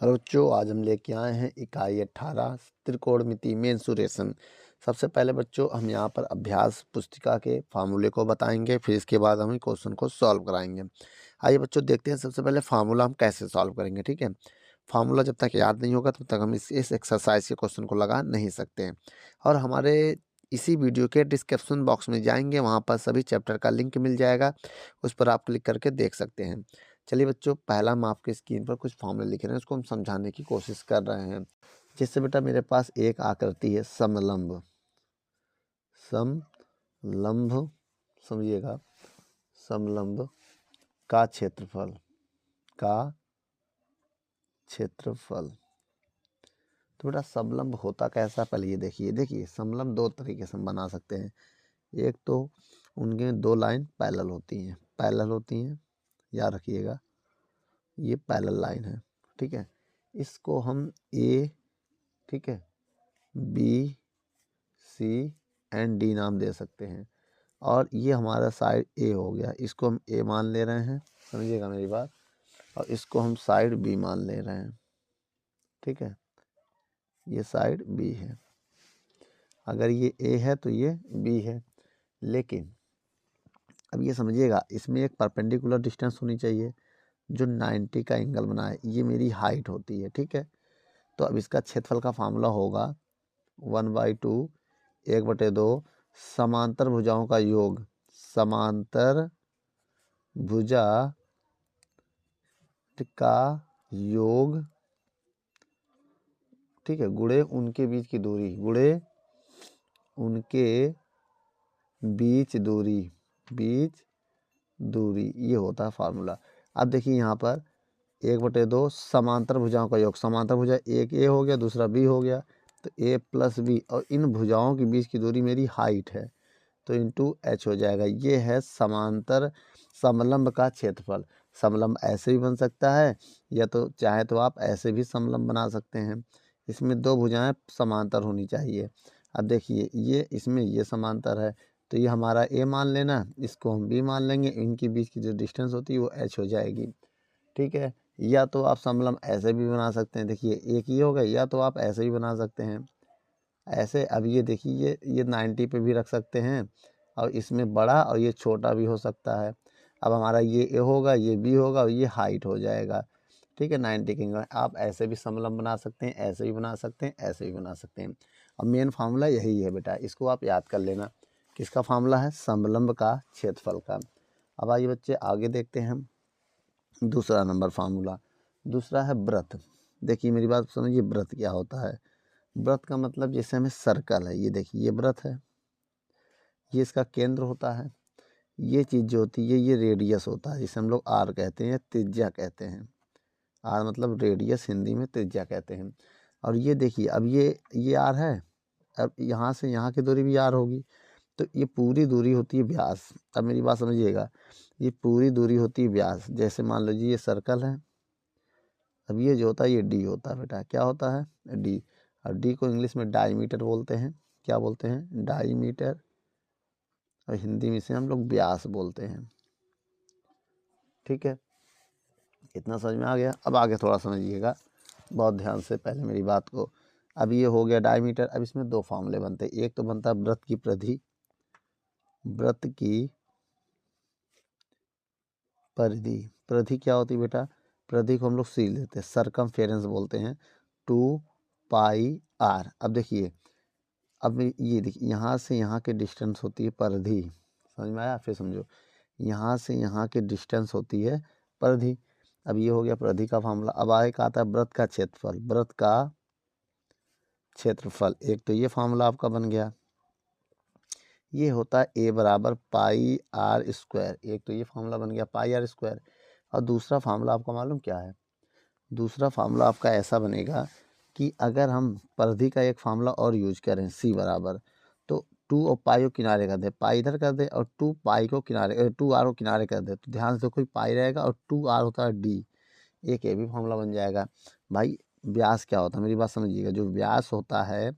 Hello बच्चों, आज हम लेके आए हैं इकाई 18 त्रिकोणमिति मेंसुरेशन। सबसे पहले बच्चों हम यहाँ पर अभ्यास पुस्तिका के फार्मूले को बताएंगे, फिर इसके बाद हम क्वेश्चन को सॉल्व कराएंगे। आइए बच्चों देखते हैं सबसे पहले फार्मूला हम कैसे सॉल्व करेंगे। ठीक है, फार्मूला जब तक याद नहीं होगा तब तक हम इस एक्सरसाइज के क्वेश्चन को लगा नहीं सकते हैं। और हमारे इसी वीडियो के डिस्क्रिप्शन बॉक्स में जाएंगे, वहाँ पर सभी चैप्टर का लिंक मिल जाएगा, उस पर आप क्लिक करके देख सकते हैं। चलिए बच्चों, पहला हम आपके स्क्रीन पर कुछ फॉर्मूले लिख रहे हैं, उसको हम समझाने की कोशिश कर रहे हैं। जैसे बेटा मेरे पास एक आकृति है समलंब, समलंब समझिएगा, समलंब का क्षेत्रफल, का क्षेत्रफल। तो बेटा समलंब होता कैसा, पहले ये देखिए समलंब दो तरीके से हम बना सकते हैं। एक तो उनके दो लाइन पैरेलल होती हैं, याद रखिएगा, ये पैरेलल लाइन है। ठीक है, इसको हम ए, ठीक है, बी, सी एंड डी नाम दे सकते हैं। और ये हमारा साइड ए हो गया, इसको हम ए मान ले रहे हैं, समझिएगा मेरी बात। और इसको हम साइड बी मान ले रहे हैं। ठीक है, ये साइड बी है। अगर ये ए है तो ये बी है। लेकिन अब ये समझिएगा, इसमें एक परपेंडिकुलर डिस्टेंस होनी चाहिए जो 90 का एंगल बनाए। ये मेरी हाइट होती है। ठीक है, तो अब इसका क्षेत्रफल का फार्मूला होगा 1/2 1/2 समांतर भुजाओं का योग, समांतर भुजा का योग, ठीक है, गुणे उनके बीच की दूरी, गुणे उनके बीच दूरी, ये होता है फार्मूला। अब देखिए यहाँ पर 1/2 समांतर भुजाओं का योग, समांतर भुजा एक ए हो गया, दूसरा बी हो गया, तो ए प्लस बी, और इन भुजाओं के बीच की दूरी मेरी हाइट है, तो इंटू एच हो जाएगा। ये है समांतर समलंब का क्षेत्रफल। समलंब ऐसे भी बन सकता है, या तो चाहे तो आप ऐसे भी समलंब बना सकते हैं। इसमें दो भुजाएं समांतर होनी चाहिए। अब देखिए ये इसमें ये समांतर है, तो ये हमारा ए मान लेना, इसको हम बी मान लेंगे, इनके बीच की जो डिस्टेंस होती है वो एच हो जाएगी। ठीक है, या तो आप समलंब ऐसे भी बना सकते हैं, देखिए एक ही होगा, या तो आप ऐसे भी बना सकते हैं ऐसे। अब ये देखिए ये 90 पे भी रख सकते हैं, और इसमें बड़ा और ये छोटा भी हो सकता है। अब हमारा ये ए होगा, ये बी होगा, और ये हाइट हो जाएगा। ठीक है, 90 के एंगल। आप ऐसे भी समलंब बना सकते हैं, ऐसे भी बना सकते हैं, ऐसे भी बना सकते हैं। अब मेन फार्मूला यही है बेटा, इसको आप याद कर लेना। किसका फार्मूला है? समलंब का क्षेत्रफल का। अब आइए बच्चे आगे देखते हैं हम दूसरा नंबर फार्मूला। दूसरा है व्रत। देखिए मेरी बात समझिए, व्रत क्या होता है? व्रत का मतलब जैसे हमें सर्कल है, ये देखिए ये व्रत है, ये इसका केंद्र होता है। ये चीज़ जो होती है ये रेडियस होता है, जिसे हम लोग आर कहते हैं, त्रिज्या कहते हैं। आर मतलब रेडियस, हिंदी में त्रिज्या कहते हैं। और ये देखिए अब ये आर है, अब यहाँ से यहाँ की दूरी भी आर होगी, तो ये पूरी दूरी होती है व्यास। अब मेरी बात समझिएगा, ये पूरी दूरी होती है व्यास। जैसे मान लीजिए ये सर्कल है, अब ये जो होता है ये डी होता है बेटा, क्या होता है? डी। और डी को इंग्लिश में डायमीटर बोलते हैं। क्या बोलते हैं? डायमीटर। और हिंदी में इसे हम लोग व्यास बोलते हैं। ठीक है, इतना समझ में आ गया। अब आगे थोड़ा समझिएगा बहुत ध्यान से, पहले मेरी बात को। अब ये हो गया डायमीटर। अब इसमें दो फार्मूले बनते हैं, एक तो बनता है व्रत की परिधि, व्रत की परिधि। परिधि क्या होती है बेटा? परिधि को हम लोग सी लेते हैं, सरकमफेरेंस बोलते हैं, 2πr। अब देखिए, अब ये देखिए यहाँ से यहाँ की डिस्टेंस होती है परिधि, समझ में आया? फिर समझो, यहाँ से यहाँ की डिस्टेंस होती है परिधि। अब ये हो गया परिधि का फार्मूला। अब आगे का आता है व्रत का क्षेत्रफल। व्रत का क्षेत्रफल, एक तो ये फार्मूला आपका बन गया, ये होता है ए बराबर पाई आर स्क्वायर। एक तो ये फार्मूला बन गया पाई आर स्क्वायर। और दूसरा फार्मूला आपका मालूम क्या है? दूसरा फार्मूला आपका ऐसा बनेगा कि अगर हम परिधि का एक फार्मूला और यूज करें, सी बराबर, तो 2 और पाई को किनारे कर दे, पाई इधर कर दे, और 2 पाई को किनारे 2 आर को किनारे कर दे, तो ध्यान से कोई पाई रहेगा और 2 आर होता है डी। एक ये भी फार्मूला बन जाएगा। भाई व्यास क्या होता है, मेरी बात समझिएगा, जो व्यास होता है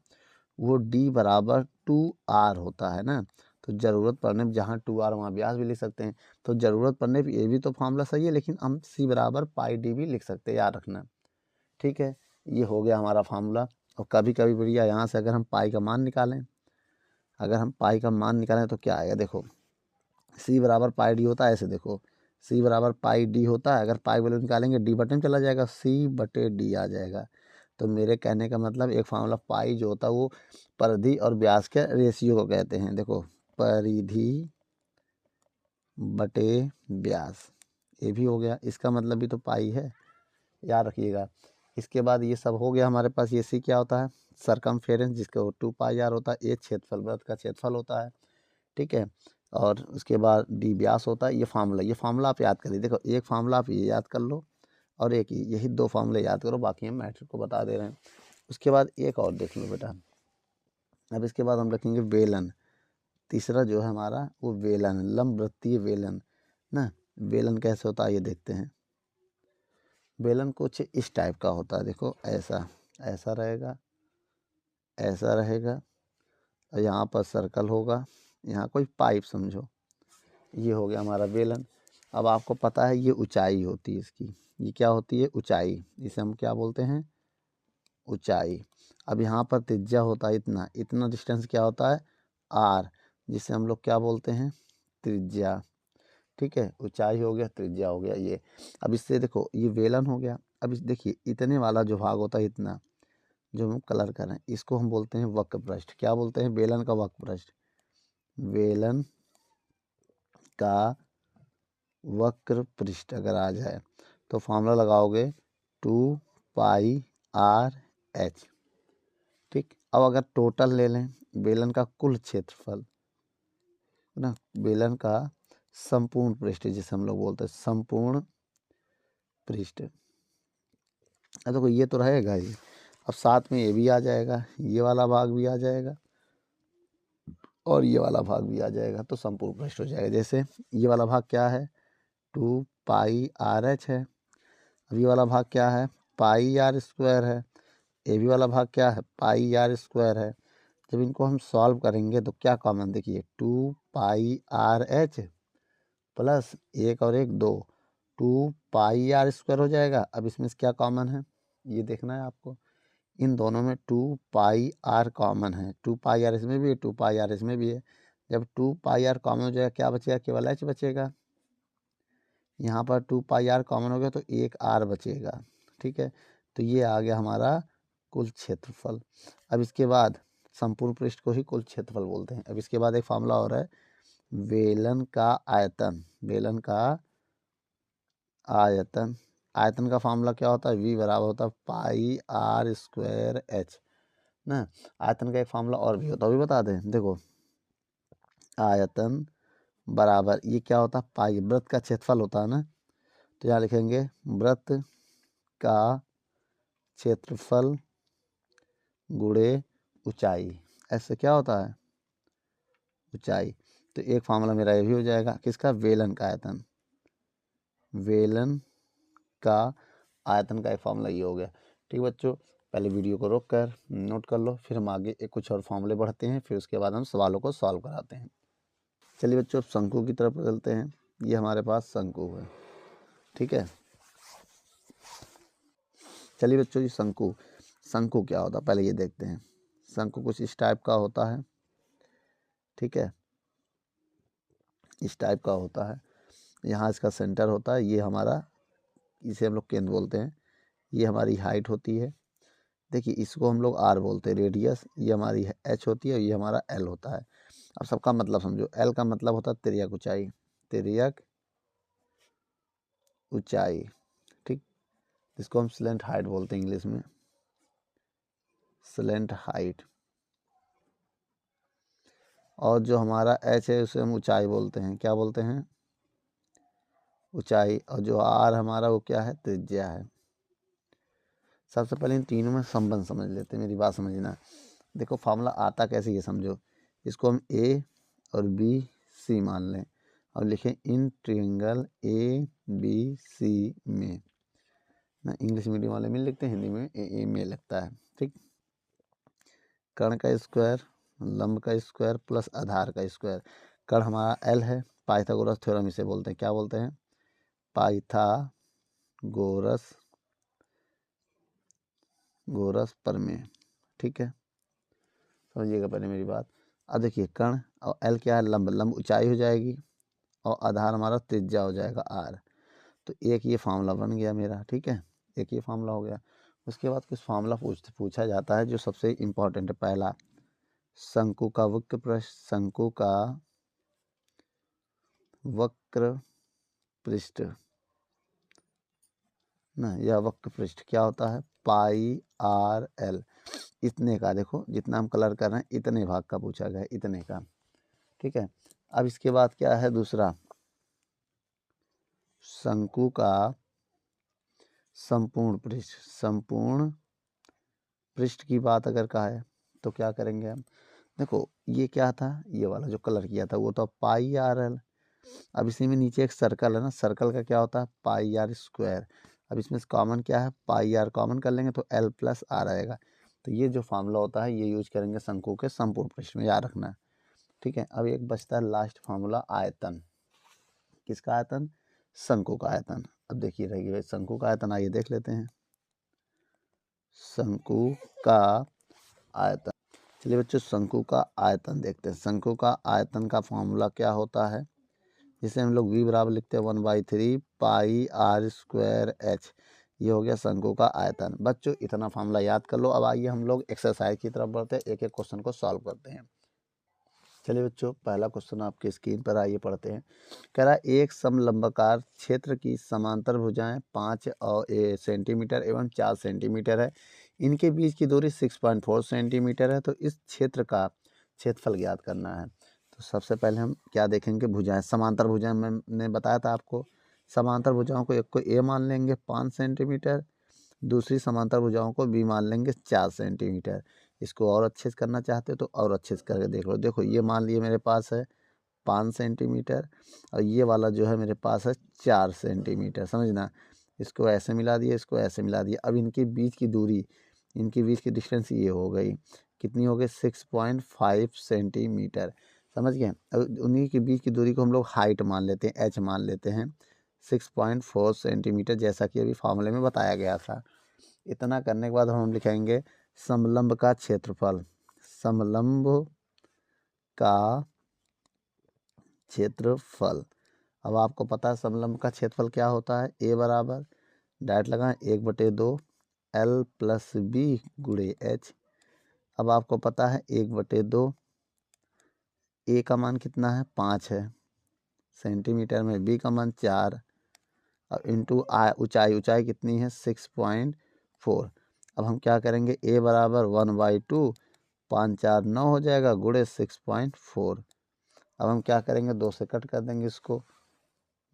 वो डी बराबर 2r होता है ना। तो ज़रूरत पड़ने पर जहाँ 2r वहाँ व्यास भी लिख सकते हैं। तो ज़रूरत पड़ने पर ये भी तो फार्मूला सही है, लेकिन हम सी बराबर पाई डी भी लिख सकते हैं, याद रखना। ठीक है, ये हो गया हमारा फार्मूला। और कभी कभी बढ़िया यहाँ से अगर हम पाई का मान निकालें, अगर हम पाई का मान निकालें तो क्या आएगा, देखो सी बराबर पाई डी होता है, ऐसे देखो सी बराबर पाई डी होता है, अगर पाई वैल्यू निकालेंगे डी बटे में चला जाएगा, सी बटे डी आ जाएगा। तो मेरे कहने का मतलब एक फार्मूला पाई जो होता है वो परिधि और व्यास के रेशियो को कहते हैं। देखो परिधि बटे व्यास, ये भी हो गया, इसका मतलब भी तो पाई है, याद रखिएगा। इसके बाद ये सब हो गया हमारे पास। ये सी क्या होता है, सरकमफेरेंस, जिसका 2 पाई आर होता है, ये क्षेत्रफल, वृत्त का क्षेत्रफल होता है, ठीक है। और उसके बाद डी व्यास होता है। ये फार्मूला आप याद करिए। देखो एक फार्मूला आप ये याद कर लो और एक यही 2 फार्मूले याद करो, बाकी हम मैट्रिक को बता दे रहे हैं। उसके बाद एक और देख लो बेटा, अब इसके बाद हम रखेंगे वेलन। तीसरा जो है हमारा वो वेलन, लंब वृत्तीय वेलन ना। वेलन कैसे होता है ये देखते हैं। वेलन कुछ इस टाइप का होता है, देखो ऐसा, ऐसा रहेगा, ऐसा रहेगा, और यहाँ पर सर्कल होगा, यहाँ कोई पाइप समझो, ये हो गया हमारा वेलन। अब आपको पता है ये ऊंचाई होती है इसकी, ये क्या होती है, ऊंचाई, इसे हम क्या बोलते हैं, ऊंचाई। अब यहाँ पर त्रिज्या होता है इतना, इतना डिस्टेंस क्या होता है, आर, जिसे हम लोग क्या बोलते हैं, त्रिज्या, ठीक है। ऊंचाई हो गया, त्रिज्या हो गया ये। अब इससे देखो ये वेलन हो गया। अब इस देखिए इतने वाला जो भाग होता है, इतना जो हम कलर कर रहे हैं, इसको हम बोलते हैं वक्र पृष्ठ। क्या बोलते हैं, वेलन का वक्र पृष्ठ, वेलन का वक्र पृष्ठ अगर आ जाए तो फॉर्मूला लगाओगे 2 पाई आर एच, ठीक। अब अगर टोटल ले लें, बेलन का कुल क्षेत्रफल ना, बेलन का संपूर्ण पृष्ठ जिसे हम लोग बोलते हैं संपूर्ण पृष्ठ। अब देखो ये तो रहेगा ही, अब साथ में ये भी आ जाएगा, ये वाला भाग भी आ जाएगा और ये वाला भाग भी आ जाएगा, तो संपूर्ण पृष्ठ हो जाएगा। जैसे ये वाला भाग क्या है, 2 पाई आर एच है। अब ये वाला भाग क्या है, पाई आर स्क्वायर है। ए बी वाला भाग क्या है, पाई आर स्क्वायर है। जब इनको हम सॉल्व करेंगे तो क्या कॉमन, देखिए 2 पाई आर एच प्लस एक और एक 2, 2 पाई आर स्क्वायर हो जाएगा। अब इसमें से क्या कॉमन है ये देखना है आपको, इन दोनों में 2 पाई आर कॉमन है, 2 पाई आर इसमें भी है, 2 पाई आर इसमें भी है। जब 2 पाई आर कॉमन हो जाएगा क्या बचेगा, केवल एच बचेगा। यहाँ पर 2 पाई आर कॉमन हो गया तो एक आर बचेगा, ठीक है। तो ये आ गया हमारा कुल क्षेत्रफल। अब इसके बाद संपूर्ण पृष्ठ को ही कुल क्षेत्रफल बोलते हैं। अब इसके बाद एक फार्मूला और है, वेलन का आयतन, वेलन का आयतन। आयतन का फार्मूला क्या होता है, वी बराबर होता है पाई आर स्क्वायर एच ना। आयतन का एक फार्मूला और भी होता है, वो भी बता दें। देखो आयतन बराबर ये क्या होता है, पाई, वृत्त का क्षेत्रफल होता है ना, तो यहाँ लिखेंगे वृत्त का क्षेत्रफल गुणे ऊंचाई, ऐसे क्या होता है, ऊंचाई। तो एक फार्मूला मेरा ये भी हो जाएगा, किसका, वेलन का आयतन, वेलन का आयतन का एक फार्मूला ये हो गया। ठीक बच्चों, पहले वीडियो को रोक कर नोट कर लो, फिर हम आगे एक कुछ और फार्मूले बढ़ते हैं, फिर उसके बाद हम सवालों को सॉल्व कराते हैं। चलिए बच्चों, अब शंकु की तरफ चलते हैं। ये हमारे पास शंकु है, ठीक है। चलिए बच्चों, ये शंकु, शंकु क्या होता है पहले ये देखते हैं। शंकु कुछ इस टाइप का होता है, ठीक है, इस टाइप का होता है। यहाँ इसका सेंटर होता है, ये हमारा, इसे हम लोग केंद्र बोलते हैं। ये हमारी हाइट होती है, देखिए इसको हम लोग आर बोलते हैं, रेडियस, ये हमारी एच होती है और ये हमारा एल होता है। अब सबका मतलब समझो, एल का मतलब होता है तिर्यक ऊंचाई, तिर्यक ऊंचाई, ठीक, इसको हम स्लेंट हाइट बोलते हैं इंग्लिश में, स्लेंट हाइट। और जो हमारा एच है उसे हम ऊंचाई बोलते हैं, क्या बोलते हैं, ऊंचाई। और जो आर हमारा वो क्या है, त्रिज्या है। सबसे पहले इन तीनों में संबंध समझ लेते हैं, मेरी बात समझना। देखो फार्मूला आता कैसे ये समझो, इसको हम ए और बी सी मान लें और लिखें in triangle A B C में ना। इंग्लिश मीडियम वाले में लिखते हैं, हिंदी में ए में लगता है, ठीक। कर्ण का स्क्वायर, लंब का स्क्वायर प्लस आधार का स्क्वायर। कर्ण हमारा एल है, पाइथागोरस थ्योरम इसे बोलते हैं, क्या बोलते हैं, पाइथागोरस गोरस प्रमेय, ठीक है, समझिएगा पहले मेरी बात। अब देखिए कण और एल क्या है, लंब, लंब ऊंचाई हो जाएगी और आधार हमारा त्रिज्या हो जाएगा आर। तो एक ये फार्मूला बन गया मेरा, ठीक है, एक ये फार्मूला हो गया। उसके बाद कुछ फार्मूला पूछा जाता है जो सबसे इम्पोर्टेंट है। पहला, शंकु का वक्र पृष्ठ, शंकु का वक्र पृष्ठ ना, यह वक्र पृष्ठ क्या होता है, पाई आर एल, इतने का, देखो जितना हम कलर कर रहे हैं इतने भाग का पूछा गया है, इतने का, ठीक है। अब इसके बाद क्या है दूसरा, शंकु का संपूर्ण पृष्ठ, संपूर्ण पृष्ठ की बात अगर कहा है तो क्या करेंगे हम, देखो ये क्या था, ये वाला जो कलर किया था वो तो पाई आर एल। अब इसी में नीचे एक सर्कल है ना, सर्कल का क्या होता है, पाई आर स्क्वायर। अब इसमें कॉमन क्या है, पाई आर कॉमन कर लेंगे तो एल प्लस आर आएगा। तो ये जो फार्मूला होता है ये यूज करेंगे शंकु के संपूर्ण पृष्ठ में, याद रखना है, ठीक है। अब एक बचता है लास्ट फार्मूला, आयतन। किसका आयतन, शंकु का आयतन। अब देखिए रहेगी शंकु का आयतन, आइए देख लेते हैं शंकु का आयतन। चलिए बच्चों शंकु का आयतन देखते हैं। शंकु का आयतन का फॉर्मूला क्या होता है, जिसे हम लोग v बराबर लिखते हैं 1/3 पाई आर स्क्वायर एच। ये हो गया शंकु का आयतन। बच्चों इतना फॉर्मूला याद कर लो। अब आइए हम लोग एक्सरसाइज की तरफ बढ़ते हैं, एक एक क्वेश्चन को सॉल्व करते हैं। चलिए बच्चों पहला क्वेश्चन आपके स्क्रीन पर आइए पढ़ते हैं। कह रहा है एक समलंबाकार क्षेत्र की समांतर भुजाएं 5 सेंटीमीटर एवं 4 सेंटीमीटर है, इनके बीच की दूरी 6.4 सेंटीमीटर है। तो इस क्षेत्र का क्षेत्रफल ज्ञात करना है। तो सबसे पहले हम क्या देखेंगे, भुजाएं, समांतर भुजाएं मैंने बताया था आपको। समांतर भुजाओं को एक को ए मान लेंगे 5 सेंटीमीटर, दूसरी समांतर भुजाओं को बी मान लेंगे 4 सेंटीमीटर। इसको और अच्छे से करना चाहते हो तो और अच्छे से करके देख लो। देखो ये मान लिए मेरे पास है 5 सेंटीमीटर और ये वाला जो है मेरे पास है 4 सेंटीमीटर, समझना। इसको ऐसे मिला दिया, इसको ऐसे मिला दिया। अब इनके बीच की दूरी, इनके बीच की डिस्टेंस ये हो गई, कितनी हो गई, 6.5 सेंटीमीटर, समझ गए। अब उन्हीं के बीच की दूरी को हम लोग हाइट मान लेते हैं, एच मान लेते हैं 6.4 सेंटीमीटर, जैसा कि अभी फॉर्मूले में बताया गया था। इतना करने के बाद हम लिखेंगे समलंब का क्षेत्रफल। समलंब का क्षेत्रफल। अब आपको पता है समलंब का क्षेत्रफल क्या होता है, ए बराबर, डायरेक्ट लगाएं 1/2 एल प्लस बी गुणे एच। अब आपको पता है 1/2, ए का मान कितना है 5 है सेंटीमीटर में, बी का मान 4 और इंटू ऊंचाई, ऊंचाई कितनी है 6.4। अब हम क्या करेंगे, ए बराबर 1/2, 5 4 9 हो जाएगा गुणे 6.4। अब हम क्या करेंगे, 2 से कट कर देंगे इसको,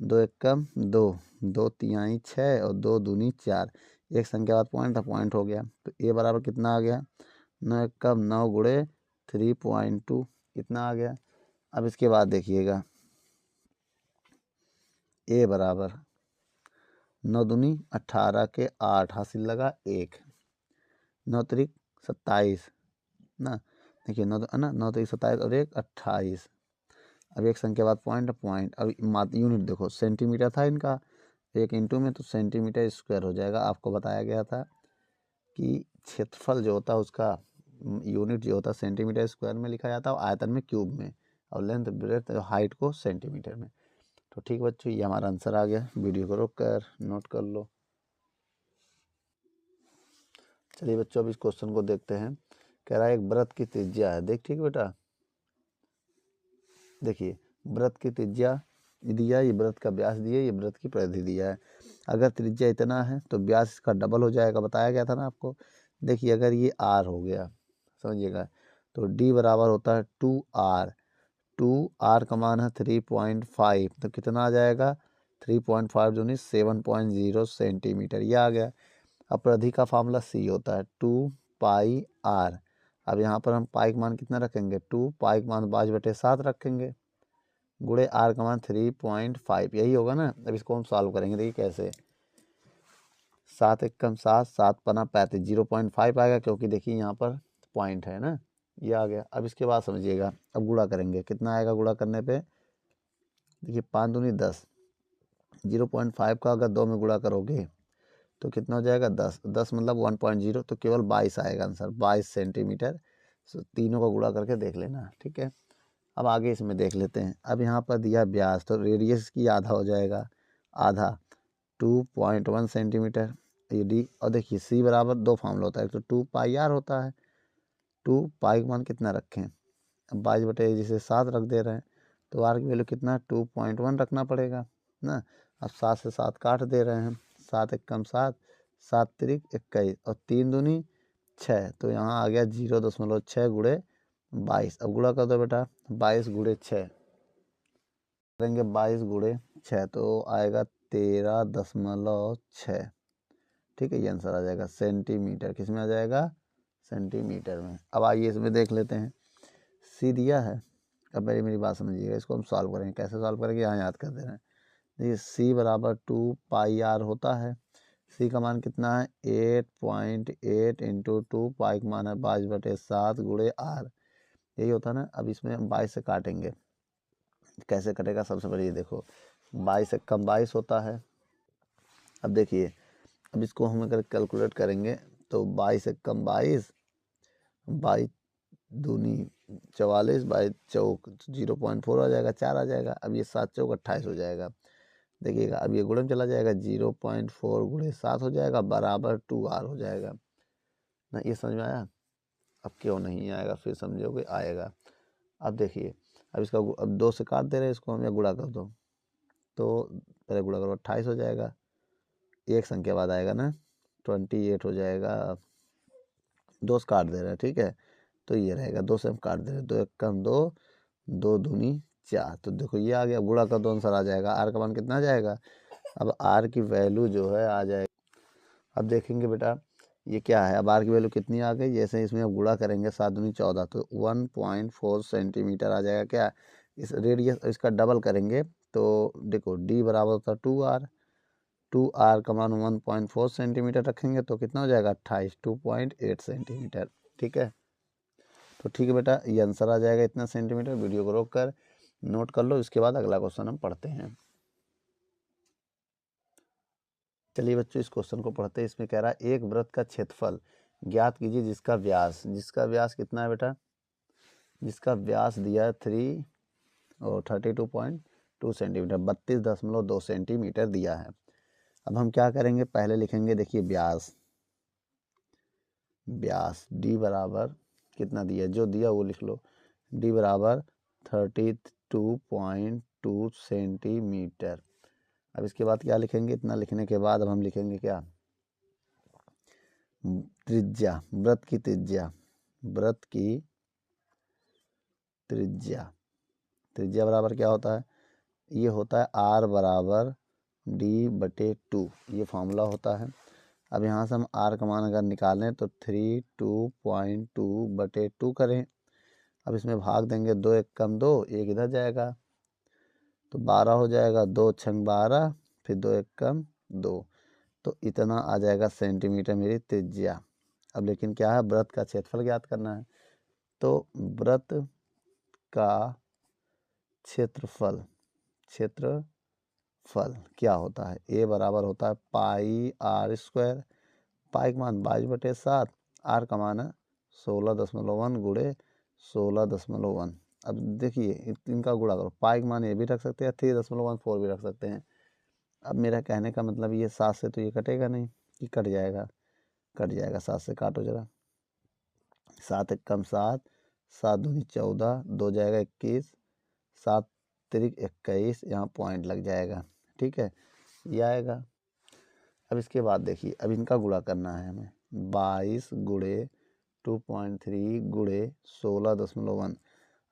2 एकम 2, 2 तिहाई 6 और 2 दूनी 4, एक संख्या बाद पॉइंट, पॉइंट हो गया। तो ए बराबर कितना आ गया, 9 एकम 9 गुणे 3.2, इतना आ गया। अब इसके बाद देखिएगा ए बराबर 9 दूनी 18 के 8 हासिल लगा 1, 9 त्रिक 27 ना, देखिए 9 ना, 9 त्रिक 27 और 1 28। अब एक संख्या बाद पॉइंट, पॉइंट। अब यूनिट देखो सेंटीमीटर था इनका, एक इंटू में तो सेंटीमीटर स्क्वायर हो जाएगा। आपको बताया गया था कि क्षेत्रफल जो होता है उसका यूनिट जो होता है सेंटीमीटर स्क्वायर में लिखा जाता है, और आयतन में क्यूब में, और लेंथ ब्रेथ हाइट को सेंटीमीटर में। तो ठीक बच्चों ये हमारा आंसर आ गया। वीडियो को रोक कर नोट कर लो। चलिए बच्चों अब इस क्वेश्चन को देखते हैं। कह रहा है एक वृत्त की त्रिज्या है, देख ठीक बेटा, देखिए वृत्त की त्रिज्या दिया, ये वृत्त का व्यास दिया, ये वृत्त की परिधि दिया है। अगर त्रिज्या इतना है तो व्यास इसका डबल हो जाएगा, बताया गया था ना आपको। देखिए अगर ये आर हो गया, समझिएगा, तो डी बराबर होता है 2r। 2r का मान है 3.5, तो कितना आ जाएगा 3.5 दूनी 7.0 सेंटीमीटर, ये आ गया। अब परिधि का फार्मूला सी होता है 2 पाई आर। अब यहाँ पर हम पाई का मान कितना रखेंगे, 2 पाई का मान 5/7 रखेंगे गुणे आर का मान 3.5, यही होगा ना। अब इसको हम सॉल्व करेंगे, देखिए कैसे, 7 एकम 7, 7 पना 35, 0.5 आएगा, क्योंकि देखिए यहाँ पर पॉइंट है ना, ये आ गया। अब इसके बाद समझिएगा, अब गुणा करेंगे, कितना आएगा गुणा करने पे, देखिए 5 दूनी 10, 0.5 का अगर 2 में गुणा करोगे तो कितना हो जाएगा 10, 10 मतलब 1.0, तो केवल 22 आएगा आंसर, 22 सेंटीमीटर। तीनों को गुणा करके देख लेना, ठीक है। अब आगे इसमें देख लेते हैं। अब यहाँ पर दिया व्यास, तो रेडियस की आधा हो जाएगा, आधा 2.1 सेंटीमीटर ये डी। और देखिए सी बराबर दो फार्मूला होता है, तो 2 पाई आर होता है। 2 पाई का मान कितना रखें, अब 22 बटे जिसे 7 रख दे रहे हैं, तो आर की वैल्यू कितना 2.1 रखना पड़ेगा ना। अब 7 से 7 काट दे रहे हैं, 7 एक कम 7, 7 तिरिक 21 और 3 दूनी 6, तो यहाँ आ गया 0.6 गुणे 22। अब गुणा कर दो बेटा, 22 गुणे 6 करेंगे, 22 गुणे 6 तो आएगा 13.6, ठीक है। ये आंसर आ जाएगा सेंटीमीटर, किस में आ जाएगा, सेंटीमीटर में। अब आइए इसमें देख लेते हैं। सी दिया है, अब मेरी बात समझिएगा, इसको हम सॉल्व करेंगे। कैसे सॉल्व करेंगे, यहाँ याद कर दे रहे हैं। देखिए सी बराबर 2 पाई आर होता है। सी का मान कितना है 8.8 इंटू 2, पाई का मान है 22/7 गुणे आर, यही होता है ना। अब इसमें 22 से काटेंगे, कैसे कटेगा, सबसे पहले ये देखो 22 से कम 22 होता है। अब देखिए, अब इसको हम अगर कैलकुलेट करेंगे तो 22 से कम 22, 22 दूनी 44, 22 चौक 0.4 आ जाएगा, 4 आ जाएगा। अब ये 7 चौक 28 हो जाएगा। देखिएगा अब ये गुणे में चला जाएगा, 0.4 गुणे 7 हो जाएगा, बराबर 2R हो जाएगा ना। ये समझ में आया। अब क्यों नहीं आएगा, फिर समझोगे आएगा। अब देखिए, अब इसका अब 2 से काट दे रहे हैं इसको हम, या गुणा कर दो, तो पहले गुणा करो 28 हो जाएगा, एक संख्या बाद आएगा ना 28 हो जाएगा। 2 से काट दे रहे हैं, ठीक है, तो ये रहेगा 2 से हम काट दे रहे हैं, 2 एक कम 2, 2 दूनी 4, तो देखो ये आ गया, गुणा का 2 आंसर आ जाएगा। आर का मान कितना आ जाएगा, अब आर की वैल्यू जो है आ जाएगी। अब देखेंगे बेटा ये क्या है, अब आर की वैल्यू कितनी आ गई, जैसे इसमें अब गुणा करेंगे 7 दूनी 14, तो 1.4 सेंटीमीटर आ जाएगा क्या। इस रेडियस इसका डबल करेंगे तो देखो डी बराबर होता है 2R, 2R का मान 1.4 सेंटीमीटर रखेंगे तो कितना हो जाएगा 28, 2.8 सेंटीमीटर, ठीक है। तो ठीक है बेटा, ये आंसर आ जाएगा इतना सेंटीमीटर। वीडियो को रोक कर नोट कर लो, इसके बाद अगला क्वेश्चन हम पढ़ते हैं। चलिए बच्चों इस क्वेश्चन को पढ़ते हैं। इसमें कह रहा है एक वृत्त का क्षेत्रफल ज्ञात कीजिए जिसका व्यास कितना है बेटा, जिसका व्यास दिया है 3 और 32.2 सेंटीमीटर, 32.2 सेंटीमीटर दिया है। अब हम क्या करेंगे, पहले लिखेंगे, देखिए व्यास डी बराबर कितना दिया, जो दिया वो लिख लो, डी बराबर 32.2 सेंटीमीटर। अब इसके बाद क्या लिखेंगे, इतना लिखने के बाद अब हम लिखेंगे क्या, त्रिज्या, वृत्त की त्रिज्या बराबर क्या होता है, ये होता है आर बराबर डी बटे 2, ये फॉर्मूला होता है। अब यहाँ से हम आर का मान अगर निकालें तो 32.2 बटे 2 करें। अब इसमें भाग देंगे, 2 एक कम 2, एक इधर जाएगा तो 12 हो जाएगा, 2 छंग 12, फिर 2 एक कम 2, तो इतना आ जाएगा सेंटीमीटर मेरी त्रिज्या। अब लेकिन क्या है, वृत्त का क्षेत्रफल ज्ञात करना है, तो वृत्त का क्षेत्रफल क्या होता है, ए बराबर होता है पाई आर स्क्वायर, पाई का मान 22/7, आर का मान है 16.1 गुणे 16.1। अब देखिए इनका गुणा करो, पाई का मान ये भी रख सकते हैं, 3.14 भी रख सकते हैं। अब मेरा कहने का मतलब ये 7 से तो ये कटेगा नहीं, कि कट जाएगा 7 से काटो जरा, 7 एक कम 7, 7 दूनी 14, 2 जाएगा 21, 7 तिरिक 21, यहाँ पॉइंट लग जाएगा, ठीक है, ये आएगा। अब इसके बाद देखिए, अब इनका गुणा करना है हमें, 22 गुणे 2.3 गुणे 16.1।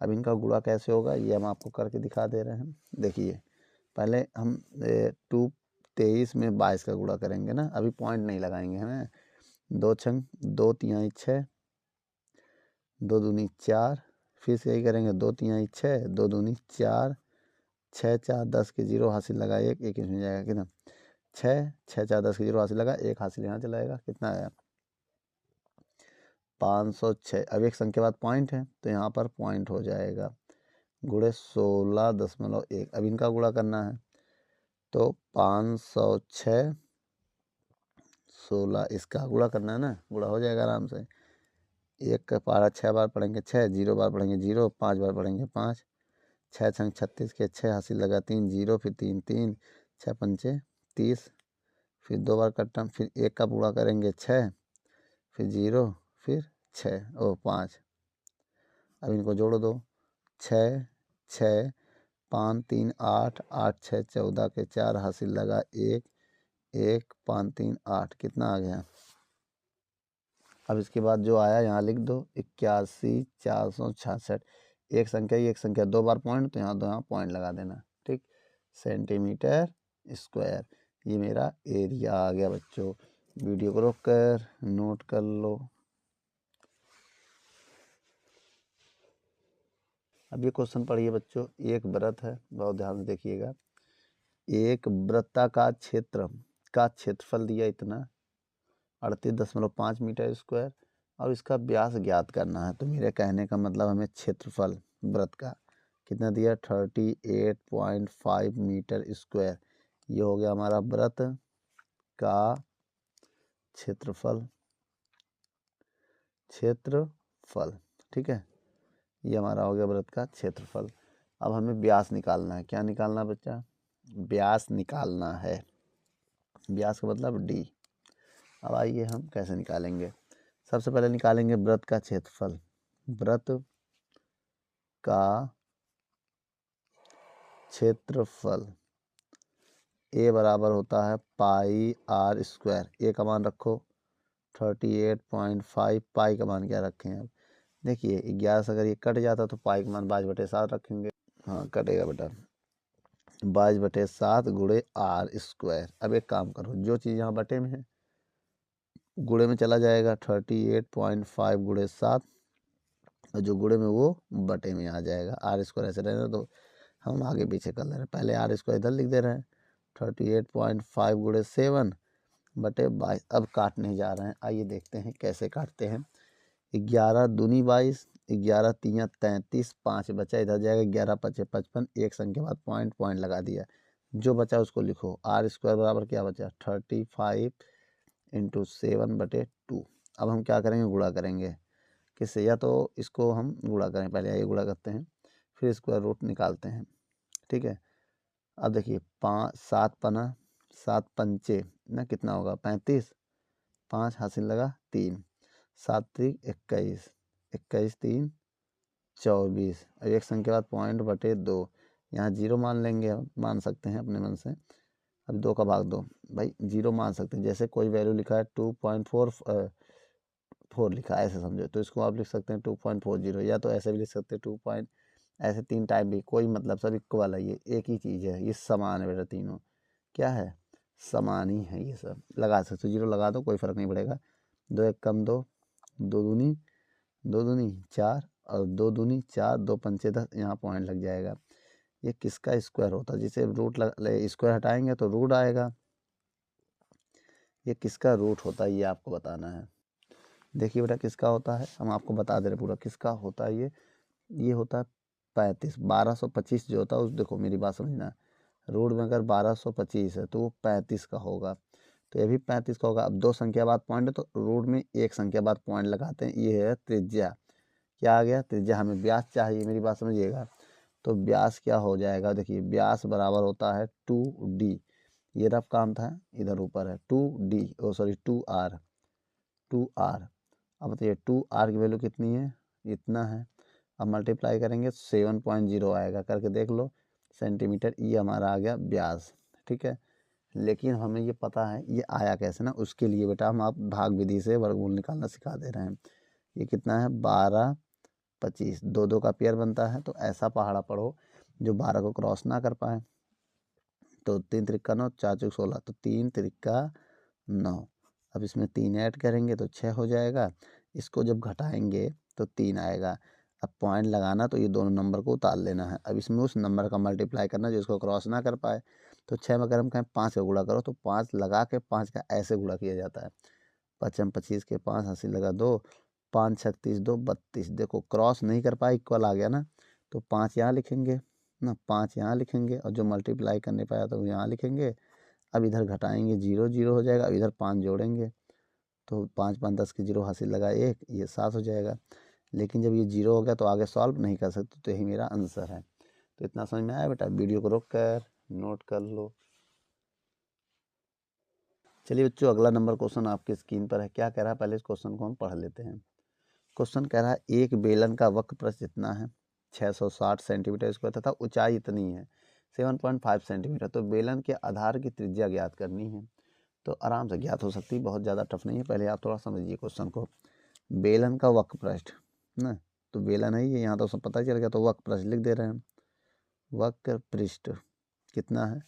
अब इनका गुणा कैसे होगा ये हम आपको करके दिखा दे रहे हैं। देखिए पहले हम 23 में 22 का गुणा करेंगे ना, अभी पॉइंट नहीं लगाएंगे हमें। 2 छंग 2 तिहाई 6, 2 दूनी 4, फिर से यही करेंगे, 2 तिहाई 6, 2 दूनी 4, 6 4 10 के 0 हासिल लगा, एक इसमें जाएगा कितना 6, 6 4 10 के 0 हासिल लगा, एक हासिल यहाँ चलाएगा, कितना आया 506। अब एक संख्या बाद पॉइंट है तो यहाँ पर पॉइंट हो जाएगा, गुणे 16.1। अब इनका गुणा करना है तो 506 16, इसका गुणा करना है ना, गुणा हो जाएगा आराम से। 1 का पारा 6 बार पढ़ेंगे 6, 0 बार पढ़ेंगे 0, 5 बार पढ़ेंगे 5, 6 छंग 36 के 6 हासिल लगा 3 0, फिर 3 3, 6 पंचे 30, फिर 2 बार कट्टा, फिर 1 का पूरा करेंगे 6, फिर 0, फिर 6 और 5। अब इनको जोड़ दो, 6 6 5 3 8 8 6 14 के 4 हासिल लगा 1 1 5 3 8, कितना आ गया। अब इसके बाद जो आया यहाँ लिख दो, 81 466। एक संख्या 2 बार पॉइंट, तो यहाँ 2 यहाँ पॉइंट लगा देना, ठीक। सेंटीमीटर स्क्वायर, ये मेरा एरिया आ गया बच्चों। वीडियो को रोक कर नोट कर लो। अब ये क्वेश्चन पढ़िए बच्चों। एक वृत्त है, बहुत ध्यान से देखिएगा। एक वृत्ताकार क्षेत्र का क्षेत्रफल दिया इतना 38.5 मीटर स्क्वायर, और इसका व्यास ज्ञात करना है। तो मेरे कहने का मतलब हमें क्षेत्रफल वृत्त का कितना दिया, 38.5 मीटर स्क्वायर। ये हो गया हमारा वृत्त का क्षेत्रफल, ठीक है। ये हमारा हो गया वृत्त का क्षेत्रफल। अब हमें व्यास निकालना है। क्या निकालना है बच्चा, व्यास निकालना है। व्यास का मतलब डी। अब आइए हम कैसे निकालेंगे। सबसे पहले निकालेंगे वृत्त का क्षेत्रफल। वृत्त का क्षेत्रफल ए बराबर होता है पाई आर स्क्वायर। ए का मान रखो 38.5, पाई का मान क्या रखें। अब देखिए 11 से अगर ये कट जाता तो पाई का मान 22/7 रखेंगे। हाँ कटेगा बेटा, 22/7 गुणे आर स्क्वायर। अब एक काम करो, जो चीज़ यहाँ बटे में है गुणे में चला जाएगा, 38.5 गुणे 7, और जो गुणे में वो बटे में आ जाएगा। आर स्क्वायर ऐसे रहना, तो हम आगे पीछे कर ले रहे हैं। पहले आर स्क्वायर इधर लिख दे रहे हैं, 38.5 गुणे 7 बटे 22। अब काटने जा रहे हैं, आइए देखते हैं कैसे काटते हैं। 11 दूनी 22, 11 3 33, 5 बचा, इधर जाएगा 11 5 55, एक संख्या बाद पॉइंट पॉइंट लगा दिया। जो बचा उसको लिखो। आर स्क्वायर बराबर क्या बचा, 35 इंटू 7/2। अब हम क्या करेंगे, गुणा करेंगे किससे, या तो इसको हम गुणा करें, पहले ये गुणा करते हैं फिर स्क्वायर रूट निकालते हैं, ठीक है। अब देखिए 7 पना 7 पंचे ना कितना होगा 35, 5 हासिल लगा 3, 7 3 21, 21 3 24, और एक संख्या बाद पॉइंट बटे 2। यहाँ 0 मान लेंगे, हम मान सकते हैं अपने मन से। अब 2 का भाग 2, भाई 0 मान सकते हैं। जैसे कोई वैल्यू लिखा है 2.44 लिखा है ऐसे समझो, तो इसको आप लिख सकते हैं 2.40, या तो ऐसे भी लिख सकते हैं 2 पॉइंट, ऐसे 3 टाइप भी, कोई मतलब सब इक्वल है। ये एक ही चीज़ है, ये समान है बेटा, तीनों क्या है, समान ही है। ये सब लगा सकते हो, 0 लगा दो कोई फ़र्क नहीं पड़ेगा। 2 1 कम 2, 2 दूनी 4, और 2 दूनी 4, 2 पंचे 10, यहाँ पॉइंट लग जाएगा। ये किसका स्क्वायर होता है, जिसे रूट स्क्वायर हटाएंगे तो रूट आएगा। ये किसका रूट होता है ये आपको बताना है। देखिए बेटा किसका होता है, हम आपको बता दे रहे पूरा किसका होता है। ये होता है 35, 1225 जो होता है उस, देखो मेरी बात समझना, रूट में अगर 1225 है तो वो 35 का होगा, तो ये भी 35 का होगा। अब 2 संख्या बाद पॉइंट है तो रूट में एक संख्या बाद पॉइंट लगाते हैं। ये है त्रिज्या, क्या आ गया त्रिज्या। हमें व्यास चाहिए, मेरी बात समझिएगा। तो व्यास क्या हो जाएगा, देखिए व्यास बराबर होता है 2d। ये रफ काम था, इधर ऊपर है 2d, ओ सॉरी 2r। अब बताइए 2r की वैल्यू कितनी है, इतना है। अब मल्टीप्लाई करेंगे 7.0 आएगा, करके देख लो सेंटीमीटर। ये हमारा आ गया व्यास, ठीक है। लेकिन हमें ये पता है ये आया कैसे ना, उसके लिए बेटा हम आप भाग विधि से वर्गमूल निकालना सिखा दे रहे हैं। ये कितना है 12 25, 2 2 का पेयर बनता है, तो ऐसा पहाड़ा पढ़ो जो 12 को क्रॉस ना कर पाए। तो 3 त्रिक्का 9, 4 चौक 16, तो 3 त्रिक्का 9। अब इसमें 3 ऐड करेंगे तो 6 हो जाएगा। इसको जब घटाएंगे तो 3 आएगा। अब पॉइंट लगाना तो ये दोनों नंबर को उतार लेना है। अब इसमें उस नंबर का मल्टीप्लाई करना जो इसको क्रॉस ना कर पाए। तो 6 में अगर हम कहें 5 का गुणा करो तो 5 लगा के 5 का ऐसे गुणा किया जाता है। 5 25 के 5 हासिल लगा 2, 5 36 2 32। देखो क्रॉस नहीं कर पाए, इक्वल आ गया ना, तो 5 यहाँ लिखेंगे ना, 5 यहाँ लिखेंगे, और जो मल्टीप्लाई करने पाया तो यहाँ लिखेंगे। अब इधर घटाएंगे 0 0 हो जाएगा, अब इधर 5 जोड़ेंगे तो 5 5 10 के 0 हासिल लगा 1, ये 7 हो जाएगा। लेकिन जब ये 0 हो गया तो आगे सॉल्व नहीं कर सकते, तो यही मेरा आंसर है। तो इतना समझ में आया बेटा? वीडियो को रोक कर नोट कर लो। चलिए बच्चों, अगला नंबर क्वेश्चन आपकी स्क्रीन पर है। क्या कह रहा है, पहले इस क्वेश्चन को हम पढ़ लेते हैं। क्वेश्चन कह रहा है एक बेलन का वक्र प्रस्थ जितना है 660 सेंटीमीटर स्क्वायर तथा ऊंचाई इतनी है 7.5 सेंटीमीटर, तो बेलन के आधार की त्रिज्या ज्ञात करनी है। तो आराम से ज्ञात हो सकती है, बहुत ज़्यादा टफ नहीं है। पहले आप थोड़ा समझिए क्वेश्चन को। बेलन का वक्र पृष्ठ ना, तो बेलन है ये, यहाँ तो सब पता ही चल गया, तो वक्र पृष्ठ लिख दे रहे हैं। वक्र पृष्ठ कितना है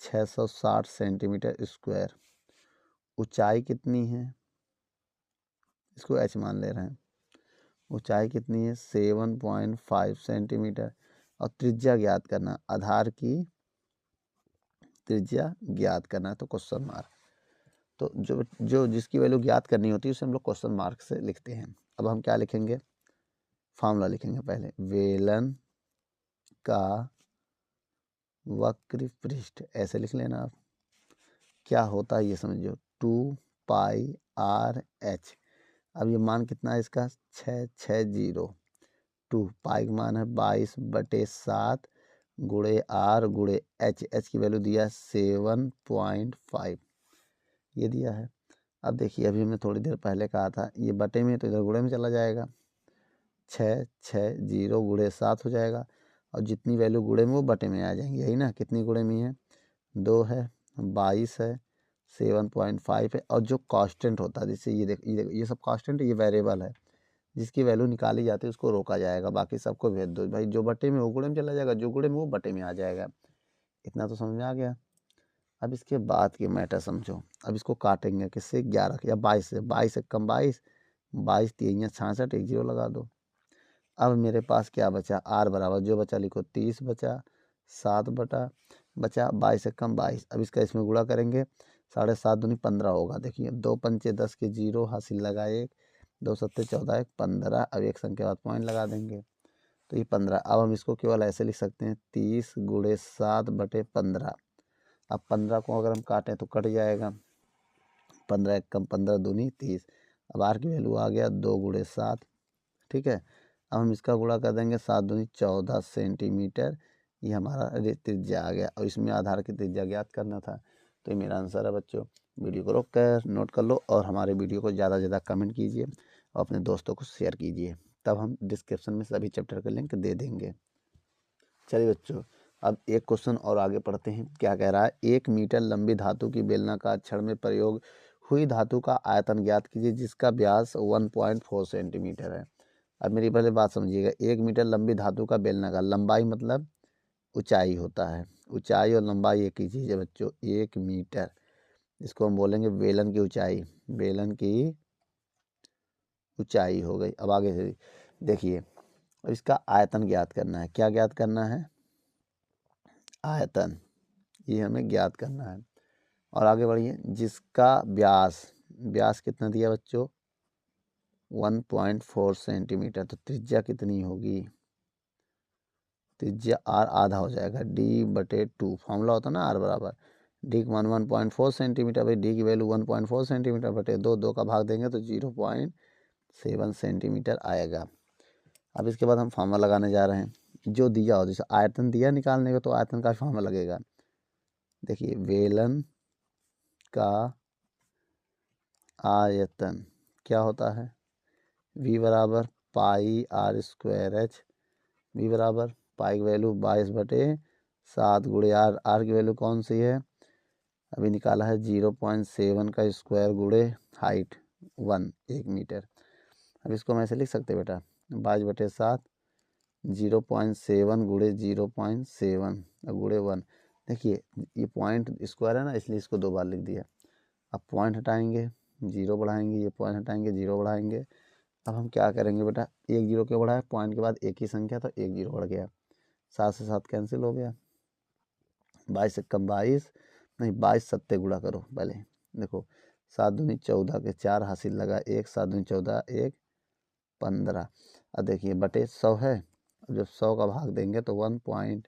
660 सेंटीमीटर स्क्वायर, ऊंचाई कितनी है, इसको h मान ले रहे हैं। ऊंचाई कितनी है 7.5 सेंटीमीटर, और त्रिज्या ज्ञात करना, आधार की त्रिज्या ज्ञात करना है, तो क्वेश्चन मार्क। तो जो जिसकी वैल्यू ज्ञात करनी होती है उसे हम लोग क्वेश्चन मार्क से लिखते हैं। अब हम क्या लिखेंगे, फार्मूला लिखेंगे पहले। बेलन का वक्र पृष्ठ ऐसे लिख लेना आप। क्या होता है ये समझो, 2πr/h। अब ये मान कितना है इसका 660। 2 पाई का मान है 22/7 गुणे r गुणे h की वैल्यू दिया 7.5, ये दिया है। अब देखिए, अभी हमने थोड़ी देर पहले कहा था ये बटे में, तो इधर गुणे में चला जाएगा, 660 गुणे 7 हो जाएगा, और जितनी वैल्यू गुणे में वो बटे में आ जाएंगी, यही ना। कितनी गुणे में है 2 है, 22 है, 7.5 है, और जो कांस्टेंट होता है, जैसे ये देखो ये सब कांस्टेंट है, ये वेरिएबल है, जिसकी वैल्यू निकाली जाती है उसको रोका जाएगा, बाकी सबको भेज दो भाई। जो बटे में वो गुणे में चला जाएगा, जो गुणे में वो बटे में आ जाएगा। इतना तो समझ में आ गया। अब इसके बाद की मैटर समझो। अब इसको काटेंगे किससे, 11 या 22 से। 22 से कम 22, 22 3 66, एक 0 लगा दो। अब मेरे पास क्या बचा, r बराबर जो बचा लिखो 30 बचा, 7 बटा बचा 22 से कम 22। अब इसका इसमें गुणा करेंगे, 7.5 दूनी 15 होगा। देखिए 2 पंचे 10 के 0 हासिल लगा 1, 2 सत्ते 14 1 15। अब एक संख्या बाद पॉइंट लगा देंगे तो ये 15। अब हम इसको केवल ऐसे लिख सकते हैं 30 गुणे 7 बटे 15। अब 15 को अगर हम काटें तो कट जाएगा, 15 एक कम 15 दूनी 30। अब r की वैल्यू आ गया 2 गुणे 7, ठीक है। अब हम इसका गुणा कर देंगे, 7 दूनी 14 सेंटीमीटर, ये हमारा त्रिज्या आ गया, और इसमें आधार की त्रिज्या ज्ञात करना था। तो ये मेरा आंसर है बच्चों। वीडियो को रोक कर नोट कर लो, और हमारे वीडियो को ज़्यादा से ज़्यादा कमेंट कीजिए और अपने दोस्तों को शेयर कीजिए, तब हम डिस्क्रिप्शन में सभी चैप्टर के लिंक दे देंगे। चलिए बच्चों, अब एक क्वेश्चन और आगे पढ़ते हैं। क्या कह रहा है, 1 मीटर लंबी धातु की बेलनाकार छड़ में प्रयोग हुई धातु का आयतन ज्ञात कीजिए जिसका व्यास 1.4 सेंटीमीटर है। अब मेरी पहले बात समझिएगा, 1 मीटर लंबी धातु का बेलनाकार, लंबाई मतलब ऊंचाई होता है, ऊंचाई और लंबाई एक ही चीज़ है बच्चों। 1 मीटर, इसको हम बोलेंगे बेलन की ऊंचाई, बेलन की ऊंचाई हो गई। अब आगे से देखिए, अब इसका आयतन ज्ञात करना है। क्या ज्ञात करना है, आयतन, ये हमें ज्ञात करना है। और आगे बढ़िए, जिसका व्यास, व्यास कितना दिया बच्चों 1.4 सेंटीमीटर, तो त्रिज्या कितनी होगी, त्रिज्या r आधा हो जाएगा, d/2। फॉर्मूला होता है ना r बराबर d का मान 1.4 सेंटीमीटर, भाई d की वैल्यू 1.4 सेंटीमीटर बटे 2, 2 का भाग देंगे तो 0.7 सेंटीमीटर आएगा। अब इसके बाद हम फार्मूला लगाने जा रहे हैं, जो दिया हो, जैसे आयतन दिया निकालने का, तो आयतन का फार्मूला लगेगा। देखिए बेलन का आयतन क्या होता है, v बराबर πr²h, v बराबर पाई की वैल्यू 22/7 गुणे r की वैल्यू कौन सी है, अभी निकाला है 0.7 का स्क्वायर गुणे हाइट 1 मीटर। अब इसको हम ऐसे लिख सकते हैं बेटा, 22/7 0.7 गुणे 0.7 गुणे 1। देखिए ये पॉइंट स्क्वायर है ना, इसलिए इसको 2 बार लिख दिया। अब पॉइंट हटाएंगे 0 बढ़ाएंगे, ये पॉइंट हटाएंगे 0 बढ़ाएंगे। अब हम क्या करेंगे बेटा, 1 0 क्यों बढ़ाए, पॉइंट के बाद एक ही संख्या, तो 1 0 बढ़ गया, 7 से 7 कैंसिल हो गया, 22 से कम 22 नहीं, 22 सत्ते गुणा करो पहले। देखो 7 दूनी 14 के 4 हासिल लगा 1, 7 दूनी 14 1 15। अब देखिए बटे 100 है, अब जब 100 का भाग देंगे तो 1.4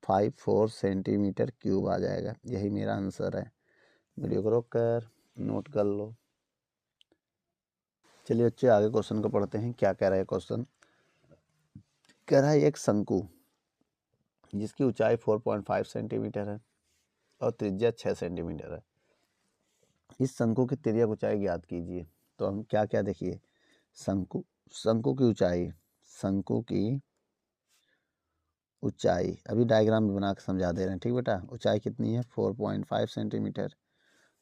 54 सेंटीमीटर क्यूब आ जाएगा। यही मेरा आंसर है। वीडियो को रोक कर नोट कर लो। चलिए बच्चे आगे क्वेश्चन को पढ़ते हैं। क्या कह रहा है क्वेश्चन? कह रहा है एक शंकु जिसकी ऊंचाई 4.5 सेंटीमीटर है और त्रिज्या 6 सेंटीमीटर है। इस शंकु की तिर्यक ऊंचाई ज्ञात कीजिए। तो हम क्या क्या देखिए, शंकु की ऊंचाई अभी डायग्राम में बना के समझा दे रहे हैं। ठीक बेटा, ऊंचाई कितनी है 4.5 सेंटीमीटर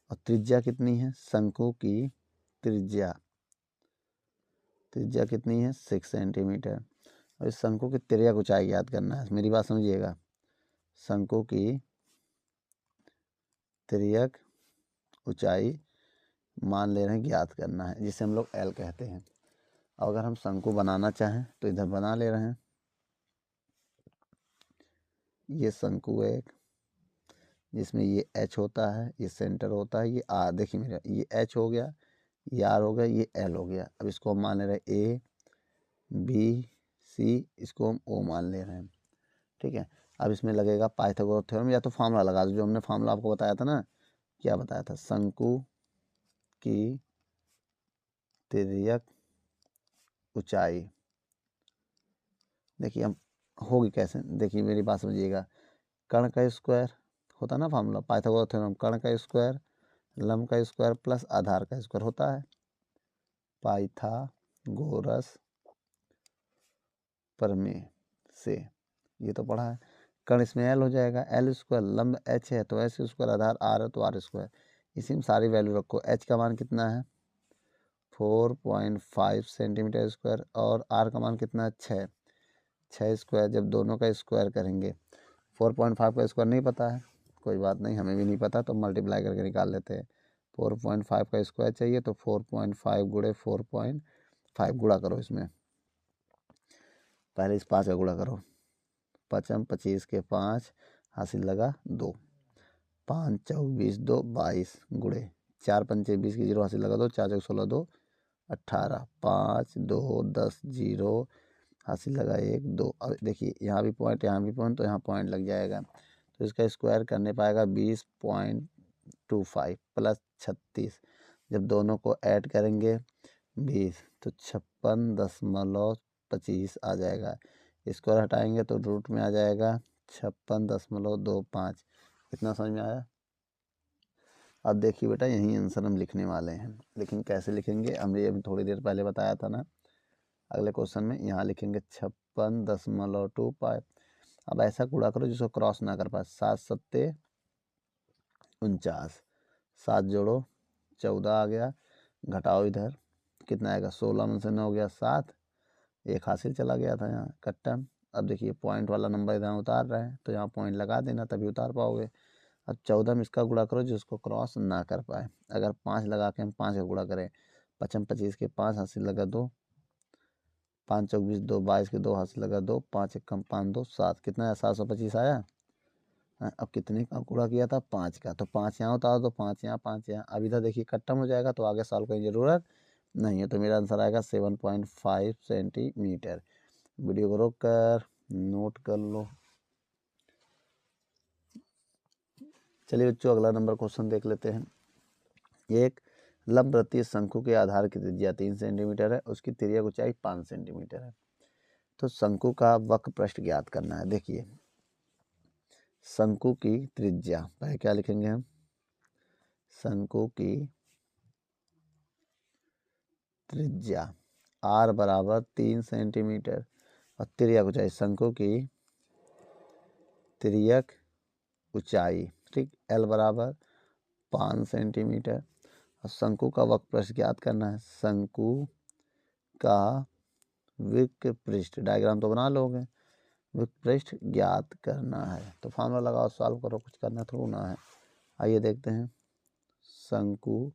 और त्रिज्या कितनी है, शंकु की त्रिज्या कितनी है 6 सेंटीमीटर। और इस शंकु की तिर्यक ऊंचाई ज्ञात करना है। मेरी बात समझिएगा, शंकु की तिर्यक ऊंचाई मान ले रहे हैं ज्ञात करना है, जिसे हम लोग एल कहते हैं। अगर हम शंकु बनाना चाहें तो इधर बना ले रहे हैं। ये शंकु है एक, जिसमें ये एच होता है, ये सेंटर होता है, ये आर। देखिए मेरा ये एच हो गया, ये आर हो गया, ये एल हो गया। अब इसको हम मान ले रहे हैं ए बी सी, इसको हम ओ मान ले रहे हैं। ठीक है, अब इसमें लगेगा पाइथागोरस थ्योरम, या तो फार्मूला लगा दो जो हमने फार्मूला आपको बताया था ना। क्या बताया था? शंकु की तिर्यक ऊंचाई। देखिए हम होगी कैसे, देखिए मेरी बात समझिएगा। कर्ण का स्क्वायर होता ना फार्मूला, पाइथागोरस थ्योरम, कर्ण का स्क्वायर लंब का स्क्वायर प्लस आधार का स्क्वायर होता है पाइथागोरस प्रमेय से। ये तो पढ़ा है। कर्ण इसमें एल हो जाएगा, एल स्क्वायर, लंब एच है तो एच स्क्वायर, आधार आर है तो आर स्क्वायर। इसी में सारी वैल्यू रखो। एच का मान कितना है 4.5 सेंटीमीटर स्क्वायर और आर का मान कितना है 6 स्क्वायर। जब दोनों का स्क्वायर करेंगे, 4.5 का स्क्वायर नहीं पता है, कोई बात नहीं, हमें भी नहीं पता, तो मल्टीप्लाई करके निकाल लेते हैं। 4.5 का स्क्वायर चाहिए तो 4.5 गुणे 4.5 गुणा करो। इसमें पहले इस 5 का गुणा करो। 55 25 के 5 हासिल लगा 2, 5 चौक 20 2 22 गुणे 4 पंचे 20 की 0 हासिल लगा 2, 4 चौक 16 2 18, 5 2 10 0 हासिल लगा 1 2। अब देखिए यहाँ भी पॉइंट, यहाँ भी पॉइंट, तो यहाँ पॉइंट लग जाएगा। तो इसका स्क्वायर करने पाएगा 20.25 प्लस 36। जब दोनों को ऐड करेंगे 20 तो 56.25 आ जाएगा। स्क्वायर हटाएंगे तो रूट में आ जाएगा 56.25। इतना समझ में आया? अब देखिए बेटा, यही आंसर हम लिखने वाले हैं, लेकिन कैसे लिखेंगे हमने अभी थोड़ी देर पहले बताया था ना। अगले क्वेश्चन में यहाँ लिखेंगे 56.25। अब ऐसा गुणा करो जिसको क्रॉस ना कर पाए। 7 सत्ते 49, 7 जोड़ो 14 आ गया, घटाओ इधर कितना आएगा 16 में से 9 हो गया 7, एक हासिल चला गया था यहाँ कट्टा। अब देखिए पॉइंट वाला नंबर इधर उतार रहे हैं तो यहाँ पॉइंट लगा देना, तभी उतार पाओगे। अब 14 में इसका गुणा करो जिसको क्रॉस ना कर पाए। अगर 5 लगा के हम 5 का गुणा करें, 55 25 के 5 हासिल लगा 2, 5 चौक 20 2 22 के 2 हासिल लगा 2, 5 एक कम 5 2 7, कितना है 725 आया। अब कितने का गुणा किया था 5 का, तो 5 यहाँ उतारो तो 5 यहाँ 5 यहाँ। अब इधर देखिए खत्म हो जाएगा तो आगे सॉल्व करने की जरूरत नहीं है। तो मेरा आंसर आएगा 7.5 सेंटीमीटर। वीडियो को रोक कर नोट कर लो। चलिए बच्चों अगला नंबर क्वेश्चन देख लेते हैं। एक लंबवृत्तीय शंकु के आधार की त्रिज्या 3 सेंटीमीटर है, उसकी तिर्यक ऊंचाई 5 सेंटीमीटर है। तो शंकु का वक्र पृष्ठ ज्ञात करना है। देखिए शंकु की त्रिज्या पहले क्या लिखेंगे हम, शंकु की त्रिज्या r बराबर 3 सेंटीमीटर और तिर्यक ऊंचाई, शंकु की तिर्यक ऊंचाई, ठीक, l बराबर 5 सेंटीमीटर। और शंकु का वक्र पृष्ठ ज्ञात करना है। शंकु का वक्र पृष्ठ, डायग्राम तो बना लोगे, वक्र पृष्ठ ज्ञात करना है। तो फार्मूला लगाओ, सॉल्व करो, कुछ करना थोड़ा ना है। आइए देखते हैं। शंकु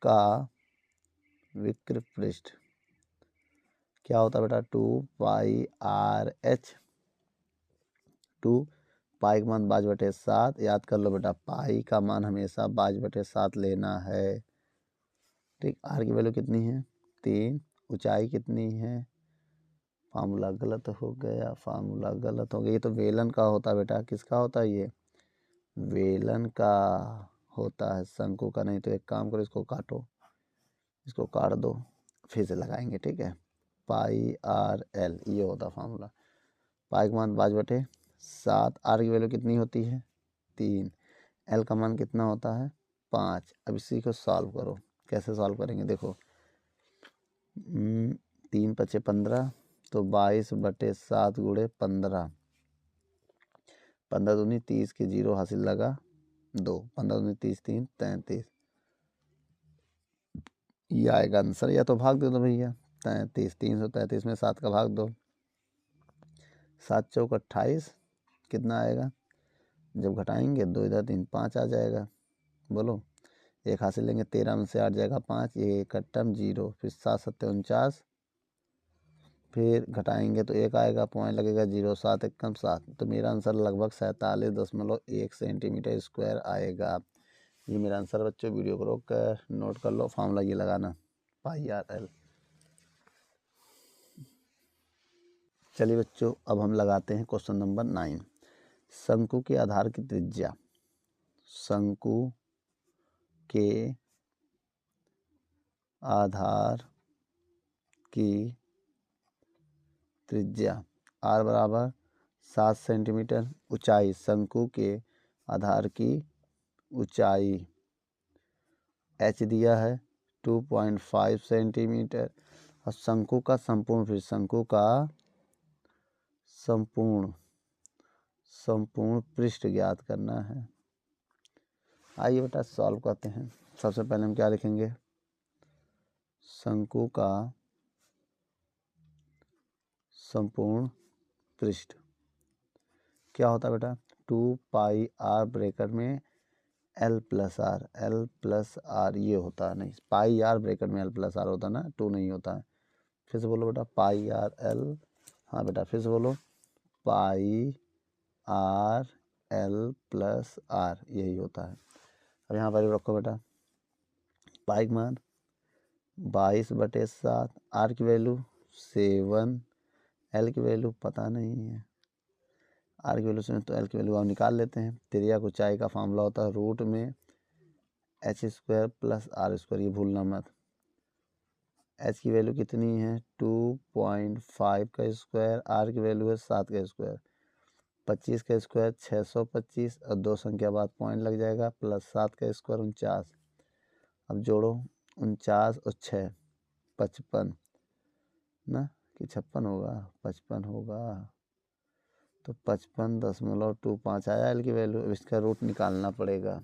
का वक्र पृष्ठ क्या होता है बेटा, 2πr/h। 2 पाई का मान 5/7, याद कर लो बेटा, पाई का मान हमेशा 5/7 लेना है। ठीक, आर की वैल्यू कितनी है 3, ऊंचाई कितनी है फार्मूला गलत हो गया, फार्मूला गलत हो गया। ये तो वेलन का होता है बेटा, किसका होता है ये? वेलन का होता है, शंकु का नहीं। तो एक काम करो, इसको काटो, इसको काट दो, फिर से लगाएंगे, ठीक है। पाई आर एल ये होता फार्मूला। पाई का मान 5/7, आर की वैल्यू कितनी होती है? 3, एल का मान कितना होता है? 5। अब इसी को सॉल्व करो। कैसे सॉल्व करेंगे देखो, 3 × 5 = 15, तो 22/7 × 15, 15 दूनी 30 के 0 हासिल लगा 2, 15 दूनी 30, 3 33, ये आएगा आंसर। या तो भाग दे दो भैया, 33, 333 में 7 का भाग दो, 7 × 4 = 28, कितना आएगा? जब घटाएंगे 2 इधर 3, 5 आ जाएगा। बोलो, एक हासिल लेंगे, 13 में से 8 जाएगा 5, ये कट्टम 0, फिर 7 × 7 = 49, फिर घटाएंगे तो 1 आएगा, पॉइंट लगेगा 0, 7 × 1 = 7। तो मेरा आंसर लगभग 47.1 सेंटीमीटर स्क्वायर आएगा। ये मेरा आंसर बच्चों। वीडियो को रोक कर नोट कर लो, फार्मूला ये लगाना, पाई आर एल। चलिए बच्चों, अब हम लगाते हैं क्वेश्चन नंबर 9। शंकु के आधार की त्रिज्या, शंकु के आधार की त्रिज्या r बराबर 7 सेंटीमीटर, ऊंचाई, शंकु के आधार की ऊंचाई h दिया है 2.5 सेंटीमीटर, और शंकु का संपूर्ण, फिर शंकु का संपूर्ण पृष्ठ ज्ञात करना है। आइए बेटा सॉल्व करते हैं। सबसे पहले हम क्या लिखेंगे? शंकु का संपूर्ण पृष्ठ क्या होता है बेटा? 2πr ब्रैकेट में l+r ये होता है। नहीं, पाई आर ब्रैकेट में l+r होता है ना, 2 नहीं होता है। फिर से बोलो बेटा, पाई आर एल। हाँ बेटा, फिर से बोलो, पाई आर l+r यही होता है। अब यहाँ वैल्यू रखो बेटा, पाई का मान 22/7, आर की वैल्यू 7, एल की वैल्यू पता नहीं है, आर की वैल्यू से तो एल की वैल्यू आप निकाल लेते हैं। त्रिज्या की ऊंचाई का फार्मूला होता है h² + r², ये भूलना मत। h की वैल्यू कितनी है? 2.5 का स्क्वायर, आर की वैल्यू है 7 का स्क्वायर, 25 का स्क्वायर 625, और 2 संख्या बाद पॉइंट लग जाएगा, +7 का स्क्वायर 49। अब जोड़ो, 49 और 6 55 ना, कि 56 होगा? 55 होगा। तो 55.25 आया एल की वैल्यू। अब इसका रूट निकालना पड़ेगा।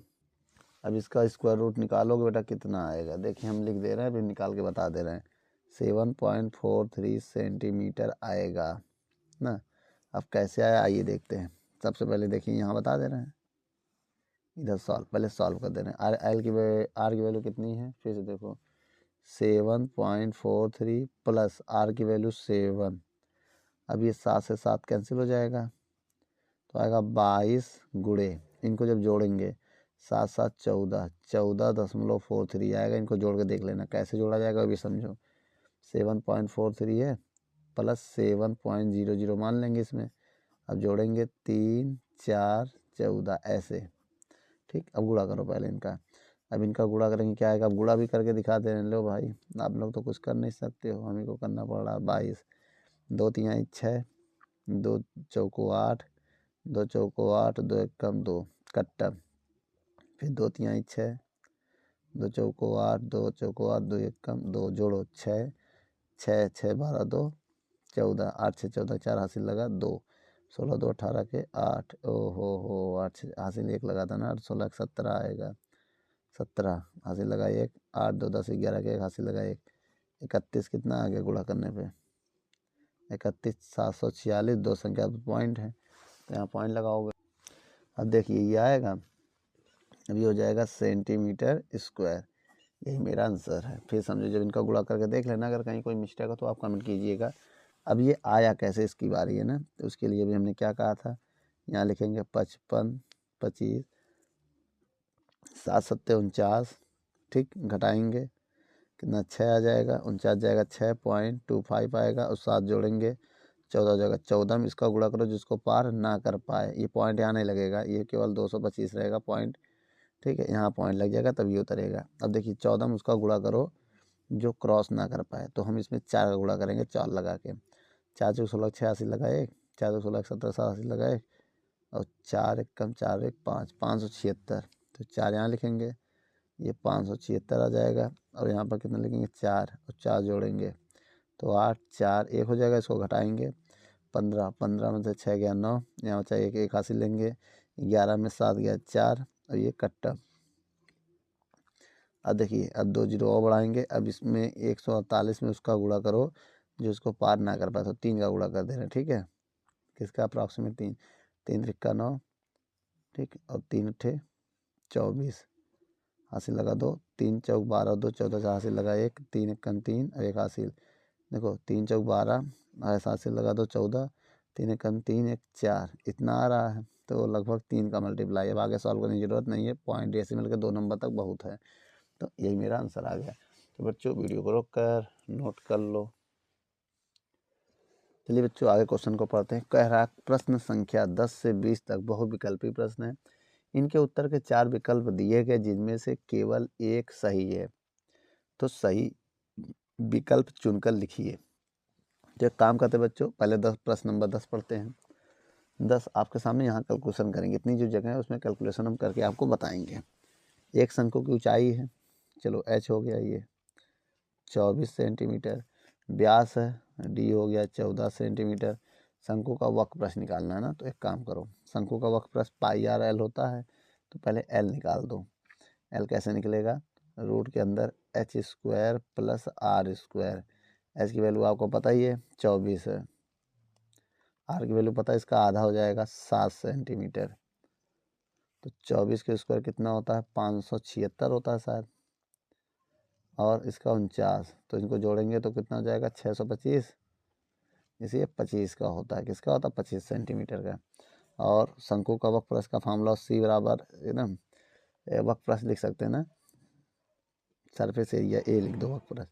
अब इसका स्क्वायर रूट निकालोगे बेटा, कितना आएगा? देखिए हम लिख दे रहे हैं, फिर निकाल के बता दे रहे हैं। 7.43 सेंटीमीटर आएगा ना। अब कैसे आया आइए देखते हैं। सबसे पहले देखिए यहाँ बता दे रहे हैं, इधर पहले सॉल्व कर दे रहे हैं। आर की वैल्यू कितनी है? फिर से देखो, 7.43 प्लस आर की वैल्यू 7। अब ये 7 से 7 कैंसिल हो जाएगा, तो आएगा 22 गुणे, इनको जब जोड़ेंगे 7 × 7 = 14, 14.43 आएगा। इनको जोड़ के देख लेना कैसे जोड़ा जाएगा, अभी समझो। 7.43 है प्लस 7.00 मान लेंगे इसमें। अब जोड़ेंगे 3 4 14 ऐसे, ठीक। अब गुणा करो पहले इनका। अब इनका गुणा करेंगे, क्या आएगा? अब गुणा भी करके दिखा दे रहे हैं। लो भाई, आप लोग तो कुछ कर नहीं सकते हो, हमें को करना पड़ रहा है। 22, 2 × 3 = 6, 2 × 4 = 8, 2 × 4 = 8, 2 × 1 = 2 कट्टा, फिर 2 × 3 = 6, 2 × 4 = 8, 2 × 4 = 8, 2 × 1 = 2, जोड़ो 6 6 6 12 2 14, 8 6 14, 4 हासिल लगा 2, 16 2 18 के 8, ओहो 8 हासिल 1 लगा था ना, 8 16 17 आएगा, 17 हासिल लगा 1, 8 2 10 11 के 1 हासिल लगा 1, 31 कितना आ गया गुणा करने पे? 31 746, 2 संख्या पॉइंट है तो यहाँ पॉइंट लगाओगे। अब देखिए ये आएगा, अब ये हो जाएगा सेंटीमीटर स्क्वायर। यही मेरा आंसर है। फिर समझो, जब इनका गुणा करके देख लेना, अगर कहीं कोई मिस्टेक हो तो आप कमेंट कीजिएगा। अब ये आया कैसे, इसकी बारी है ना। तो उसके लिए भी हमने क्या कहा था, यहाँ लिखेंगे 55 25 7 7 49, ठीक। घटाएंगे कितना, 6 आ जाएगा, 49 जाएगा, 6.25 आएगा, और 7 जोड़ेंगे 14 हो जाएगा। 14 में इसका गुणा करो जिसको पार ना कर पाए, ये पॉइंट यहाँ नहीं लगेगा, ये केवल 225 रहेगा पॉइंट, ठीक है, यहाँ पॉइंट लग जाएगा तब ये उतरेगा। अब देखिए 14 में उसका गुणा करो जो क्रॉस ना कर पाए, तो हम इसमें 4 का गुणा करेंगे 4 लगा के। 4 चौक 16 86 लगाए, 4 चौक 16 17 87 लगाए, और 4 एक कम 4 एक 5 576, तो 4 यहाँ लिखेंगे, ये 576 आ जाएगा। और यहाँ पर कितना लिखेंगे 4, और 4 जोड़ेंगे तो 8 4 1 हो जाएगा, इसको घटाएंगे 15 15 में से 6 गया 9, यहाँ बचा 1 1 हासिल लेंगे, 11 में 7 गया 4, और ये कट्टा। अब देखिए अब 2 जीरो और बढ़ाएंगे, अब इसमें 148 में उसका गुणा करो जो इसको पार ना कर पाए, तो 3 का गुणा कर दे रहे हैं, ठीक है, किसका अप्रॉक्सीमेट 3, 3 त्रिक्का 9, ठीक, और 3 अट्ठे 24 हासिल लगा 2, 3 चौक 12 2 14 से हासिल लगा 1, 3 इक्कन 3 और 1 हासिल, देखो 3 चौक 12 हासिल लगा 2 14, 3 इक्कन 3 1 4, इतना आ रहा है, तो लगभग 3 का मल्टीप्लाई। अब आगे सॉल्व करने की जरूरत नहीं है, पॉइंट डेसिमल के 2 नंबर तक बहुत है, तो यही मेरा आंसर आ गया। तो बच्चों वीडियो को रोक कर नोट कर लो। चलिए बच्चों आगे क्वेश्चन को पढ़ते हैं। कह रहा प्रश्न संख्या 10 से 20 तक बहुविकल्पी प्रश्न है। इनके उत्तर के 4 विकल्प दिए गए जिनमें से केवल एक सही है, तो सही विकल्प चुनकर लिखिए। तो एक काम करते बच्चों, पहले 10 प्रश्न नंबर 10 पढ़ते हैं। 10 आपके सामने यहाँ कैलकुलेशन करेंगे, इतनी जो जगह है उसमें कैलकुलेशन हम करके आपको बताएंगे। एक शंकु की ऊंचाई है, चलो h हो गया ये 24 सेंटीमीटर, व्यास है d हो गया 14 सेंटीमीटर। शंकु का वक्रपृष्ठ निकालना है ना, तो एक काम करो, शंकु का वक्रपृष्ठ पाई आर एल होता है, तो पहले एल निकाल दो। एल कैसे निकलेगा, रूट के अंदर H square plus R square. H की वैल्यू आपको पता ही है 24 है, आर की वैल्यू पता है, इसका आधा हो जाएगा 7 सेंटीमीटर, तो 24 के स्क्वायर कितना होता है 576 होता है शायद, और इसका 49, तो इनको जोड़ेंगे तो कितना हो जाएगा 625, इसलिए 25 का होता है, किसका होता है 25 सेंटीमीटर का। और शंकु का वक्रपृष्ठ का फार्मूला सी बराबर ना, वक्रपृष्ठ लिख सकते हैं ना, सरफेस एरिया ए लिख दो, वक्रपृष्ठ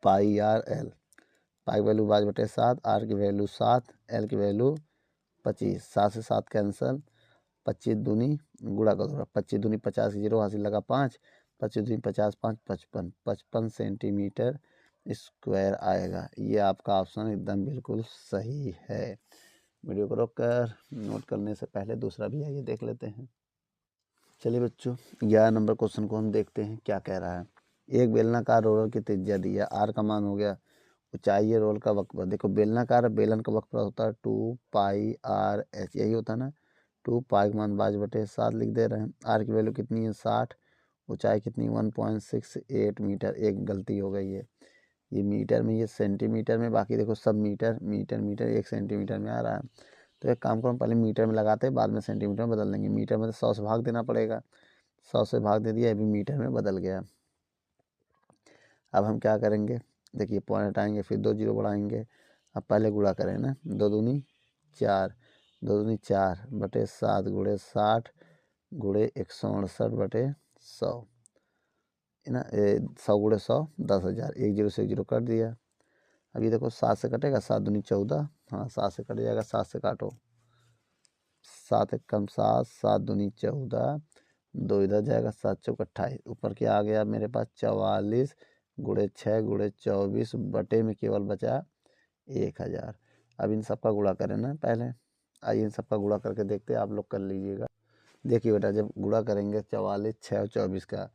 pi R L, pi value 5/7, R की वैल्यू 7, एल की वैल्यू 25, 7 से 7 कैंसल, 25 दूनी गुणा कर दो, 25 दूनी 50 की 0 हासिल लगा 5, 25 दूनी 50 5 55, 55 सेंटीमीटर स्क्वायर आएगा। ये आपका ऑप्शन एकदम बिल्कुल सही है। वीडियो को रोक कर नोट करने से पहले दूसरा भी आइए देख लेते हैं। चलिए बच्चों 11 नंबर क्वेश्चन को हम देखते हैं क्या कह रहा है। एक बेलनाकार रोलर की त्रिज्या दी है, आर का मान हो गया, ऊंचाई है, रोल का वक्रपृष्ठ, देखो बेलनाकार बेलन का वक्रपृष्ठ होता है 2 पाई आर एच, यही होता है ना, 2 पाई का मान 22/7 लिख दे रहे हैं। आर की वैल्यू कितनी है 60, ऊंचाई कितनी 1.68 मीटर, एक गलती हो गई है, ये मीटर में ये सेंटीमीटर में, बाकी देखो सब मीटर मीटर मीटर, 1 सेंटीमीटर में आ रहा है। तो एक काम करो पहले मीटर में लगाते हैं, बाद में सेंटीमीटर में बदल देंगे। मीटर में तो 100 से भाग देना पड़ेगा, 100 से भाग दे दिया, अभी मीटर में बदल गया। अब हम क्या करेंगे, देखिए पॉइंट हटाएंगे, फिर 2 जीरो बढ़ाएंगे। अब पहले गुणा करें ना, 2 दूनी 4, 2 दूनी 4/7 गुणे 60 गुणे 168/100 है ना, 100 गुणे 100 10,000, 1 जीरो से 1 जीरो कट दिया। अब ये देखो 7 से कटेगा, 7 दूनी 14, हाँ 7 से कट जाएगा, 7 से काटो, 7 एक कम 7, 7 दूनी 14, 2 इधर जाएगा, 7 चौक 28, ऊपर क्या आ गया मेरे पास 44 गुणे 6 गुणे 24 बटे में केवल बचा 1000। अब इन सब का गुणा करें ना पहले, आइए इन सब का गुणा करके देखते हैं, आप लोग कर लीजिएगा। देखिए बेटा जब गुणा करेंगे 44 6 और 24 का,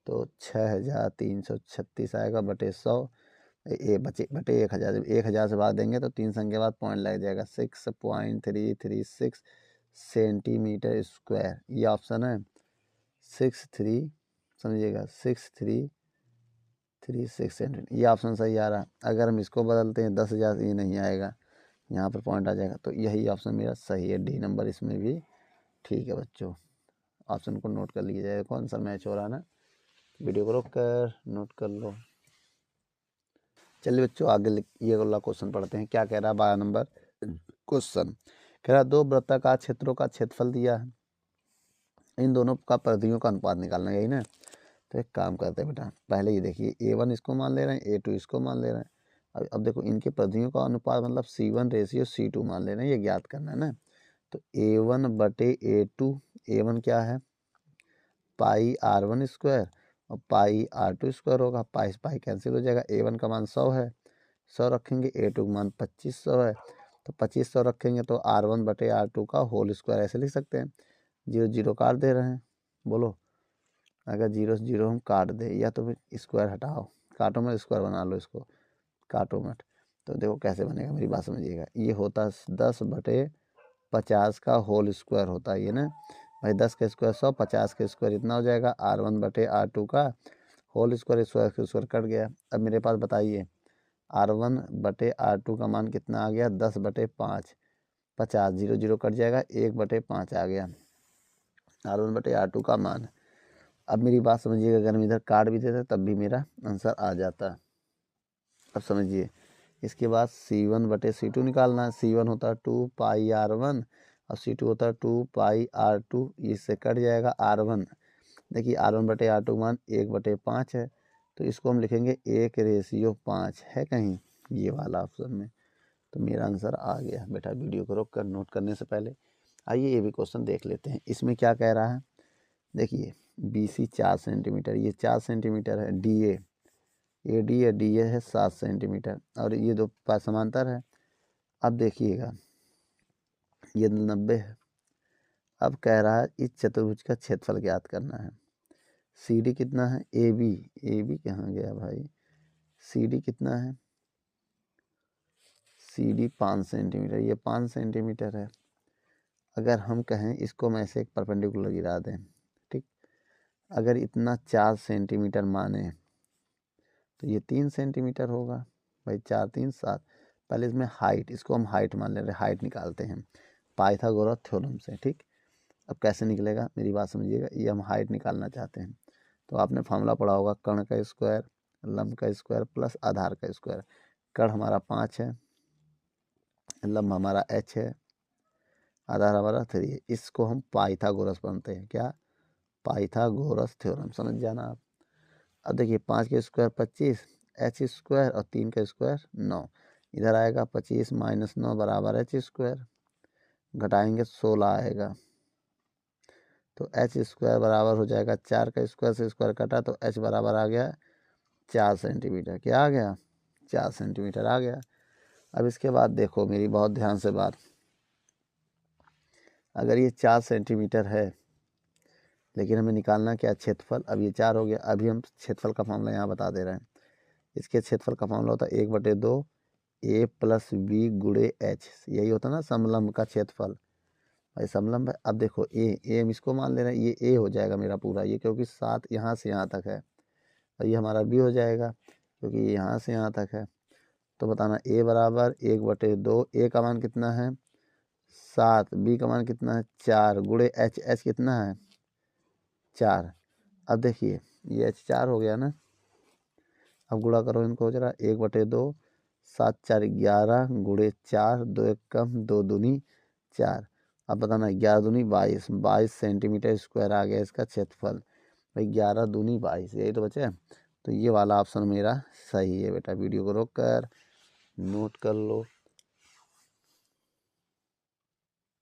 तो 6336 आएगा बटे 100, ये बचे बटे 1000, जब 1000 से भाग देंगे तो 3 संख्या बाद पॉइंट लग जाएगा, 6.336 सेंटीमीटर स्क्वायर, ये ऑप्शन है 63, समझिएगा 6336 सेंटीमीटर, ये ऑप्शन सही आ रहा। अगर हम इसको बदलते हैं 10,000 ये नहीं आएगा, यहाँ पर पॉइंट आ जाएगा, तो यही ऑप्शन मेरा सही है, डी नंबर इसमें भी ठीक है बच्चों। ऑप्शन को नोट कर लीजिए, कौन सा मैच हो रहा है ना, वीडियो को रोक कर नोट कर लो। चलिए बच्चों आगे ये वाला क्वेश्चन पढ़ते हैं, क्या कह रहा है 12 नंबर क्वेश्चन। कह रहा 2 वृत्ताकार क्षेत्रों का क्षेत्रफल दिया है, इन दोनों का परिधियों का अनुपात निकालना, यही ना। तो एक काम करते हैं बेटा, पहले ये देखिए A1 इसको मान ले रहे हैं, A2 इसको मान ले रहे हैं, अब देखो इनके प्रतियों का अनुपात मतलब C1:C2 मान लेना, ये ज्ञात करना है ना। तो A1/A2, A1 क्या है पाई R1 स्क्वायर और पाई R2 स्क्वायर होगा, पाई पाई कैंसिल हो जाएगा। A1 का मान 100 है, 100 रखेंगे। A2 का मान 2500 है, तो 2500 रखेंगे तो R1/R2 का होल स्क्वायर ऐसे लिख सकते हैं। 0 0 काट दे रहे हैं, बोलो अगर 0 0 हम काट दे या तो फिर स्क्वायर हटाओ, काटो मत स्क्वायर बना लो इसको, काटो मत। तो देखो कैसे बनेगा, मेरी बात समझिएगा। ये होता 10/50 का होल स्क्वायर होता है ये ना भाई। 10 का स्क्वायर 100, 50 का स्क्वायर इतना हो जाएगा। R1/R2 का होल स्क्वायर, स्क्वायर कट गया। अब मेरे पास बताइए R1/R2 का मान कितना आ गया 10/5, 50, 0 0 कट जाएगा, 1/5 आ गया R1/R2 का मान। अब मेरी बात समझिएगा, अगर हम इधर काट भी देते तब भी मेरा आंसर आ जाता। अब समझिए, इसके बाद C1/C2 निकालना है। C1 होता है 2 पाई R1 और C2 होता है 2 पाई R2, इससे कट जाएगा R1। देखिए R1/R2 मान 1/5 है, तो इसको हम लिखेंगे 1:5 है कहीं ये वाला ऑप्शन में। तो मेरा आंसर आ गया। बेटा वीडियो को रोक कर नोट करने से पहले आइए ये भी क्वेश्चन देख लेते हैं। इसमें क्या कह रहा है, देखिए BC 4 सेंटीमीटर, ये 4 सेंटीमीटर है। DA, AD या DA है 7 सेंटीमीटर और ये दो समांतर है। अब देखिएगा ये 90 है। अब कह रहा है इस चतुर्भुज का क्षेत्रफल ज्ञात करना है। CD कितना है, AB कहाँ गया भाई, CD कितना है, CD 5 सेंटीमीटर, ये 5 सेंटीमीटर है। अगर हम कहें इसको मैं ऐसे एक परपेंडिकुलर गिरा दें, ठीक, अगर इतना 4 सेंटीमीटर माने तो ये 3 सेंटीमीटर होगा भाई। 4 3 7। पहले इसमें हाइट, इसको हम हाइट मान ले रहे, हाइट निकालते हैं पाइथागोरस थ्योरम से, ठीक। अब कैसे निकलेगा मेरी बात समझिएगा, ये हम हाइट निकालना चाहते हैं तो आपने फार्मूला पढ़ा होगा कर्ण का स्क्वायर, लंब का स्क्वायर प्लस आधार का स्क्वायर। कर्ण हमारा 5 है, लंब हमारा h है, आधार हमारा 3 है। इसको हम पाइथागोरस बनते हैं, क्या पाइथागोरस थ्योरम, समझ जाना आप। अब देखिए 5 का स्क्वायर 25, h स्क्वायर और 3 का स्क्वायर 9, इधर आएगा 25 - 9 बराबर h स्क्वायर, घटाएंगे 16 आएगा। तो h स्क्वायर बराबर हो जाएगा 4 का स्क्वायर से स्क्वायर कटा तो h बराबर आ गया 4 सेंटीमीटर। क्या आ गया, 4 सेंटीमीटर आ गया। अब इसके बाद देखो मेरी बहुत ध्यान से बात, अगर ये 4 सेंटीमीटर है लेकिन हमें निकालना क्या क्षेत्रफल। अब ये 4 हो गया, अभी हम क्षेत्रफल का फॉर्मूला यहाँ बता दे रहे हैं। इसके क्षेत्रफल का फॉर्मूला होता है 1/2 A + B × H, यही होता है ना समलंब का क्षेत्रफल भाई। समलंब है। अब देखो ए हम इसको मान ले रहे हैं, ये ए हो जाएगा मेरा पूरा ये, क्योंकि 7 यहाँ से यहाँ तक है, और ये हमारा बी हो जाएगा क्योंकि ये यहाँ से यहाँ तक है। तो बताना ए बराबर 1/2, ए का मान कितना है 7, बी का मान कितना है 4 × एच, एच कितना है 4। अब देखिए ये एच 4 हो गया ना। अब गुणा करो इनको जरा, 1/2, 7 4 11 × 4, 2 1 कम, 2 दूनी 4। अब बताना 11 दूनी 22, 22 सेंटीमीटर स्क्वायर आ गया इसका क्षेत्रफल भाई। 11 दूनी 22, यही तो बचे। तो ये वाला ऑप्शन मेरा सही है बेटा। वीडियो को रोक कर नोट कर लो।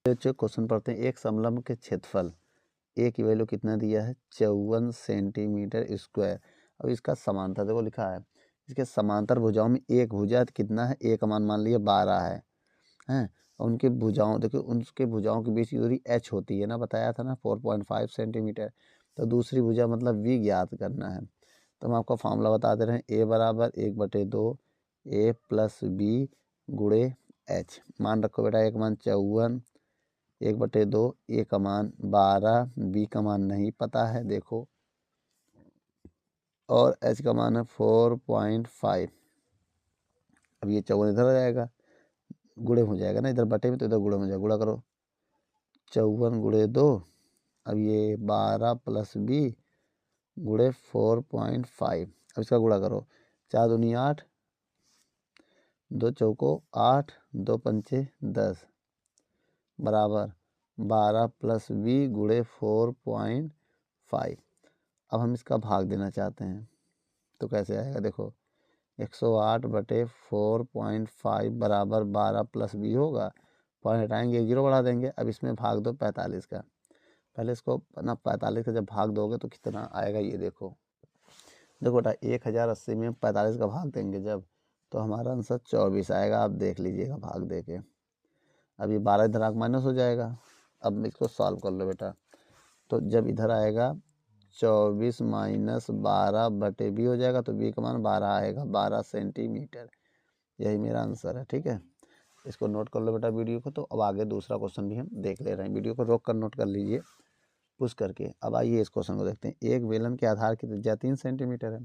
बच्चों क्वेश्चन पढ़ते हैं। एक समलंब के क्षेत्रफल ए की वैल्यू कितना दिया है 54 सेंटीमीटर स्क्वायर। अब इसका समांतर देखो लिखा है, इसके समांतर भुजाओं में एक भुजा कितना है, ए का मान लिया 12 है हैं। और उनके भुजाओं देखो, उनके भुजाओं के बीच की दूरी h होती है ना, बताया था ना 4.5 सेंटीमीटर। तो दूसरी भुजा मतलब v ज्ञात करना है। तो हम आपको फार्मूला बता दे रहे हैं, a बराबर 1/2 A + B × h। मान रखो बेटा, एक मान 54, 1/2, ए का मान 12, बी का मान नहीं पता है देखो, और h का मान है 4.5। अब ये 54 इधर आ जाएगा, गुणे हो जाएगा ना, इधर बटे में तो इधर गुणे हो जाएगा। गुणा करो 54 × 2, अब ये 12 + b × 4.5। अब इसका गुणा करो, 4 दूनी 8, 2 चौको 8, 2 पंचे 10 बराबर 12 + b × 4.5। अब हम इसका भाग देना चाहते हैं तो कैसे आएगा देखो, 108/4.5 बराबर 12 प्लस बी होगा। पॉइंट हटाएंगे, एक जीरो बढ़ा देंगे। अब इसमें भाग दो 45 का। पहले इसको ना 45 का जब भाग दोगे तो कितना आएगा ये देखो। देखो बेटा 1080 में 45 का भाग देंगे जब, तो हमारा आंसर 24 आएगा। आप देख लीजिएगा भाग दे के। अब ये 12 इधर आग माइनस हो जाएगा। अब इसको सॉल्व कर लो बेटा। तो जब इधर आएगा 24 माइनस 12/b हो जाएगा, तो b का मान 12 आएगा, 12 सेंटीमीटर। यही मेरा आंसर है। ठीक है, इसको नोट कर लो बेटा वीडियो को। तो अब आगे दूसरा क्वेश्चन भी हम देख ले रहे हैं। वीडियो को रोक कर नोट कर लीजिए पुश करके। अब आइए इस क्वेश्चन को देखते हैं। एक बेलन के आधार की त्रिज्या 3 सेंटीमीटर है,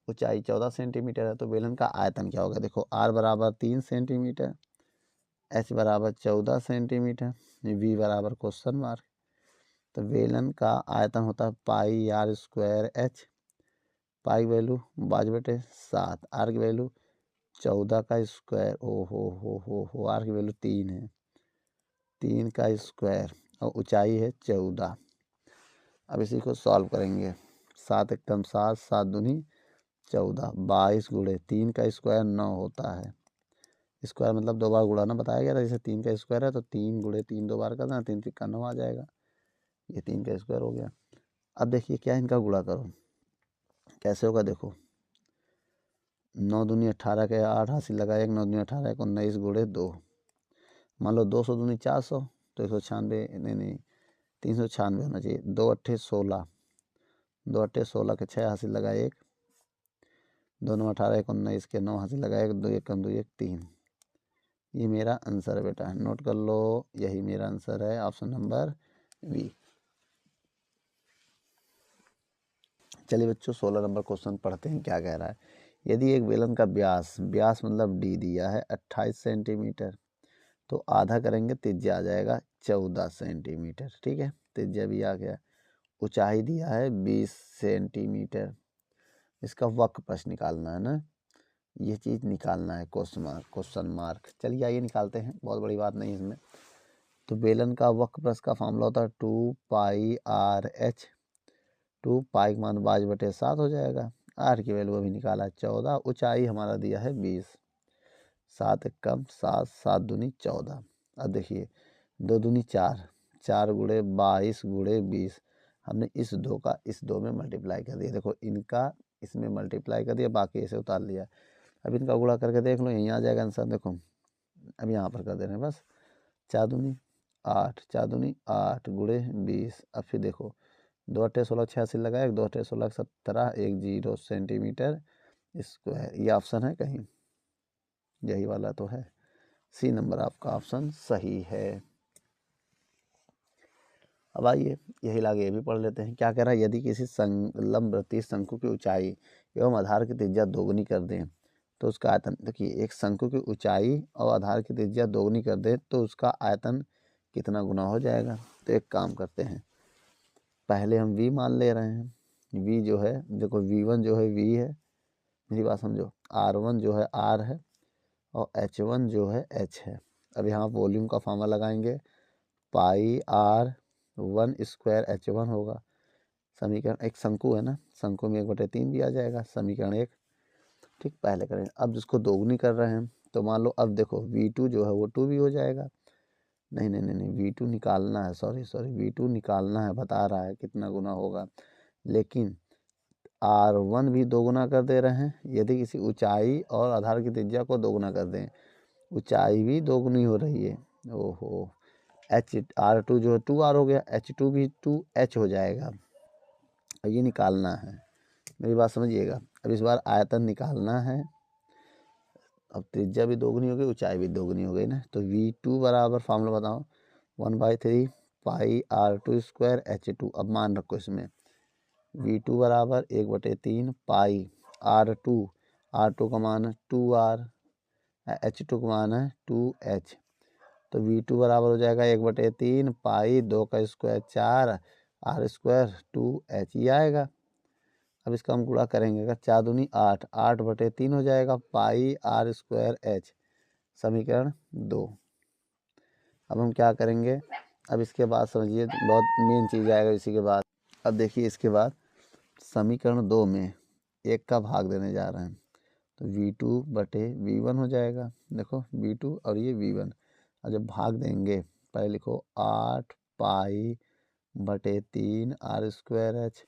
ऊंचाई 14 सेंटीमीटर है, तो बेलन का आयतन क्या होगा। देखो r बराबर 3 सेंटीमीटर, h बराबर 14 सेंटीमीटर, v बराबर क्वेश्चन मार्क। तो बेलन का आयतन होता है पाई r स्क्वायर h। पाई की वैल्यू 22/7, r की वैल्यू 14 का स्क्वायर, ओ हो r की वैल्यू 3 है, 3 का स्क्वायर, और ऊंचाई है 14। अब इसी को सॉल्व करेंगे। 7 एकम 7, 7 दूनी 14, 22 गुणे 3 का स्क्वायर 9 होता है। स्क्वायर मतलब 2 बार गुणा ना बताया गया था। जैसे 3 का स्क्वायर है तो 3 गुणे 3 2 बार करना, 3 का 9 आ जाएगा। ये 3 का स्क्वायर हो गया। अब देखिए क्या इनका गुणा करो, कैसे होगा देखो। 9 दूनी 18 के 8 हासिल लगा 1, 9 दूनी 18 1 19 गुणे 2। मान लो 200 दूनी 400, तो 196, नहीं 396 होना चाहिए। 2 अट्ठे 16, 2 अट्ठे 16 के 6 हासिल लगा 1, 2 9 18 1 19 के 9 हासिल लगा 1, 2 1 2 1 3। ये मेरा आंसर है बेटा, नोट कर लो। यही मेरा आंसर है, ऑप्शन नंबर बी। चलिए बच्चों 16 नंबर क्वेश्चन पढ़ते हैं क्या कह रहा है। यदि एक बेलन का व्यास मतलब डी दिया है 28 सेंटीमीटर, तो आधा करेंगे त्रिज्या आ जाएगा 14 सेंटीमीटर। ठीक है, त्रिज्या भी आ गया। ऊंचाई दिया है 20 सेंटीमीटर। इसका वक्रपथ निकालना है ना, ये चीज़ निकालना है, क्वेश्चन मार्क। चलिए आइए निकालते हैं, बहुत बड़ी बात नहीं इसमें। तो बेलन का वक्रपथ का फॉर्मूला होता है 2πr/h। 2 पाई का मान 22/7 हो जाएगा। r की वैल्यू अभी निकाला 14, ऊंचाई हमारा दिया है 20, 7 एकम 7, 7 दूनी 14। अब देखिए 2 दूनी 4, 4 गुणे 22 गुणे 20। हमने इस 2 का इस 2 में मल्टीप्लाई कर दिया। देखो इनका इसमें मल्टीप्लाई कर दिया, बाकी ऐसे उतार लिया। अब इनका गुणा करके देख लो, यहीं आ जाएगा आंसर। देखो अब यहाँ पर कर दे रहे हैं बस। 4 दूनी 8, 4 दूनी 8 गुणे 20। अब फिर देखो 2 अट्ठे 16 86 लगाए, 2 अट्ठे 16 17, 1 0 सेंटीमीटर स्क्वायर। ये ऑप्शन है कहीं, यही वाला तो है। सी नंबर आपका ऑप्शन सही है। अब आइए यही लागे ये भी पढ़ लेते हैं। क्या कह रहा है, यदि किसी लंबवृत्तीय शंकु की ऊंचाई एवं आधार की त्रिज्या दोगुनी कर दें तो उसका आयतन। देखिए एक शंकु की ऊंचाई और आधार की त्रिज्या दोगुनी कर दें तो उसका आयतन कितना गुना हो जाएगा। तो एक काम करते हैं, पहले हम v मान ले रहे हैं। v जो है देखो, v1 जो है v है, मेरी बात समझो। r1 जो है r है, और h1 जो है h है। अब यहाँ वॉल्यूम का फॉर्मूला लगाएंगे, पाई r1 स्क्वायर h1 होगा। समीकरण एक शंकु है ना, शंकु में 1/3 भी आ जाएगा, समीकरण 1। ठीक, पहले करें। अब जिसको दोगुनी कर रहे हैं तो मान लो, अब देखो v2 जो है वो 2 भी हो जाएगा। नहीं v2 निकालना है, सॉरी v2 निकालना है, बता रहा है कितना गुना होगा। लेकिन r1 भी दोगुना कर दे रहे हैं। यदि किसी ऊंचाई और आधार की त्रिज्या को दोगुना कर दें, ऊंचाई भी दोगुनी हो रही है। ओहो, r2 जो है 2r हो गया, h2 भी 2h हो जाएगा। अब ये निकालना है, मेरी बात समझिएगा। अब इस बार आयतन निकालना है। अब त्रिज्या भी दोगुनी हो गई, ऊंचाई भी दोगुनी हो गई ना। तो v2 बराबर फॉर्मूला बताओ, 1/3 पाई r2 स्क्वायर h2। अब मान रखो इसमें v2 बराबर 1/3 पाई r2 का मान है 2r, h2 का मान है 2h। तो v2 बराबर हो जाएगा 1/3 पाई 2 का स्क्वायर 4 r स्क्वायर 2h, ये आएगा। अब इसका हम गुणा करेंगे, अगर 4 दूनी 8, 8/3 हो जाएगा पाई r स्क्वायर h, समीकरण 2। अब हम क्या करेंगे, अब इसके बाद समझिए बहुत मेन चीज़ आएगा इसी के बाद। अब देखिए इसके बाद समीकरण 2 में 1 का भाग देने जा रहे हैं। तो V2 बटे V1 हो जाएगा। देखो V2 और ये V1, और जब भाग देंगे पहले लिखो 8 पाई बटे 3 आर स्क्वायर एच।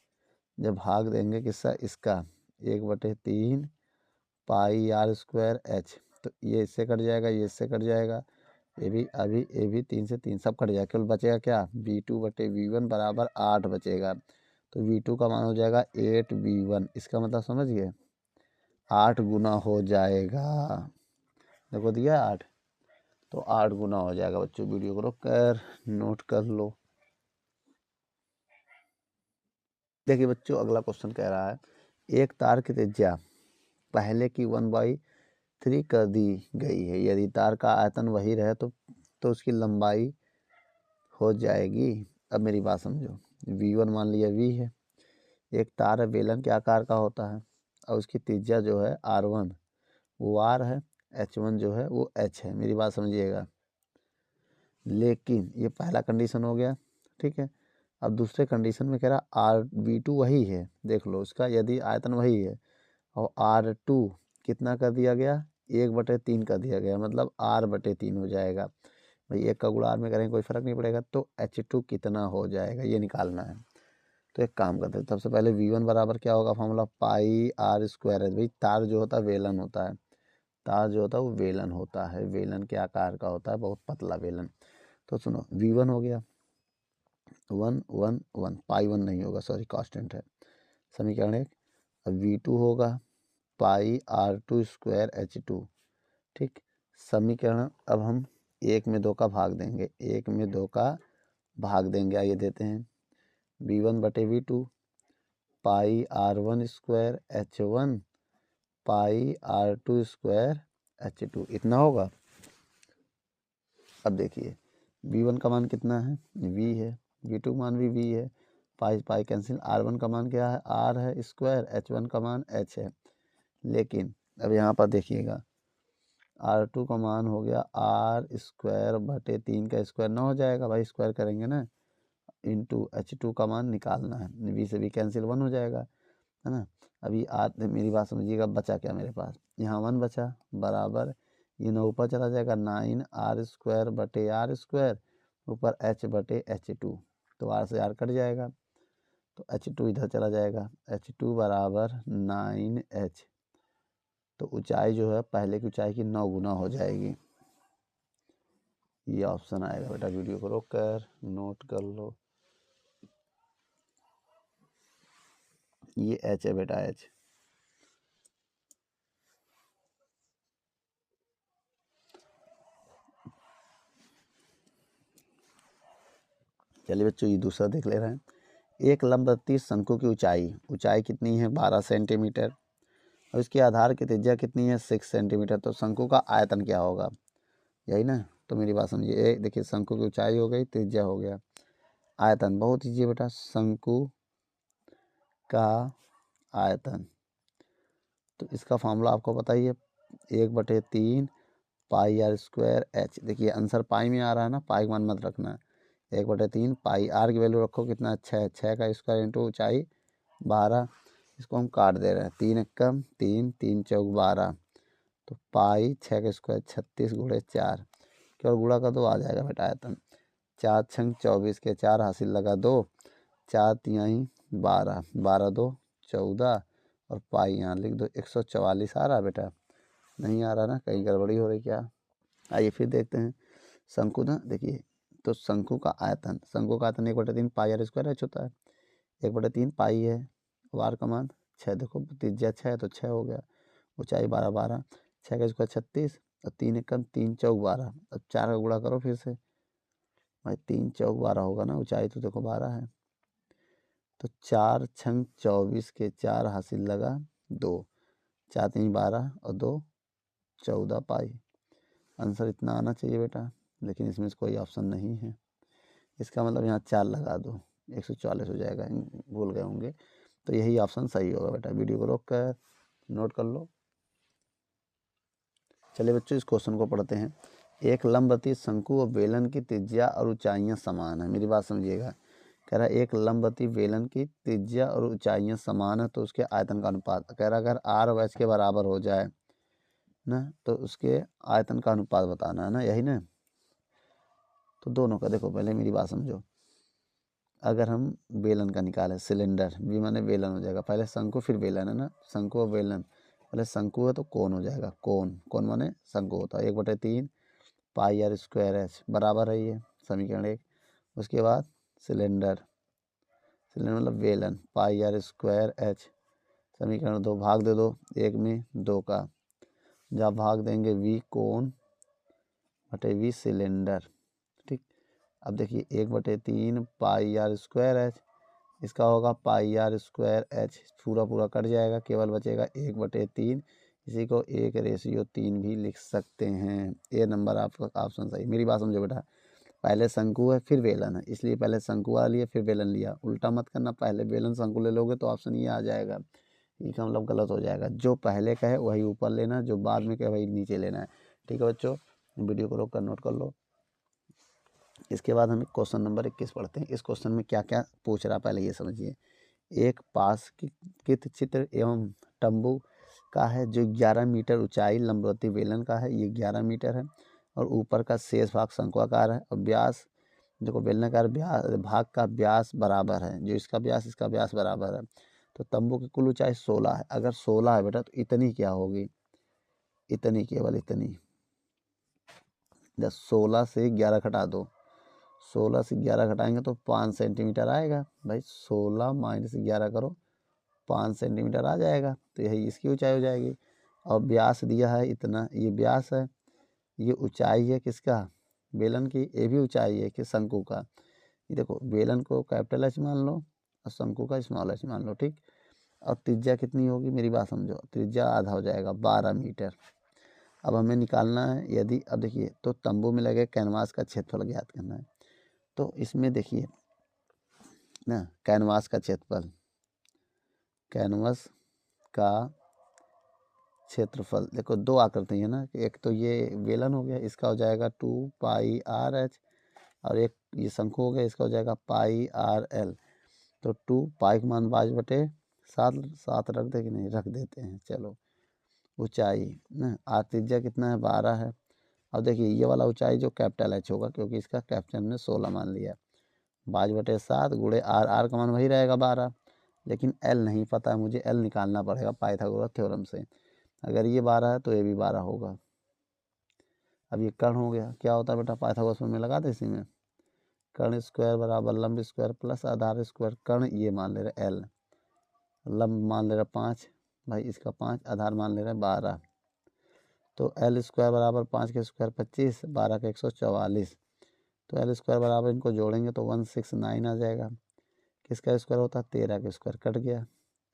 जब भाग देंगे किसका, इसका 1/3 पाई आर स्क्वायर एच, तो ये इससे कट जाएगा, ये इससे कट जाएगा, ये भी 3 से 3 सब कट जाएगा। केवल बचेगा क्या, V2 बटे V1 बराबर 8 बचेगा। तो V2 का मान हो जाएगा 8V1। इसका मतलब समझिए 8 गुना हो जाएगा। देखो दिया 8, तो 8 गुना हो जाएगा। बच्चों वीडियो को रोक कर नोट कर लो। देखिए बच्चों अगला क्वेश्चन कह रहा है एक तार की त्रिज्या पहले की 1/3 कर दी गई है। यदि तार का आयतन वही रहे तो उसकी लंबाई हो जाएगी। अब मेरी बात समझो, V1 मान लिया V है, एक तार है बेलन के आकार का होता है और उसकी त्रिज्या जो है R1 वो R है, H1 जो है वो H है। मेरी बात समझिएगा। लेकिन ये पहला कंडीशन हो गया, ठीक है। अब दूसरे कंडीशन में कह रहा V2 वही है, देख लो उसका, यदि आयतन वही है और R2 कितना कर दिया गया, 1/3 कर दिया गया, मतलब R/3 हो जाएगा। भाई एक का गुणा R में करेंगे कोई फर्क नहीं पड़ेगा। तो H2 कितना हो जाएगा ये निकालना है। तो एक काम करते हैं, सबसे पहले V1 बराबर क्या होगा, फॉर्मूला पाई आर स्क्वायर है। भाई तार जो होता है वेलन होता है, तार जो होता है वो वेलन होता है, वेलन के आकार का होता है, बहुत पतला वेलन। तो सुनो V1 हो गया 1 1 1, पाई 1 नहीं होगा, सॉरी कांस्टेंट है, समीकरण 1। अब V2 होगा पाई R2 स्क्वायर H2, ठीक। समीकरण अब हम 1 में 2 का भाग देंगे, 1 में 2 का भाग देंगे, आइए देते हैं। V1 बटे V2 पाई R1 स्क्वायर H1 पाई R2 स्क्वायर H2, इतना होगा। अब देखिए V1 का मान कितना है, V है, V2 का मान भी V है, पाई पाई कैंसिल, R1 का मान क्या है, R है स्क्वायर, H1 का मान H है। लेकिन अब यहाँ पर देखिएगा R2 का मान हो गया R स्क्वायर बटे 3 का स्क्वायर, ना हो जाएगा भाई, स्क्वायर करेंगे ना, इंटू H2 का मान निकालना है, V से V कैंसिल 1 हो जाएगा, है ना। अभी मेरी बात समझिएगा, बचा क्या मेरे पास, यहाँ 1 बचा, बराबर ये 9 ऊपर चला जाएगा, 9R स्क्वायर बटे R स्क्वायर ऊपर H बटे H2, तो R से R कट जाएगा, तो H2 इधर चला जाएगा, H2 बराबर 9H। तो ऊंचाई जो है पहले की ऊंचाई की 9 गुना हो जाएगी। ये ऑप्शन आएगा बेटा, वीडियो को रोक कर नोट कर लो। ये H है बेटा, H। चलिए बच्चों ये दूसरा देख ले रहे हैं। एक लंबवती शंकु की ऊंचाई कितनी है, 12 सेंटीमीटर, और इसके आधार की त्रिज्या कितनी है, 6 सेंटीमीटर। तो शंकु का आयतन क्या होगा, यही ना। तो मेरी बात समझिए, देखिए शंकु की ऊंचाई हो गई, त्रिज्या हो गया, आयतन बहुत ईजी बेटा, शंकु का आयतन। तो इसका फॉर्मूला आपको पता ही है, 1/3 पाई आर स्क्वायर H। देखिए आंसर पाई में आ रहा है ना, पाई का मान मत रखना है, 1/3 पाई, आर की वैल्यू रखो कितना, 6, 6 का स्क्वायर इंटू ऊंचाई 12। इसको हम काट दे रहे हैं, 3 एकम 3, 3 चौक 12, तो पाई 6 का स्क्वायर 36 गुणे 4, केवल गुणा का 2 आ जाएगा बेटा आयतन। 4 छंग 24 के 4 हासिल लगा 2, 4 तिहाई 12, 12 2 14, और पाई यहाँ लिख दो, 144 आ रहा बेटा, नहीं आ रहा ना, कहीं गड़बड़ी हो रही क्या। आइए फिर देखते हैं शंकु ना, देखिए तो शंकु का आयतन 1/3 पाई आर स्क्वायर एच होता है, 1/3 पाई है, वार का मान 6, देखो त्रिज्या 6 तो 6 हो गया, ऊंचाई 12 12, 6 का स्क्वायर 36, और 3 एकम 3 चौक 12। अब 4 का गुणा करो फिर से भाई, 3 चौक 12 होगा ना, ऊंचाई तो देखो 12 है, तो 4 छंग 24 के 4 हासिल लगा 2, 4 3 12 और 2 14 पाई। आंसर इतना आना चाहिए बेटा, लेकिन इसमें कोई ऑप्शन नहीं है। इसका मतलब यहाँ 4 लगा दो, 144 हो जाएगा, भूल गए होंगे। तो यही ऑप्शन सही होगा बेटा, वीडियो को रोक कर नोट कर लो। चलिए बच्चों इस क्वेश्चन को पढ़ते हैं। एक लंबवती शंकु और बेलन की त्रिज्या और ऊंचाइयां समान है। मेरी बात समझिएगा, कह रहा है एक लंबवती बेलन की त्रिज्या और ऊंचाइयां समान है तो उसके आयतन का अनुपात, कह रहा है अगर R और H के बराबर हो जाए ना, तो उसके आयतन का अनुपात बताना है ना, यही ना। तो दोनों का देखो, पहले मेरी बात समझो। अगर हम बेलन का निकालें, सिलेंडर, बी माने बेलन हो जाएगा, पहले शंकु फिर बेलन है ना, शंकु और बेलन, पहले शंकु है तो कोण हो जाएगा, कोण, कोण माने शंकु होता है, 1/3 पाई आर स्क्वायर एच बराबर है ये समीकरण 1। उसके बाद सिलेंडर, सिलेंडर मतलब बेलन, पाई आर स्क्वायर एच, समीकरण 2 भाग दे दो 1 में 2 का, जब भाग देंगे वी कोण बटे वी सिलेंडर, ठीक। अब देखिए 1/3 पाई आर स्क्वायर एच, इसका होगा पाई आर स्क्वायर एच, पूरा पूरा कट जाएगा, केवल बचेगा 1/3, इसी को 1/3 भी लिख सकते हैं। ए नंबर आपका ऑप्शन सही। मेरी बात समझो बेटा, पहले शंकु है फिर बेलन है, इसलिए पहले शंकु वाला लिया फिर बेलन लिया, उल्टा मत करना, पहले बेलन शंकु ले लोगे तो ऑप्शन ये आ जाएगा, ये का मतलब गलत हो जाएगा। जो पहले का है वही ऊपर लेना, जो बाद में का वही नीचे लेना है, ठीक है बच्चों। वीडियो को रोक कर नोट कर लो। इसके बाद हम क्वेश्चन नंबर 21 पढ़ते हैं। इस क्वेश्चन में क्या क्या पूछ रहा है पहले ये समझिए। एक पास कित चित्र एवं तंबू का है जो 11 मीटर ऊंचाई लंबवती बेलन का है, ये 11 मीटर है, और ऊपर का शेष भाग शंक्वाकार है, और व्यास देखो बेलनाकार भाग का व्यास बराबर है, जो इसका व्यास बराबर है। तो तंबू की कुल ऊंचाई 16 है। अगर 16 है बेटा तो इतनी क्या होगी, इतनी, केवल इतनी। जब 16 से 11 घटा दो, 16 से 11 घटाएंगे तो 5 सेंटीमीटर आएगा भाई, 16 माइनस 11 करो 5 सेंटीमीटर आ जाएगा, तो यही इसकी ऊंचाई हो जाएगी। और व्यास दिया है इतना, ये व्यास है, ये ऊंचाई है किसका, बेलन की, ये भी ऊंचाई है कि शंकु का। ये देखो बेलन को कैपिटल एच मान लो और शंकु का स्मॉल एच मान लो, ठीक। और त्रिज्या कितनी होगी, मेरी बात समझो, त्रिज्या आधा हो जाएगा 12 मीटर। अब हमें निकालना है यदि, अब देखिए तो तंबू में लगे कैनवास का क्षेत्रफल ज्ञात करना है। तो इसमें देखिए ना, कैनवास का क्षेत्रफल, कैनवस का क्षेत्रफल, देखो दो आकृति है ना, एक तो ये बेलन हो गया, इसका हो जाएगा 2 पाई आर एच, और एक ये शंकु हो गया, इसका हो जाएगा पाई आर एल। तो 2 पाई का मान 5/7, 7 रख दे कि नहीं, रख देते हैं, चलो। ऊंचाई ना, आर त्रिज्या कितना है, 12 है। अब देखिए ये वाला ऊंचाई जो कैपिटल एच होगा, क्योंकि इसका कैपिटल ने 16 मान लिया, 5/7 गुणे आर, आर का मान वही रहेगा 12, लेकिन एल नहीं पता है मुझे, एल निकालना पड़ेगा पाइथागोरस थ्योरम से। अगर ये 12 है तो ये भी 12 होगा। अब ये कर्ण हो गया, क्या होता है बेटा, पाइथागोरस में लगा दे इसी में, कर्ण स्क्वायर बराबर लंब स्क्वायर प्लस आधार स्क्वायर, कर्ण ये मान ले रहे एल, लंब मान ले रहा 5, भाई इसका 5, आधार मान ले रहे 12, तो एल स्क्वायर बराबर 5 के स्क्वायर 25, 12 का 144, तो एल स्क्वायर बराबर इनको जोड़ेंगे तो 169 आ जाएगा। किसका स्क्वायर होता है, 13 का स्क्वायर, कट गया,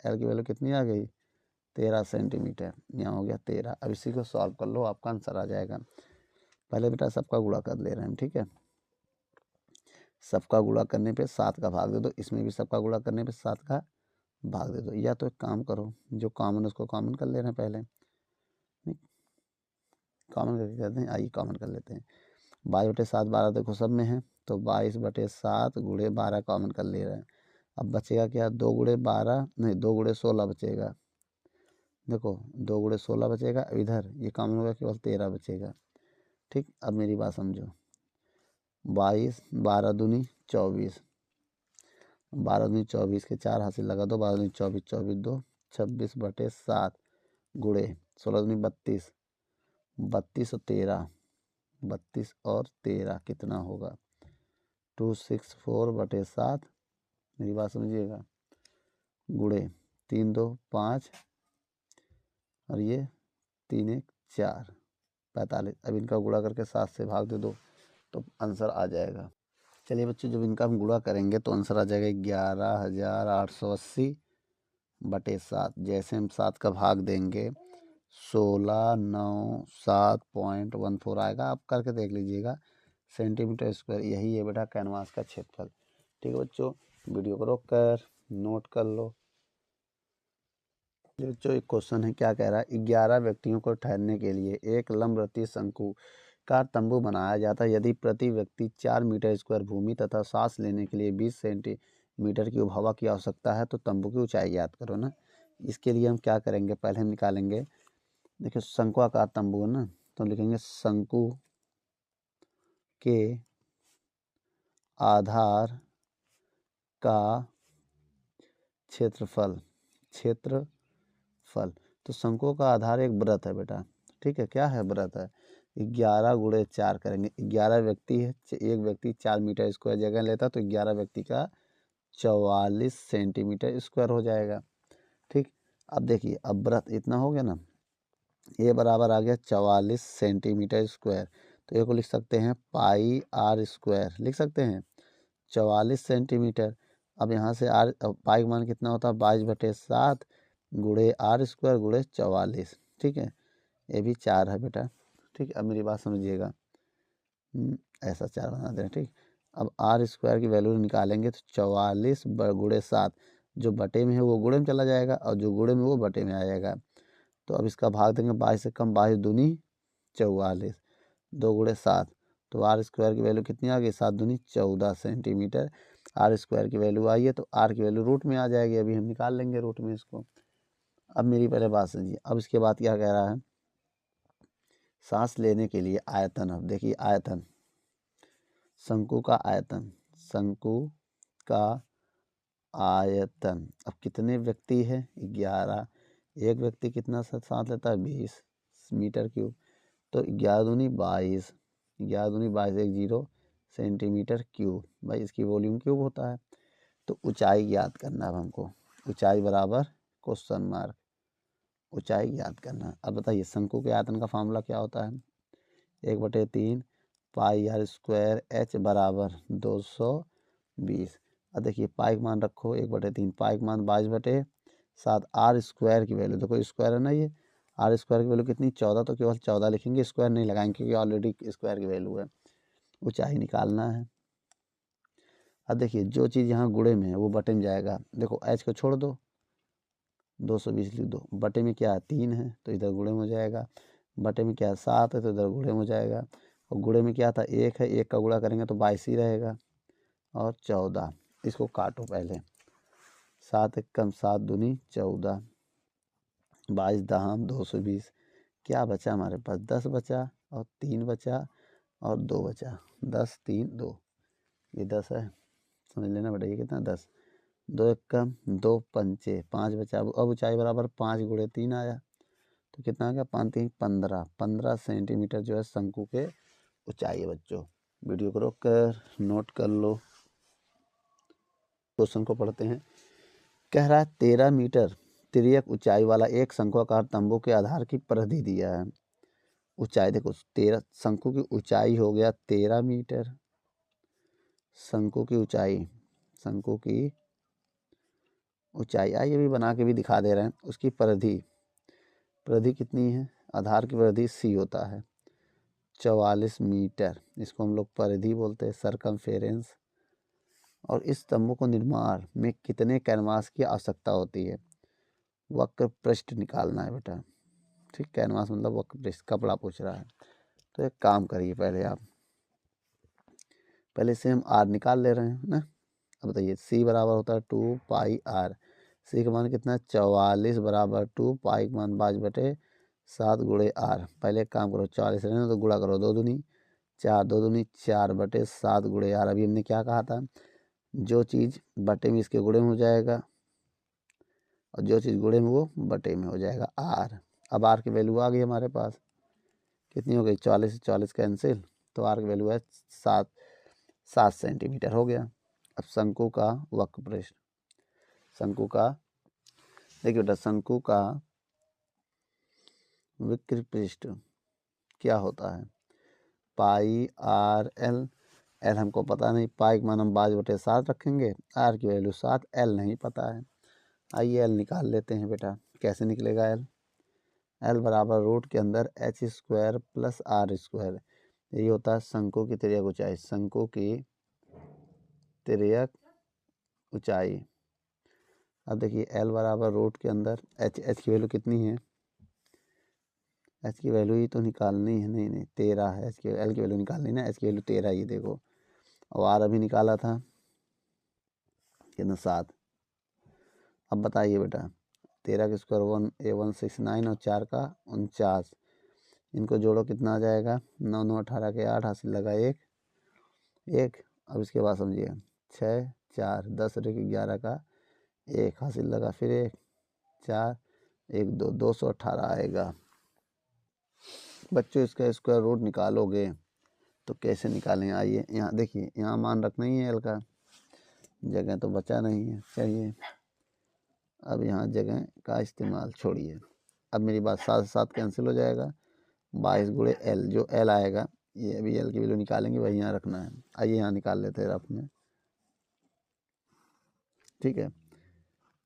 एल की वैल्यू कितनी आ गई, 13 सेंटीमीटर, यहाँ हो गया 13। अब इसी को सॉल्व कर लो, आपका आंसर आ जाएगा। पहले बेटा सबका गुणा कर ले रहे हैं, ठीक है, सबका गुणा करने पे 7 का भाग दे दो, इसमें भी सबका गुणा करने पे 7 का भाग दे दो, या तो एक काम करो, जो कॉमन है उसको कॉमन कर ले रहे हैं पहले, नहीं कॉमन करके करते हैं, आइए कॉमन कर लेते हैं। 22/7 12 देखो सब में है, तो 22/7 गुणे 12 कॉमन कर ले रहे हैं। अब बचेगा क्या, 2 गुणे 12 नहीं 2 गुणे 16 बचेगा, देखो 2 गुणे 16 बचेगा, इधर ये कॉमन होगा, केवल 13 बचेगा, ठीक। अब मेरी बात समझो, 22 12 दूनी 24, 12 दूनी 24 के 4 हासिल लगा दो, 12 दूनी 24, 24 2 26/7 गुणे 16 दूनी 32, 32 और 13, 32 और 13 कितना होगा, 264/7, मेरी बात समझिएगा, गुणे 3 2 5 और ये 3 1 4 45। अब इनका गुणा करके 7 से भाग दे दो तो आंसर आ जाएगा। चलिए बच्चों, जब इनका हम गुणा करेंगे तो आंसर आ जाएगा 11,880/7। जैसे हम 7 का भाग देंगे 16,907.14 आएगा, आप करके देख लीजिएगा, सेंटीमीटर स्क्वायर, यही है बेटा कैनवास का क्षेत्रफल। ठीक है बच्चों, वीडियो को रोक कर नोट कर लो। जो एक क्वेश्चन है, क्या कह रहा है, 11 व्यक्तियों को ठहरने के लिए एक लंबवती शंकुकार तंबू बनाया जाता है। यदि प्रति व्यक्ति 4 मीटर स्क्वायर भूमि तथा सांस लेने के लिए 20 सेंटीमीटर की हवा की आवश्यकता है, तो तंबू की ऊंचाई ज्ञात करो ना। इसके लिए हम क्या करेंगे, पहले हम निकालेंगे देखिए शंक्वाकार तंबू है ना, तो लिखेंगे शंकु के आधार का क्षेत्रफल। तो शंकुओं का आधार एक वृत्त है बेटा, ठीक है, क्या है वृत्त है, 11 गुणे 4 करेंगे, 11 व्यक्ति है, एक व्यक्ति 4 मीटर स्क्वायर जगह लेता तो 11 व्यक्ति का 44 सेंटीमीटर स्क्वायर हो जाएगा। ठीक, अब देखिए अब वृत्त इतना हो गया ना, ये बराबर आ गया 44 सेंटीमीटर स्क्वायर, तो ये को लिख सकते हैं पाई आर स्क्वायर, लिख सकते हैं 44 सेंटीमीटर। अब यहाँ से आर पाई का मान कितना होता है 22/7 गुणे आर स्क्वायर गुणे 44, ठीक है, ये भी 4 है बेटा। ठीक, अब मेरी बात समझिएगा, ऐसा 4 बना दें। ठीक, अब आर स्क्वायर की वैल्यू निकालेंगे तो 44 गुणे 7, जो बटे में है वो गुणे में चला जाएगा और जो गुणे में वो बटे में आ जाएगा। तो अब इसका भाग देंगे 22 से कम, 22 दूनी 44, 2 गुणे 7, तो आर स्क्वायर की वैल्यू कितनी आ गई 7 दूनी 14 सेंटीमीटर आर स्क्वायर की वैल्यू आई है। तो आर की वैल्यू रूट में आ जाएगी, अभी हम निकाल लेंगे रूट में इसको। अब मेरी पहले बात समझिए, अब इसके बाद क्या कह रहा है, सांस लेने के लिए आयतन। अब देखिए आयतन, शंकु का आयतन, शंकु का आयतन, अब कितने व्यक्ति है 11, एक व्यक्ति कितना सांस लेता है 20 मीटर क्यूब, तो 11 दूनी 22, 11 दूनी 22 एक 0 सेंटीमीटर क्यूब, भाई इसकी वॉल्यूम क्यूब होता है। तो ऊंचाई याद करना है हमको, ऊंचाई बराबर क्वेश्चन मार्क, ऊंचाई याद करना है। अब बताइए शंकु के आयतन का फार्मूला क्या होता है, 1/3 पाई आर स्क्वायर एच बराबर 220। अब देखिए पाई का मान रखो 1/3, पाई का मान 22/7, आर स्क्वायर की वैल्यू देखो स्क्वायर है ना, ये आर स्क्वायर की वैल्यू कितनी 14, तो केवल 14 लिखेंगे, स्क्वायर नहीं लगाएंगे क्योंकि ऑलरेडी स्क्वायर की वैल्यू है। ऊंचाई निकालना है। अब देखिए जो चीज़ यहाँ गुणे में है वो बटे में जाएगा, देखो एच को छोड़ दो 220 लिख दो, बटे में क्या है 3 है तो इधर गुणे में हो जाएगा, बटे में क्या है 7 है तो इधर गुणे में हो जाएगा, और गुणे में क्या था 1 है, 1 का गुणा करेंगे तो 22 ही रहेगा, और 14, इसको काटो पहले, 7 एक कम 7 दूनी 14, 22 दहाम 220, क्या बचा हमारे पास 10 बचा और 3 बचा और 2 बचा, 10 3 2, ये 10 है, समझ लेना बेटा ये कितना 10, 2 एक कम 2 पंचे 5 बचा। अब ऊंचाई बराबर 5 गुणे 3 आया, तो कितना आ गया 5 3 15, 15 सेंटीमीटर जो है शंकु के ऊंचाई है बच्चों। वीडियो को रोक कर नोट कर लो, क्वेश्चन को पढ़ते हैं। कह रहा है 13 मीटर तिर्यक ऊंचाई वाला एक शंक्वाकार तंबू के आधार की परिधि दिया है। ऊंचाई देखो 13, शंकु की ऊंचाई हो गया 13 मीटर, शंकु की ऊंचाई, शंकु की ऊंचाई आइए भी बना के भी दिखा दे रहे हैं। उसकी परिधि, परिधि कितनी है, आधार की परिधि सी होता है 44 मीटर, इसको हम लोग परिधि बोलते हैं सरकमफेरेंस। और इस तंबू को निर्माण में कितने कैनवास की आवश्यकता होती है, वक्र पृष्ठ निकालना है बेटा। ठीक, कैनवास मतलब वक्र पृष्ठ, कपड़ा पूछ रहा है। तो एक काम करिए पहले आप, पहले से हम आर निकाल ले रहे हैं ना। अब बताइए सी बराबर होता है 2 पाई आर, सी का मान कितना है 44 बराबर 2 पाई का मान 22/7 गुणे आर। पहले एक काम करो 44 रहने तो गुणा करो, 2 दूनी 4, 2 दूनी 4/7 गुणे आर। अभी हमने क्या कहा था, जो चीज़ बटे में इसके गुणे में हो जाएगा और जो चीज़ गुणे में वो बटे में हो जाएगा आर। अब आर की वैल्यू आ गई हमारे पास, कितनी हो गई 44 से 44 कैंसिल, तो आर की वैल्यू है 7 सेंटीमीटर हो गया। अब शंकु का वक्र पृष्ठ, शंकु का देखिए बेटा, शंकु का वक्र पृष्ठ क्या होता है, पाई आर एल, एल हमको पता नहीं, पाई का मान हम 22/7 रखेंगे, आर की वैल्यू 7, एल नहीं पता है। आइए एल निकाल लेते हैं बेटा, कैसे निकलेगा एल, एल बराबर रूट के अंदर H square plus R square, यही होता है शंकु की तिर्यक ऊंचाई, शंकु की तिर्यक ऊंचाई। अब देखिए एल बराबर रूट के अंदर एच, एच की वैल्यू कितनी है, एच की वैल्यू ही तो निकालनी है, नहीं नहीं 13 है एच की, एल की वैल्यू निकालनी ना, एच की वैल्यू 13 ही देखो, और आर अभी निकाला था कितना 7। अब बताइए बेटा 13 का स्क्वायर 169 और 4 का 49, इनको जोड़ो कितना आ जाएगा 9 9 18 के 8 हासिल लगा 1 1। अब इसके बाद समझिए 6 4 10 और 11 का 1 हासिल लगा फिर 1 4 1 2 218 आएगा। बच्चों इसका स्क्वायर रूट निकालोगे तो कैसे निकालेंगे, आइए यहाँ देखिए, यहाँ मान रखना ही है एल का, जगह तो बचा नहीं है। चलिए अब यहाँ जगह का इस्तेमाल छोड़िए। अब मेरी बात 7 7 कैंसिल हो जाएगा, 22 गुणे एल, जो एल आएगा ये अभी एल की वैल्यू निकालेंगे, वही यहाँ रखना है। आइए यहाँ निकाल लेते हैं रफ में। ठीक है,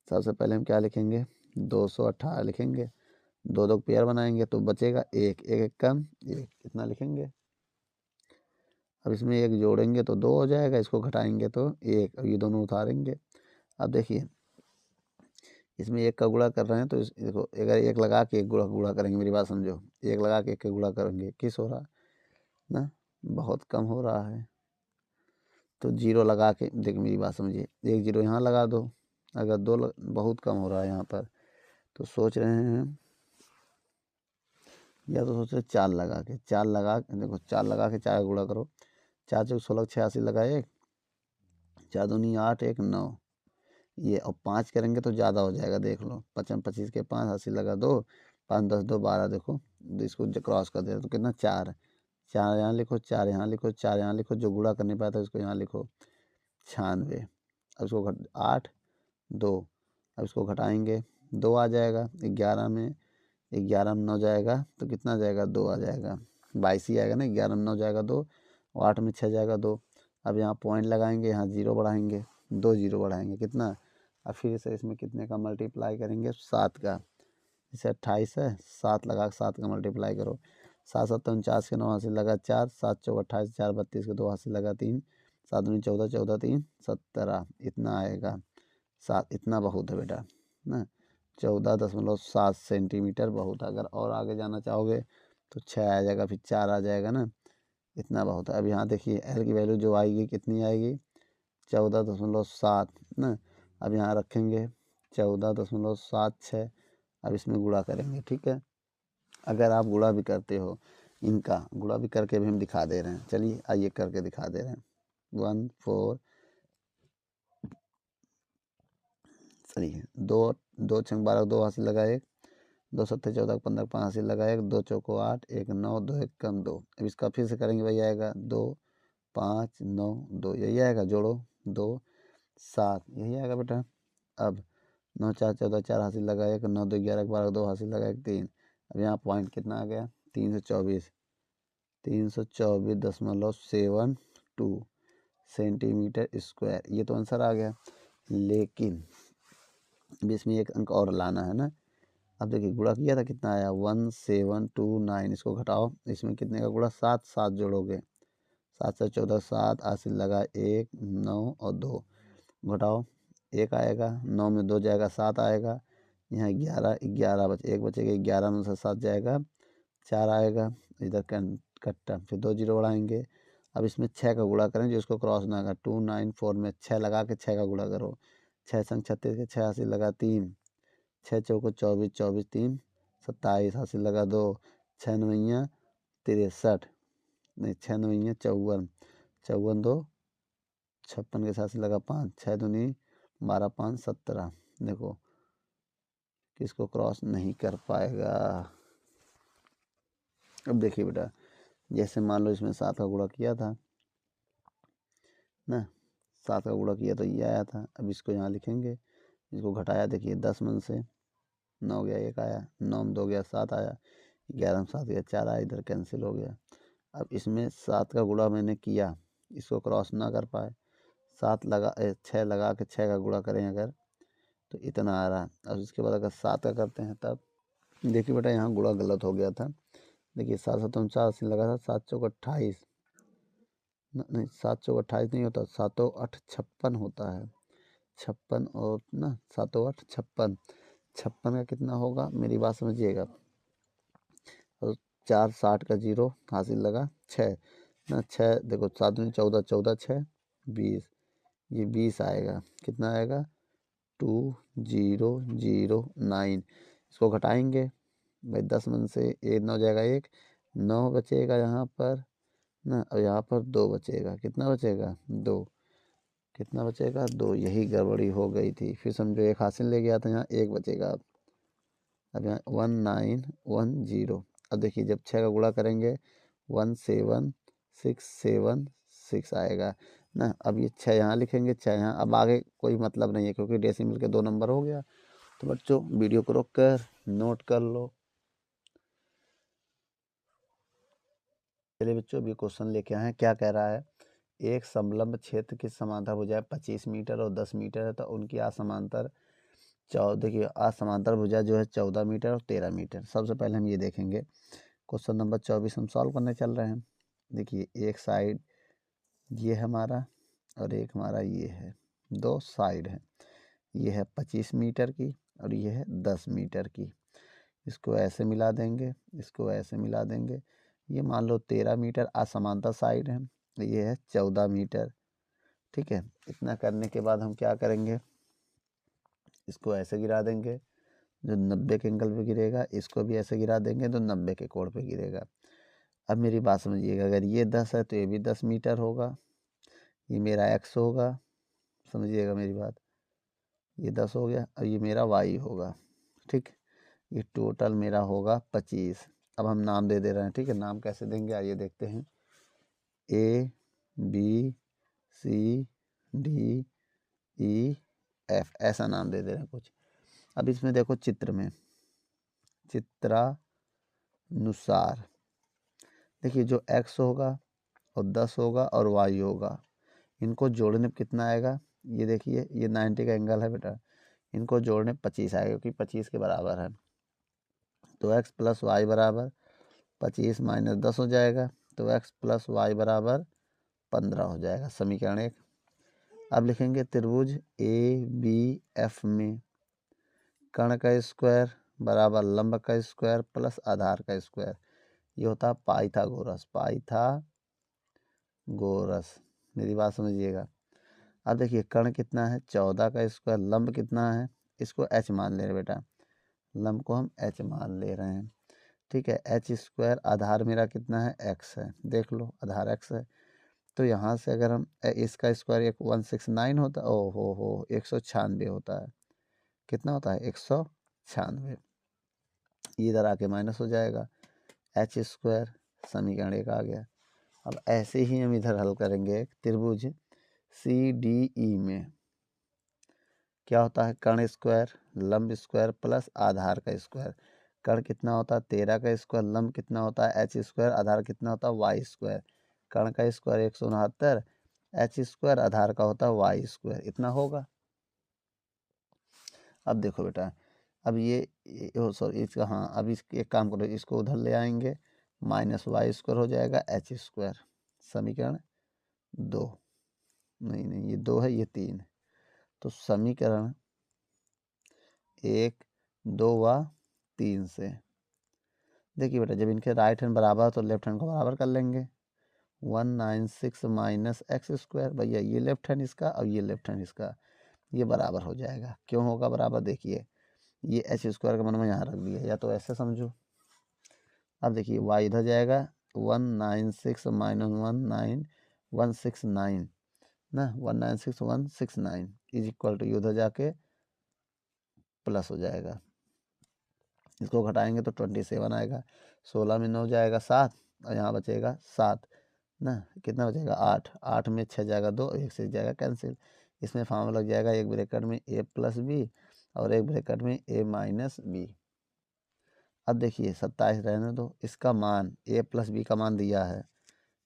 सबसे पहले हम क्या लिखेंगे 218 लिखेंगे, 2 2 पेयर बनाएंगे तो बचेगा 1 1 1 कम 1, कितना लिखेंगे। अब इसमें 1 जोड़ेंगे तो 2 हो जाएगा, इसको घटाएंगे तो 1, अब ये दोनों उतारेंगे। अब देखिए इसमें 1 का गुणा कर रहे हैं तो देखो अगर 1 लगा के 1 गुणा करेंगे, मेरी बात समझो, 1 लगा के 1 का गुणा करेंगे किस हो रहा ना, बहुत कम हो रहा है। तो 0 लगा के देखिए मेरी बात समझिए, 1 0 यहाँ लगा दो, अगर 2 बहुत कम हो रहा है यहाँ पर, तो सोच रहे हैं या तो सोच रहे 4 लगा के, 4 लगा देखो 4 लगा के 4 का गुणा करो, 4 चौक 16 86 लगा 1, 4 दूनी 8 1 9, ये और 5 करेंगे तो ज़्यादा हो जाएगा, देख लो 55 25 के 5 80 लगा 2 5 10 2 12, देखो इसको क्रॉस कर दे तो कितना 4, 4 यहाँ लिखो 4 यहाँ लिखो 4 यहाँ लिखो, जो गुणा करने पाया था उसको यहाँ लिखो 96। अब इसको 8 2, अब इसको घटाएंगे 2 आ जाएगा, 11 में 9 जाएगा तो कितना जाएगा 2 आ जाएगा, 22 ही आएगा ना, 11 में 9 जाएगा 2 और 8 में 6 जाएगा 2। अब यहाँ पॉइंट लगाएंगे, यहाँ 0 बढ़ाएंगे, 2 0 बढ़ाएंगे कितना, अब फिर से इसमें कितने का मल्टीप्लाई करेंगे 7 का, जैसे 28 है 7 लगा 7 का मल्टीप्लाई करो, 7 7 49 के 9 हासिल लगा 4, 7 चौक 28 4 32 के 2 हासिल लगा 3, 7 दूनी 14 14 3 17, इतना आएगा 7, इतना बहुत है बेटा ना, 14.7 सेंटीमीटर बहुत। अगर और आगे जाना चाहोगे तो 6 आ जाएगा, फिर 4 आ जाएगा ना, इतना बहुत है। अब यहाँ देखिए एल की वैल्यू जो आएगी कितनी आएगी 14.7 ना, अब यहाँ रखेंगे 14.76, अब इसमें गुणा करेंगे। ठीक है, अगर आप गुणा भी करते हो, इनका गुणा भी करके भी हम दिखा दे रहे हैं, चलिए आइए करके दिखा दे रहे हैं। 1 4 चलिए 2 2 6 12 2 हासिल लगा 1, 2 7 14 15 5 हासिल लगा 1, 2 चौको 8 1 9 2 1 कम 2। अब इसका फिर से करेंगे, वही आएगा 2 5 9 2, यही आएगा, जोड़ो 2 7, यही आएगा बेटा। अब 9 4 14 4 हासिल लगा 1, 9 2 11 12 2 हासिल लगा 1 3। अब यहाँ पॉइंट कितना आ गया 324 324.72 सेंटीमीटर स्क्वायर, ये तो आंसर आ गया। लेकिन अब इसमें एक अंक और लाना है ना। अब देखिए गुणा किया था कितना आया 1729, इसको घटाओ, इसमें कितने का गुणा 7 7 जोड़ोगे, 7 से 14 7 हासिल लगा 1 9 और 2, घटाओ 1 आएगा, 9 में 2 जाएगा 7 आएगा, यहाँ 11 11 बचे 1 बचेगा, 11 में से 7 जाएगा 4 आएगा, इधर कट्टा, फिर 2 0 बढ़ाएंगे। अब इसमें 6 का गुणा करें, जो इसको क्रॉस ना कर, 294 में 6 लगा के 6 का गुणा करो, 6 संग 36 के 6 हासिल लगा 3, 6 चौको 24 24 3 27 हासिल लगा 2, 6 नवैया 63 नहीं 6 नवैया 54 54 2 56 के साथ लगा 5, 6 दूनी 12 5 17, देखो किसको क्रॉस नहीं कर पाएगा। अब देखिए बेटा, जैसे मान लो इसमें 7 का गुणा किया था ना, 7 का गुणा किया तो ये आया था। अब इसको यहाँ लिखेंगे, इसको घटाया, देखिए 10 में से 9 गया 1 आया, 9 में 2 गया 7 आया, 11 में 7 गया 4 आया, इधर कैंसिल हो गया। अब इसमें 7 का गुणा मैंने किया, इसको क्रॉस ना कर पाए, 6 लगा के 6 का गुणा करें अगर तो इतना आ रहा है। अब इसके बाद अगर 7 का करते हैं तब देखिए बेटा यहाँ गुणा गलत हो गया था। देखिए 7 7 49 लगा था, 7 चौक 28 नहीं 7 चौक 28 नहीं होता, 7 8 56 होता है, 56 और ना 7 8 56, 56 का कितना होगा मेरी बात समझिएगा, और 4 60 का 0 हासिल लगा 6 ना, 6 देखो 7 में 14 14 6 20, ये 20 आएगा, कितना आएगा 2009। इसको घटाएंगे भाई, 10 में से 9 जाएगा 1, 9 बचेगा यहाँ पर ना, और यहाँ पर 2 बचेगा। कितना बचेगा? 2। कितना बचेगा? 2। यही गड़बड़ी हो गई थी। फिर समझो एक हासिल ले गया था, यहाँ 1 बचेगा। अब यहाँ 1910। अब देखिए जब 6 का गुणा करेंगे 17676 आएगा ना। अब ये 6 यहाँ लिखेंगे, 6 यहाँ। अब आगे कोई मतलब नहीं है क्योंकि डेसिमल के 2 नंबर हो गया। तो बच्चों वीडियो को रोक कर नोट कर लो। चलिए बच्चों अभी क्वेश्चन लेके आए हैं। क्या कह रहा है? एक समलंब क्षेत्र की समांतर भुजाएं 25 मीटर और 10 मीटर है, तो उनकी असमांतर देखिए असमांतर भुजा जो है 14 मीटर और 13 मीटर। सबसे पहले हम ये देखेंगे क्वेश्चन नंबर 24 हम सॉल्व करने चल रहे हैं। देखिए एक साइड ये है हमारा और एक हमारा ये है, 2 साइड है। ये है 25 मीटर की और ये है 10 मीटर की। इसको ऐसे मिला देंगे, इसको ऐसे मिला देंगे। ये मान लो 13 मीटर असमांतर साइड है, ये है 14 मीटर। ठीक है, इतना करने के बाद हम क्या करेंगे, इसको ऐसे गिरा देंगे जो 90 के एंगल पे गिरेगा, इसको भी ऐसे गिरा देंगे तो 90 के कोण पे गिरेगा। अब मेरी बात समझिएगा, अगर ये 10 है तो ये भी 10 मीटर होगा, ये मेरा x होगा। समझिएगा मेरी बात, ये 10 हो गया और ये मेरा y होगा। ठीक, ये टोटल मेरा होगा 25। अब हम नाम दे रहे हैं। ठीक है, नाम कैसे देंगे आइए देखते हैं। A B C D E F ऐसा नाम दे रहे हैं कुछ। अब इसमें देखो चित्र में चित्रानुसार देखिए जो x होगा और 10 होगा और y होगा, इनको जोड़ने पे कितना आएगा? ये देखिए ये 90 का एंगल है बेटा, इनको जोड़ने 25 आएगा क्योंकि 25 के बराबर है। तो x प्लस वाई बराबर 25 माइनस 10 हो जाएगा, तो x प्लस वाई बराबर 15 हो जाएगा। समीकरण 1। अब लिखेंगे त्रिभुज ABF में कर्ण का स्क्वायर बराबर लंब का स्क्वायर प्लस आधार का स्क्वायर। ये होता है पाइथागोरस। पाइथागोरस, मेरी बात समझिएगा। अब देखिए कर्ण कितना है? 14 का स्क्वायर। लंब कितना है? इसको h मान ले रहे बेटा, लंब को हम h मान ले रहे हैं। ठीक है, h स्क्वायर आधार मेरा कितना है? x है। देख लो आधार x है, तो यहाँ से अगर हम इसका स्क्वायर 169 होता, ओ हो 196 होता है। कितना होता है? 196। इधर आके माइनस हो जाएगा, h स्क्वायर। समीकरण 1 आ गया। अब ऐसे ही हम इधर हल करेंगे। त्रिभुज CDE में क्या होता है? कर्ण स्क्वायर लंब स्क्वायर प्लस आधार का स्क्वायर। कर्ण कितना होता है? 13 का स्क्वायर। लंब कितना होता है? h square. आधार कितना होता है? y square. कर्ण का स्क्वायर 169, h स्क्वायर आधार का होता है y स्क्वायर। इतना होगा। अब देखो बेटा, अब ये सॉरी इसका, हाँ अब इस एक काम करो, इसको उधर ले आएंगे, माइनस वाई स्क्वायर हो जाएगा h स्क्वायर। समीकरण 2, नहीं ये 2 है, ये 3। तो समीकरण 1, 2 व 3 से देखिए बेटा, जब इनके राइट हैंड बराबर तो लेफ्ट हैंड को बराबर कर लेंगे। 196 माइनस एक्स स्क्वायर, भैया ये लेफ्ट हैंड इसका और ये लेफ्ट हैंड इसका, ये बराबर हो जाएगा। क्यों होगा बराबर? देखिए ये एच स्क्वायर का मन में यहाँ रख दिया, या तो ऐसे समझो। अब देखिए y इधर जाएगा, 196 माइनस 19169 ना, 196,169 इज इक्वल टू उधर जाके प्लस हो जाएगा। इसको घटाएंगे तो 27 आएगा। 16 में 9 जाएगा 7 और यहाँ बचेगा 7 ना। कितना बचेगा? 8। 8 में 6 जाएगा 2, 1 से जाएगा कैंसिल। इसमें फार्मूला लग जाएगा एक ब्रैकेट में a प्लस बी और एक ब्रैकेट में a माइनस बी। अब देखिए 27 रहने दो, इसका मान a प्लस बी का मान दिया है,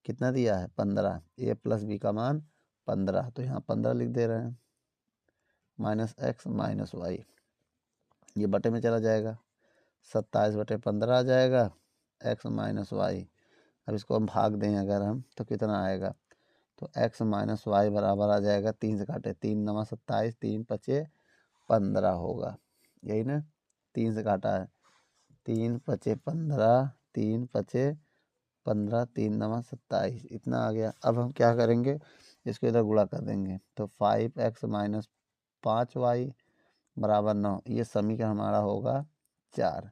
कितना दिया है? 15। a प्लस बी का मान 15, तो यहाँ 15 लिख दे रहे हैं। माइनस एक्स माइनस वाई, ये बटे में चला जाएगा, 27/15 आ जाएगा, x माइनस वाई। अब इसको हम भाग दें अगर हम तो कितना आएगा? तो x माइनस वाई बराबर आ जाएगा, 3 से काटे 3 9 27, 3 5 15 होगा। यही ना, 3 से काटा है, 3 5 15, 3 5 15, 3 9 27, इतना आ गया। अब हम क्या करेंगे, इसको इधर गुणा कर देंगे, तो 5x माइनस 5y बराबर 9, ये समीकरण हमारा होगा 4।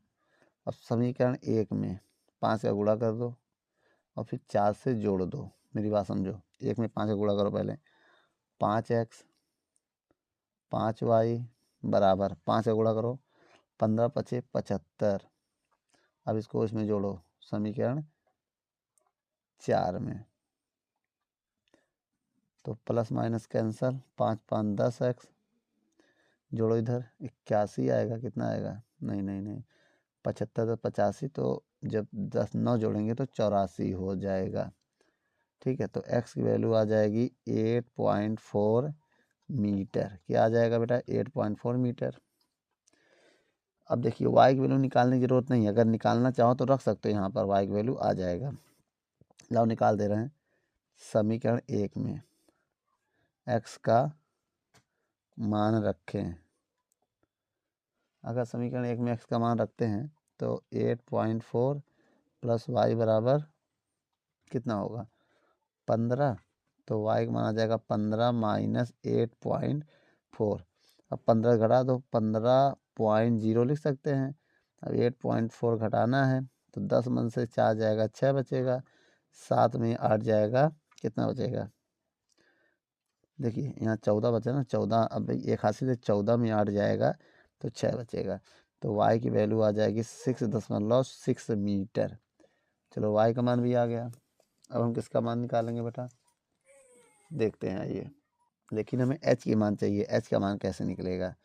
अब समीकरण 1 में 5 का गुणा कर दो और फिर 4 से जोड़ दो। मेरी बात समझो, 1 में 5 का गुणा करो पहले, 5x 5y बराबर 5 का गुणा करो, 15 पचे 75। अब इसको इसमें जोड़ो समीकरण 4 में, तो प्लस माइनस कैंसल, 5 5 10x, जोड़ो इधर 81 आएगा। कितना आएगा? नहीं नहीं नहीं, 75 तो 85, तो जब 10 9 जोड़ेंगे तो 84 हो जाएगा। ठीक है, तो x की वैल्यू आ जाएगी 8.4 मीटर। क्या आ जाएगा बेटा? 8.4 मीटर। अब देखिए y की वैल्यू निकालने की जरूरत नहीं है, अगर निकालना चाहो तो रख सकते हो, यहाँ पर y की वैल्यू आ जाएगा। लाओ निकाल दे रहे हैं। समीकरण 1 में x का मान रखें, अगर समीकरण 1 में x का मान रखते हैं तो 8.4 प्लस y बराबर कितना होगा? 15। तो y का मान आ जाएगा 15 माइनस 8.4। अब 15 घटा दो, 15.0 लिख सकते हैं। अब 8.4 घटाना है तो 10 मन से 4 जाएगा, 6 बचेगा, 7 में 8 जाएगा, कितना बचेगा? देखिए यहाँ 14 बचा ना, 14। अब 81 से 14 में 8 जाएगा तो 6 बचेगा। तो y की वैल्यू आ जाएगी 6.6 मीटर। चलो y का मान भी आ गया। अब हम किसका मान निकालेंगे बेटा? देखते हैं आइए। लेकिन हमें h की मान चाहिए। h का मान कैसे निकलेगा?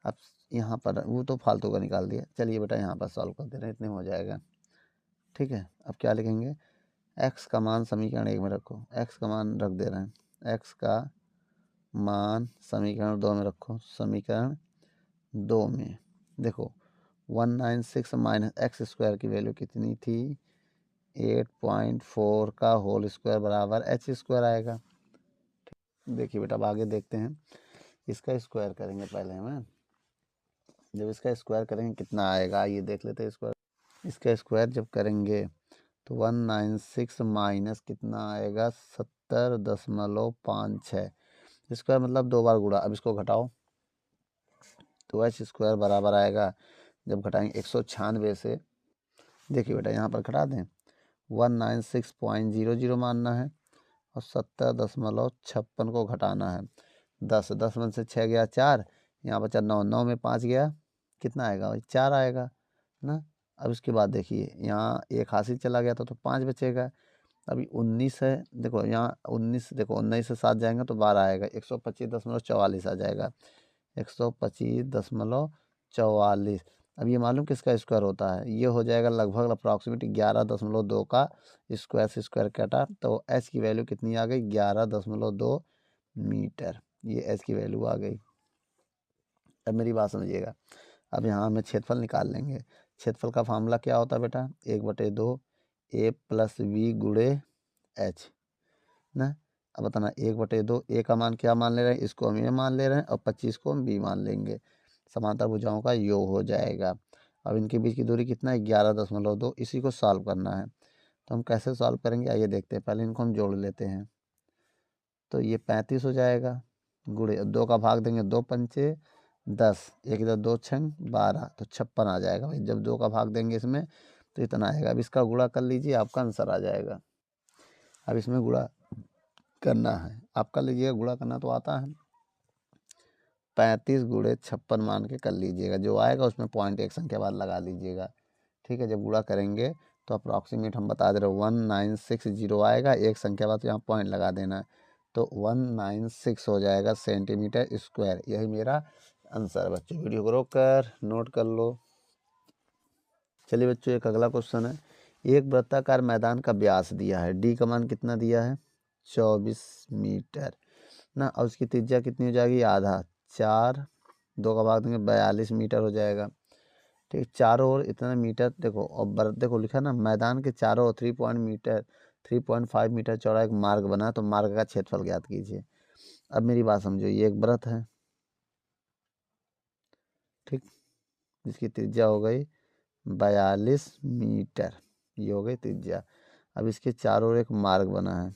अब यहाँ पर वो तो फालतू का निकाल दिया। चलिए बेटा यहाँ पर सॉल्व कर दे रहे हैं, इतने में हो जाएगा। ठीक है, अब क्या लिखेंगे? x का मान समीकरण 1 में रखो, x का मान रख दे रहे हैं। x का मान समीकरण 2 में रखो। समीकरण 2 में देखो 196 माइनस एक्स स्क्वायर की वैल्यू कितनी थी? 8.4 का होल स्क्वायर बराबर एच स्क्वायर आएगा। देखिए बेटा अब आगे देखते हैं। इसका स्क्वायर करेंगे पहले हमें। जब इसका स्क्वायर करेंगे कितना आएगा ये देख लेते हैं। स्क्वायर, इसका स्क्वायर जब करेंगे तो 196 माइनस कितना आएगा? 70.56 स्क्वायर, मतलब 2 बार गुणा। अब इसको घटाओ तो एच स्क्वायर बराबर आएगा, जब घटाएंगे 196 से, देखिए बेटा यहाँ पर घटा दें, 196.00 मानना है और 70.56 को घटाना है। 10 10 में से 6 गया 4, यहाँ बचा 9, 9 में 5 गया, कितना आएगा भाई? 4 आएगा ना। अब इसके बाद देखिए यहाँ एक हासिल चला गया तो 5 बचेगा। अभी 19 है, देखो यहाँ 19, देखो 19 से 7 जाएंगे तो 12 आएगा, 125.44 आ जाएगा। 125.44। अब ये मालूम किसका स्क्वायर होता है? ये हो जाएगा लगभग अप्रॉक्सीमेट 11.2 का स्क्वायर से स्क्वायर काटा, तो एच की वैल्यू कितनी आ गई? 11.2 मीटर। ये एच की वैल्यू आ गई। अब मेरी बात समझिएगा, अब यहाँ हमें क्षेत्रफल निकाल लेंगे। क्षेत्रफल का फार्मूला क्या होता है बेटा? 1/2 ए प्लस बी गुणे एच ना। अब बताना 1/2, ए का मान क्या मान ले रहे हैं? इसको हम ए मान ले रहे हैं और 25 को हम बी मान लेंगे। समांतर भुजाओं का योग हो जाएगा। अब इनके बीच की दूरी कितना है? 11.2। इसी को सॉल्व करना है, तो हम कैसे सॉल्व करेंगे आइए देखते हैं। पहले इनको हम जोड़ लेते हैं, तो ये 35 हो जाएगा, गुणे 2 का भाग देंगे, 2 पंचे 10, एक इधर 2 छंग 12, तो 56 आ जाएगा भाई। जब 2 का भाग देंगे इसमें तो इतना आएगा। अब इसका गुणा कर लीजिए, आपका आंसर आ जाएगा। अब इसमें गुणा करना है, आप कर लीजिएगा, गुणा करना तो आता है। 35 गुणे 56 मान के कर लीजिएगा, जो आएगा उसमें पॉइंट एक संख्या बाद लगा लीजिएगा। ठीक है, जब गुणा करेंगे तो अप्रॉक्सीमेट हम बता दे रहे 1960 आएगा, एक संख्या बाद तो यहाँ पॉइंट लगा देना है, तो 196 हो जाएगा सेंटीमीटर स्क्वायर। यही मेरा आंसर है बच्चों। वीडियो को रोक कर नोट कर लो। चलिए बच्चों एक अगला क्वेश्चन है। एक वृत्ताकार मैदान का व्यास दिया है, डी का मान कितना दिया है? 24 मीटर ना। और उसकी त्रिज्या कितनी हो जाएगी? आधा, 4, 2 का भाग देंगे 42 मीटर हो जाएगा। ठीक, चारों ओर इतना मीटर देखो, और देखो लिखा ना मैदान के चारों ओर 3.5 मीटर चौड़ा एक मार्ग बना, तो मार्ग का क्षेत्रफल ज्ञात कीजिए। अब मेरी बात समझो, ये एक वृत्त है, ठीक, जिसकी त्रिज्या हो गई 42 मीटर, ये हो गई त्रिज्या। अब इसके चारों ओर एक मार्ग बना है,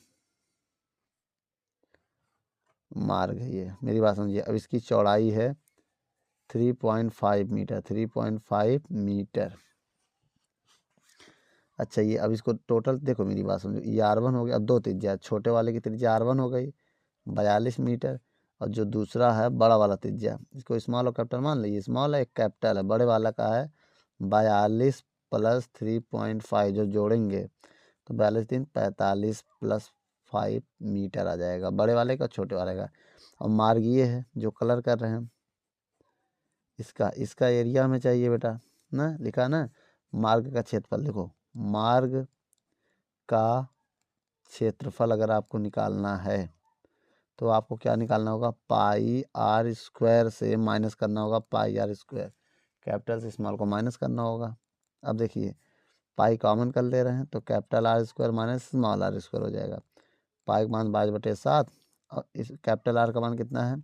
मार्ग है ये, मेरी बात समझिए। अब इसकी चौड़ाई है 3.5 मीटर, 3.5 मीटर। अच्छा ये अब इसको टोटल देखो, मेरी बात समझो, ये R1 हो गया। अब दो त्रिज्या, छोटे वाले की त्रिज्या R1 हो गई 42 मीटर, और जो दूसरा है बड़ा वाला त्रिज्या, इसको स्मॉल और कैपिटल मान लीजिए, स्मॉल है एक कैपिटल है, बड़े वाला का है 42 प्लस 3.5, जो जोड़ेंगे तो 42 3 45 प्लस 5 मीटर आ जाएगा, बड़े वाले का छोटे वाले का। और मार्ग ये है जो कलर कर रहे हैं, इसका एरिया हमें चाहिए बेटा ना, लिखा ना, मार्ग का क्षेत्रफल। देखो मार्ग का क्षेत्रफल अगर आपको निकालना है तो आपको क्या निकालना होगा, पाई आर स्क्वायर से माइनस करना होगा पाई आर स्क्वायर, कैपिटल से स्मॉल को माइनस करना होगा। अब देखिए पाई कॉमन कर ले रहे हैं तो capital R square minus small R square हो जाएगा। पाई का मान 22/7 और इस कैपिटल आर का मान कितना है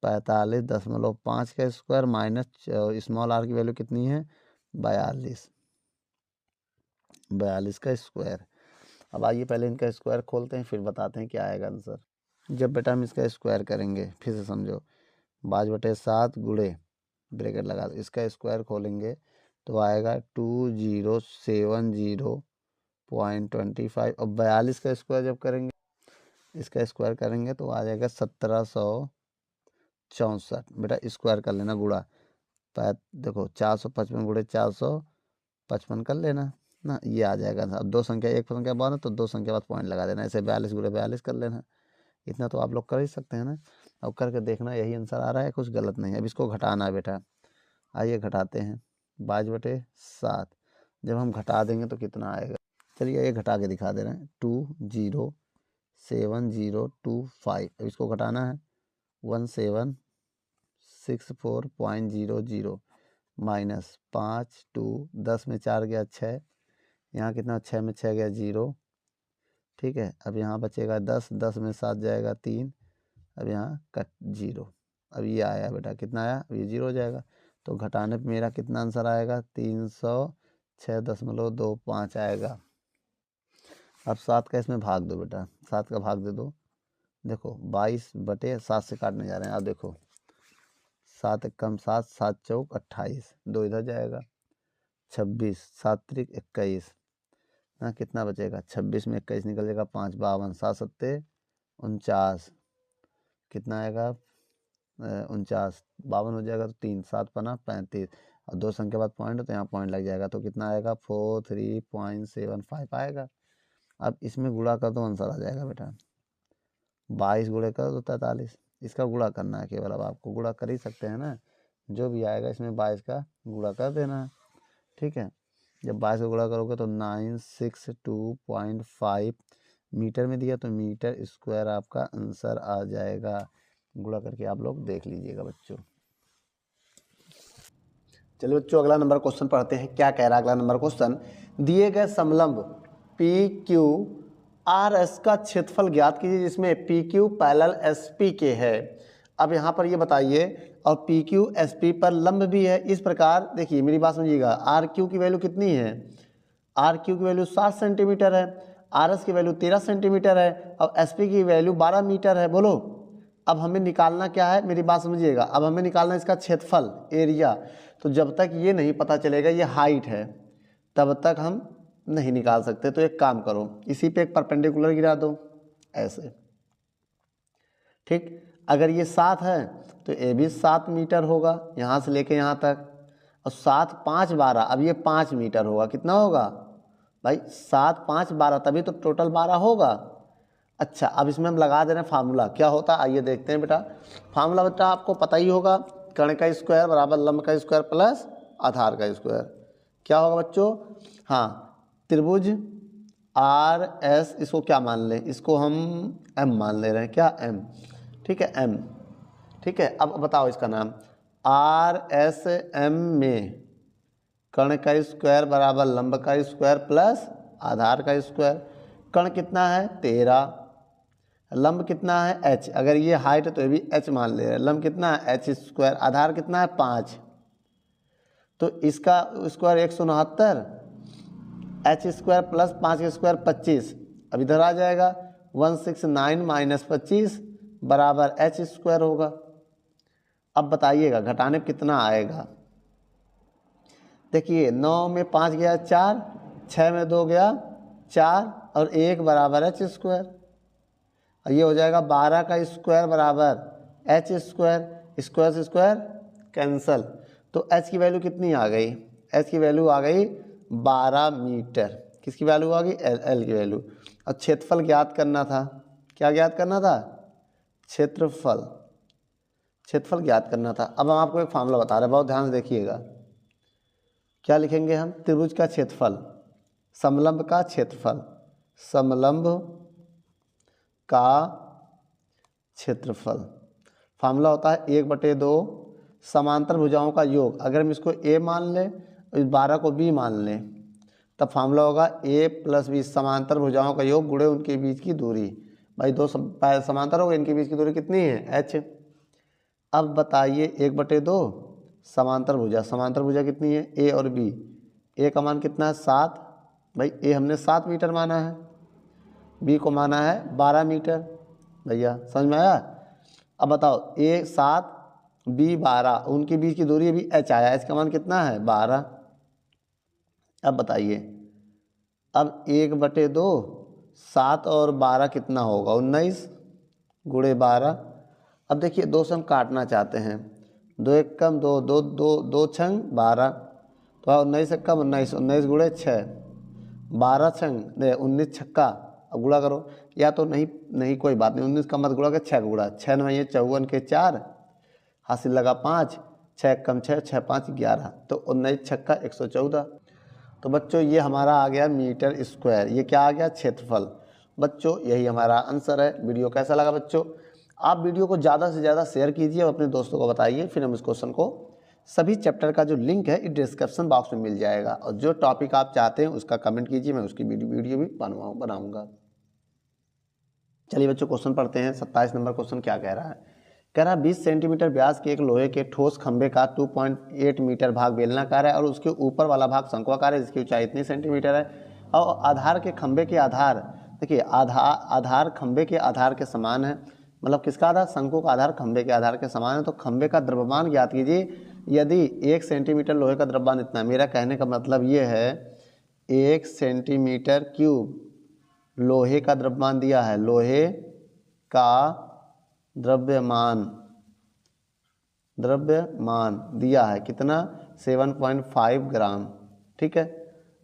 45.5 का स्क्वायर माइनस स्मॉल आर की वैल्यू कितनी है 42 का स्क्वायर। अब आइए पहले इनका स्क्वायर खोलते हैं फिर बताते हैं क्या आएगा आंसर। जब बेटा हम इसका स्क्वायर करेंगे, फिर से समझो, 22/7 गुणे ब्रैकेट लगा दो, इसका स्क्वायर खोलेंगे तो आएगा 2070.25, और 42 का स्क्वायर जब करेंगे, इसका स्क्वायर करेंगे तो आ जाएगा 1764। बेटा स्क्वायर कर लेना, गुणा देखो 455 गुणे 455 कर लेना ना, ये आ जाएगा। अब दो संख्या एक संख्या बाद है तो दो संख्या बाद पॉइंट लगा देना, ऐसे 42 गुणे 42 कर लेना। इतना तो आप लोग कर ही सकते हैं ना। अब करके देखना यही आंसर आ रहा है, कुछ गलत नहीं है। अब इसको घटाना है बेटा, आइए घटाते हैं। 22/7 जब हम घटा देंगे तो कितना आएगा, चलिए ये घटा के दिखा दे रहे हैं। 207025, अब इसको घटाना है 1764.00 माइनस 5 2 10 में 4 गया 6, यहाँ कितना 6 में 6 गया 0, ठीक है। अब यहाँ बचेगा 10, 10 में 7 जाएगा 3, अब यहाँ कट 0। अब ये आया बेटा, कितना आया, अब ये 0 हो जाएगा। तो घटाने पे मेरा कितना आंसर आएगा 306.25 आएगा। अब 7 का इसमें भाग दो बेटा, 7 का भाग दे दो। देखो 22/7 से काटने जा रहे हैं। अब देखो 7 एक कम 7, 7 चौक 28, 2 इधर जाएगा 26, 7 त्रिक 21, ना कितना बचेगा 26 में 21 निकल जाएगा 5 52, 7 सत्ते 49, कितना आएगा 49, 52 हो जाएगा तो 3 7 पना 35, और दो संख्या बाद पॉइंट है तो यहाँ पॉइंट लग जाएगा, तो कितना आएगा 43.75 आएगा। अब इसमें गुणा कर दो, आंसर आ जाएगा बेटा 22 गुणे कर दो 43, इसका गुणा करना है केवल। अब आपको गुणा कर ही सकते हैं ना, जो भी आएगा इसमें 22 का गुणा कर देना है, ठीक है। जब 22 का गुणा करोगे तो 962.5 मीटर में दिया, तो मीटर स्क्वायर आपका आंसर आ जाएगा। गुणा करके आप लोग देख लीजिएगा बच्चों। चलिए बच्चों अगला नंबर क्वेश्चन पढ़ते हैं। क्या कह रहा है अगला नंबर क्वेश्चन, दिए गए समलंब पी क्यू आर एस का क्षेत्रफल ज्ञात कीजिए जिसमें P Q parallel S P के है। अब यहाँ पर ये बताइए, और पी क्यू एस पी पर लंब भी है। इस प्रकार देखिए मेरी बात समझिएगा, आर क्यू की वैल्यू कितनी है, आर क्यू की वैल्यू 7 सेंटीमीटर है, आर एस की वैल्यू 13 सेंटीमीटर है, और एस पी की वैल्यू 12 मीटर है। बोलो अब हमें निकालना क्या है, मेरी बात समझिएगा, अब हमें निकालना इसका क्षेत्रफल एरिया। तो जब तक ये नहीं पता चलेगा ये हाइट है तब तक हम नहीं निकाल सकते। तो एक काम करो, इसी पे एक परपेंडिकुलर गिरा दो ऐसे, ठीक। अगर ये 7 है तो ये भी 7 मीटर होगा यहाँ से लेके यहाँ तक, और 7 5 12, अब ये 5 मीटर होगा। कितना होगा भाई 7 5 12, तभी तो टोटल 12 होगा। अच्छा अब इसमें हम लगा दे रहे हैं फार्मूला, क्या होता है आइए देखते हैं बेटा। फार्मूला बेटा आपको पता ही होगा, कर्ण का स्क्वायर बराबर लंब का स्क्वायर प्लस आधार का स्क्वायर। क्या होगा बच्चों, हाँ त्रिभुज आर एस, इसको क्या मान लें, इसको हम एम मान ले रहे हैं, क्या एम, ठीक है एम, ठीक है। अब बताओ इसका नाम, आर एस एम में कर्ण का स्क्वायर बराबर लंब का स्क्वायर प्लस आधार का स्क्वायर। कर्ण कितना है 13, लंब कितना है h, अगर ये हाइट है तो ये भी h मान ले रहे हैं। लंब कितना है h स्क्वायर, आधार कितना है 5, तो इसका स्क्वायर 169, h स्क्वायर प्लस 5 का स्क्वायर 25, अब इधर आ जाएगा 169 माइनस 25 बराबर h स्क्वायर होगा। अब बताइएगा घटाने पे कितना आएगा। देखिए 9 में 5 गया 4, 6 में 2 गया 4 और 1 बराबर एच स्क्वायर। ये हो जाएगा 12 का स्क्वायर बराबर एच स्क्वायर, स्क्वायर से स्क्वायर कैंसल। तो एच की वैल्यू कितनी आ गई, एच की वैल्यू आ गई 12 मीटर। किसकी वैल्यू आ गई, एल की वैल्यू। और क्षेत्रफल ज्ञात करना था, क्या ज्ञात करना था, क्षेत्रफल, क्षेत्रफल ज्ञात करना था। अब हम आपको एक फार्मूला बता रहे हैं, बहुत ध्यान से देखिएगा। क्या लिखेंगे हम, त्रिभुज का क्षेत्रफल, समलंब का क्षेत्रफल, समलंब का क्षेत्रफल। फार्मूला होता है 1/2 समांतर भुजाओं का योग। अगर हम इसको a मान लें और इस 12 को b मान लें तब फार्मूला होगा a + b समांतर भुजाओं का योग गुणे उनके बीच की दूरी। भाई दो समांतर हो गए, इनके बीच की दूरी कितनी है, h। अब बताइए 1/2 समांतर भुजा, समांतर भुजा कितनी है, a और b। a का मान कितना है 7, भाई a हमने 7 मीटर माना है, b को माना है 12 मीटर। भैया समझ में आया। अब बताओ a 7 b 12, उनके बीच की दूरी अभी h आया, h का मान कितना है 12। अब बताइए, अब 1/2 7 और 12 कितना होगा 19 गुणे 12। अब देखिए 2 से हम काटना चाहते हैं, 2 एक कम 2, 2 2 2 छंग 12, तो 19 से कम 19, 19 गुणे 6, 12 छंग 19 छक्का। अब गुणा करो, या तो नहीं कोई बात नहीं, 19 का मत गुणा कर 6 का गुणा, 6 9 54 के 4, हासिल लगा 5, 6 कम 6, 6 5 11, तो 19 छक्का 114। तो बच्चों ये हमारा आ गया मीटर स्क्वायर, ये क्या आ गया, क्षेत्रफल। बच्चों यही हमारा आंसर है। वीडियो कैसा लगा बच्चों, आप वीडियो को ज़्यादा से ज़्यादा शेयर कीजिए और अपने दोस्तों को बताइए। फिर हम इस क्वेश्चन को, सभी चैप्टर का जो लिंक है इस डिस्क्रिप्शन बॉक्स में मिल जाएगा, और जो टॉपिक आप चाहते हैं उसका कमेंट कीजिए, मैं उसकी वीडियो भी बनाऊंगा। चलिए बच्चों क्वेश्चन पढ़ते हैं। 27 नंबर क्वेश्चन क्या कह रहा है, कह रहा है 20 सेंटीमीटर व्यास के एक लोहे के ठोस खंभे का 2.8 मीटर भाग बेलनाकार है और उसके ऊपर वाला भाग शंक्वाकार है, जिसकी ऊंचाई इतनी सेंटीमीटर है। और आधार के खंभे के आधार, देखिए आधार खंभे के आधार के समान है, मतलब किसका आधार, शंकु का आधार खंभे के आधार के समान है। तो खंभे का द्रव्यमान ज्ञात कीजिए यदि 1 सेंटीमीटर लोहे का द्रव्यमान इतना। मेरा कहने का मतलब ये है 1 सेंटीमीटर क्यूब लोहे का द्रव्यमान दिया है, लोहे का द्रव्यमान दिया है कितना, 7.5 ग्राम, ठीक है।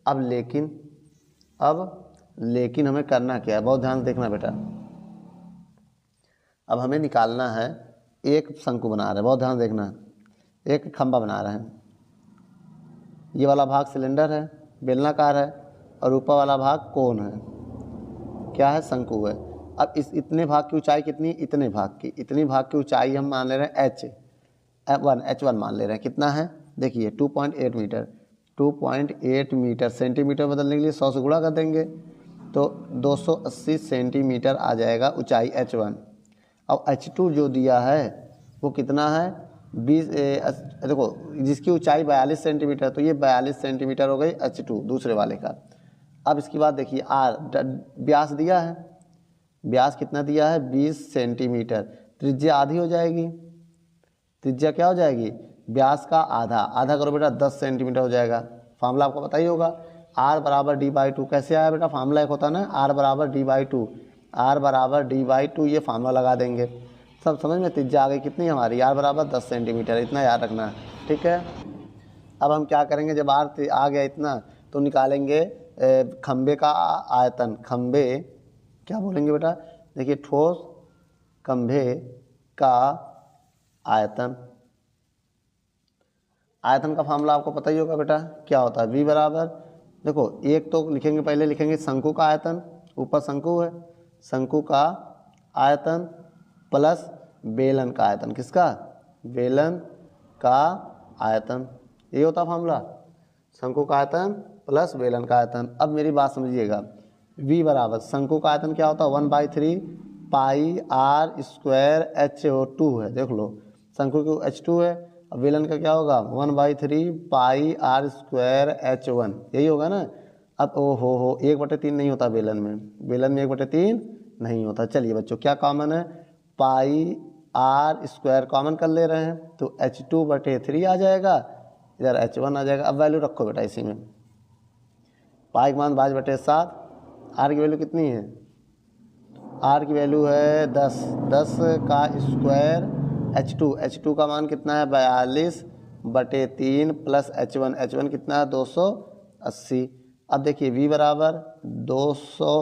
अब लेकिन हमें करना क्या है, बहुत ध्यान से देखना बेटा। अब हमें निकालना है, एक शंकु बना रहे हैं, बहुत ध्यान देखना, एक खंभा बना रहे हैं। ये वाला भाग सिलेंडर है, बेलनाकार है, और ऊपर वाला भाग कोन है, क्या है, शंकु है। अब इस इतने भाग की ऊंचाई कितनी, इतने भाग की ऊंचाई हम मान ले रहे हैं h1 मान ले रहे हैं, कितना है, देखिए 2.8 मीटर, 2.8 मीटर सेंटीमीटर बदलने के लिए 100 से गुणा कर देंगे तो 280 सेंटीमीटर आ जाएगा ऊंचाई h1। अब h2 जो दिया है वो कितना है 20, देखो जिसकी ऊंचाई 42 सेंटीमीटर, तो ये 42 सेंटीमीटर हो गई h2 दूसरे वाले का। अब इसके बाद देखिए r व्यास दिया है, व्यास कितना दिया है 20 सेंटीमीटर, त्रिज्या आधी हो जाएगी, त्रिज्या क्या हो जाएगी, व्यास का आधा करो बेटा 10 सेंटीमीटर हो जाएगा। फार्मूला आपको पता ही होगा, r बराबर d/2। कैसे आया बेटा, फार्मूला एक होता है ना r बराबर d/2, r बराबर d/2, ये फार्मूला लगा देंगे, सब समझ में। त्रिज्या आ गई कितनी हमारी, r बराबर 10 सेंटीमीटर, इतना याद रखना है, ठीक है। अब हम क्या करेंगे, जब r आ गया इतना तो निकालेंगे खंबे का आयतन। खंबे क्या बोलेंगे बेटा, देखिए ठोस खंबे का आयतन, आयतन का फार्मूला आपको पता ही होगा बेटा, क्या होता है v बराबर, देखो एक तो लिखेंगे, पहले लिखेंगे शंकु का आयतन, ऊपर शंकु है, शंकु का आयतन प्लस बेलन का आयतन, किसका, बेलन का आयतन, ये होता फार्मूला, शंकु का आयतन प्लस बेलन का आयतन। अब मेरी बात समझिएगा, v बराबर शंकु का आयतन क्या होता है 1/3 पाई r स्क्वायर h2 है, देख लो शंकु की h2 है, अब बेलन का क्या होगा 1/3 पाई r स्क्वायर h1, यही होगा ना। अब ओ हो 1/3 नहीं होता बेलन में 1/3 नहीं होता। चलिए बच्चों क्या कॉमन है, पाई आर स्क्वायर कॉमन कर ले रहे हैं तो H2/3 आ जाएगा, इधर H1 आ जाएगा। अब वैल्यू रखो बेटा इसी में, पाई का मान 22/7, आर की वैल्यू कितनी है, आर की वैल्यू है 10, 10 का स्क्वायर H2 का मान कितना है 42/3 प्लस H1 कितना है 280। अब देखिए V बराबर 200,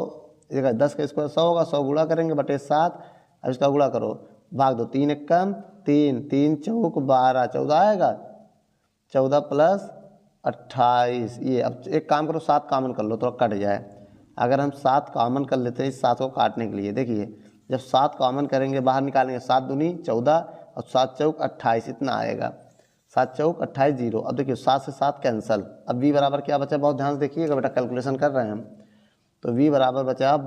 10 का स्क्वायर 100 होगा, 100 गुणा करेंगे बटे 7, अब इसका गुणा करो, भाग दो, 3 एकम 3, 3 चौक 12, 14 आएगा, 14 प्लस 28। ये अब एक काम करो 7 कॉमन कर लो तो कट जाए। अगर हम 7 कॉमन कर लेते हैं इस 7 को काटने के लिए, देखिए जब 7 कॉमन करेंगे बाहर निकालेंगे, 7 दूनी 14 और 7 चौक 28 इतना आएगा, 7 चौक 28 0। अब देखिए 7 से 7 कैंसल। अब V बराबर क्या बचा, बहुत ध्यान से देखिएगा बेटा, कैलकुलेशन कर रहे हैं हम। तो V बराबर बचा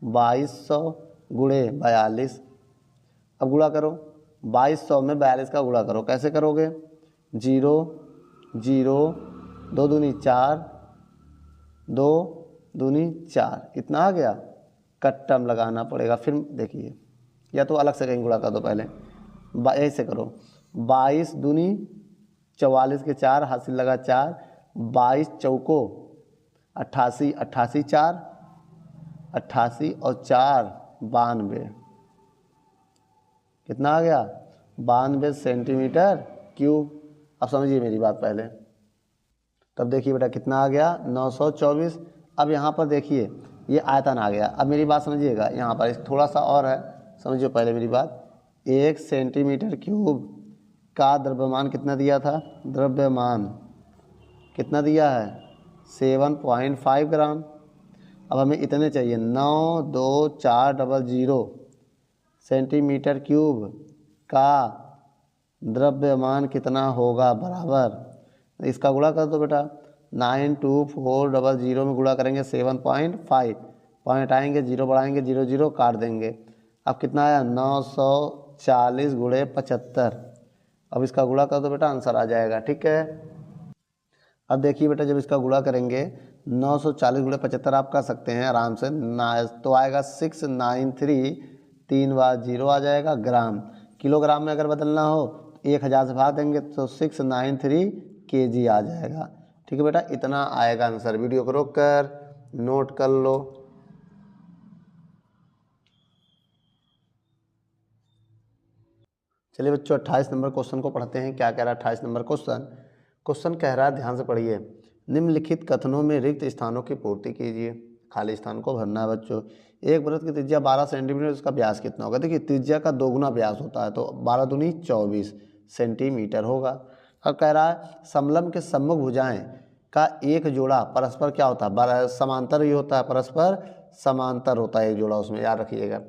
2200 गुणे 42। अब गुणा करो, 2200 में 42 का गुणा करो, कैसे करोगे, 0 0 2 दूनी 4, 2 दूनी 4, कितना आ गया, कट्टम लगाना पड़ेगा। फिर देखिए, या तो अलग से कहीं गुणा कर दो, पहले ऐसे करो, 22 दूनी 44 के 4, हासिल लगा 4, 22 चौको 88, 88 4, 88 और 4 92, कितना आ गया 92 सेंटीमीटर क्यूब। अब समझिए मेरी बात पहले, तब देखिए बेटा कितना आ गया 924। अब यहाँ पर देखिए ये आयतन आ गया। अब मेरी बात समझिएगा, यहाँ पर थोड़ा सा और है, समझिए पहले मेरी बात। 1 सेंटीमीटर क्यूब का द्रव्यमान कितना दिया था, द्रव्यमान कितना दिया है 7.5 ग्राम। अब हमें इतने चाहिए, 92400 सेंटीमीटर क्यूब का द्रव्यमान कितना होगा, बराबर इसका गुणा कर दो बेटा, 92400 में गुणा करेंगे 7.5, पॉइंट आएंगे, 0 बढ़ाएंगे, 0 0 काट देंगे। अब कितना आया 940 गुणे 75। अब इसका गुणा कर दो बेटा, आंसर आ जाएगा, ठीक है। अब देखिए बेटा, जब इसका गुणा करेंगे 940 गुणे 75 आप कर सकते हैं आराम से, तो आएगा 693, 3 बार 0 आ जाएगा, ग्राम। किलोग्राम में अगर बदलना हो 1000 से भाग देंगे तो 693 kg आ जाएगा, ठीक है बेटा, इतना आएगा आंसर। वीडियो को रोक कर नोट कर लो। चलिए बच्चों 28 नंबर क्वेश्चन को पढ़ते हैं। क्या कह रहा है 28 नंबर क्वेश्चन, क्वेश्चन कह रहा है, ध्यान से पढ़िए, निम्नलिखित कथनों में रिक्त स्थानों की पूर्ति कीजिए। खाली स्थान को भरना है बच्चों। एक वृत्त की त्रिज्या 12 सेंटीमीटर, उसका व्यास कितना होगा। देखिए त्रिज्या का 2 गुना व्यास होता है, तो 12 दूनी 24 सेंटीमीटर होगा। अब कह रहा है समलंब के सम्मुख भुजाएं का एक जोड़ा परस्पर क्या होता है, समांतर ही होता है, परस्पर समांतर होता है एक जोड़ा, उसमें याद रखिएगा।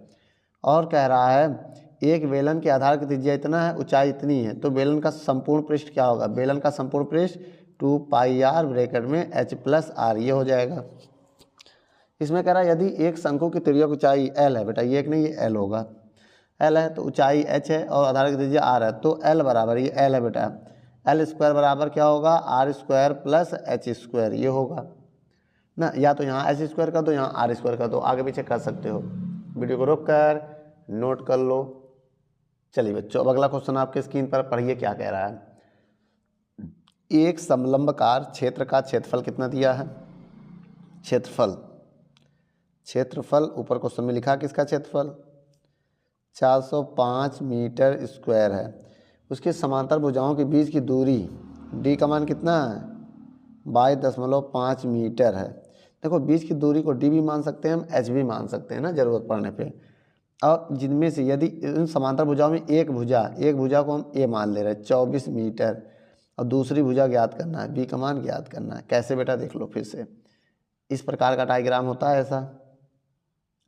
और कह रहा है एक बेलन के आधार की त्रिज्या इतना है, ऊंचाई इतनी है, तो बेलन का संपूर्ण पृष्ठ क्या होगा, बेलन का संपूर्ण पृष्ठ 2πr ब्रैकेट में h+r, ये हो जाएगा। इसमें कह रहा है यदि एक शंकु की त्रिज्या ऊंचाई l है, बेटा ये एक नहीं, ये l होगा, l है तो ऊंचाई h है और आधार की त्रिज्या r है, तो l बराबर, ये l है बेटा, l स्क्वायर बराबर क्या होगा, r square plus h square, ये होगा ना। या तो यहाँ h स्क्वायर कर दो, यहाँ r स्क्वायर कर दो, आगे पीछे कर सकते हो। वीडियो को रोक कर नोट कर लो। चलिए बच्चों, अब अगला क्वेश्चन आपके स्क्रीन पर पढ़िए, क्या कह रहा है। एक समलंबकार क्षेत्र का क्षेत्रफल कितना दिया है, क्षेत्रफल ऊपर क्वेश्चन में लिखा किसका क्षेत्रफल 405 मीटर स्क्वायर है। उसके समांतर भुजाओं के बीच की दूरी d का मान कितना है 22.5 मीटर है। देखो बीच की दूरी को d भी मान सकते हैं हम, h भी मान सकते हैं ना जरूरत पड़ने पे। और जिनमें से यदि इन समांतर भुजाओं में एक भुजा को हम a मान ले रहे हैं 24 मीटर, और दूसरी भुजा ज्ञात करना है, b का मान ज्ञात करना है। कैसे बेटा देख लो फिर से, इस प्रकार का डायग्राम होता है,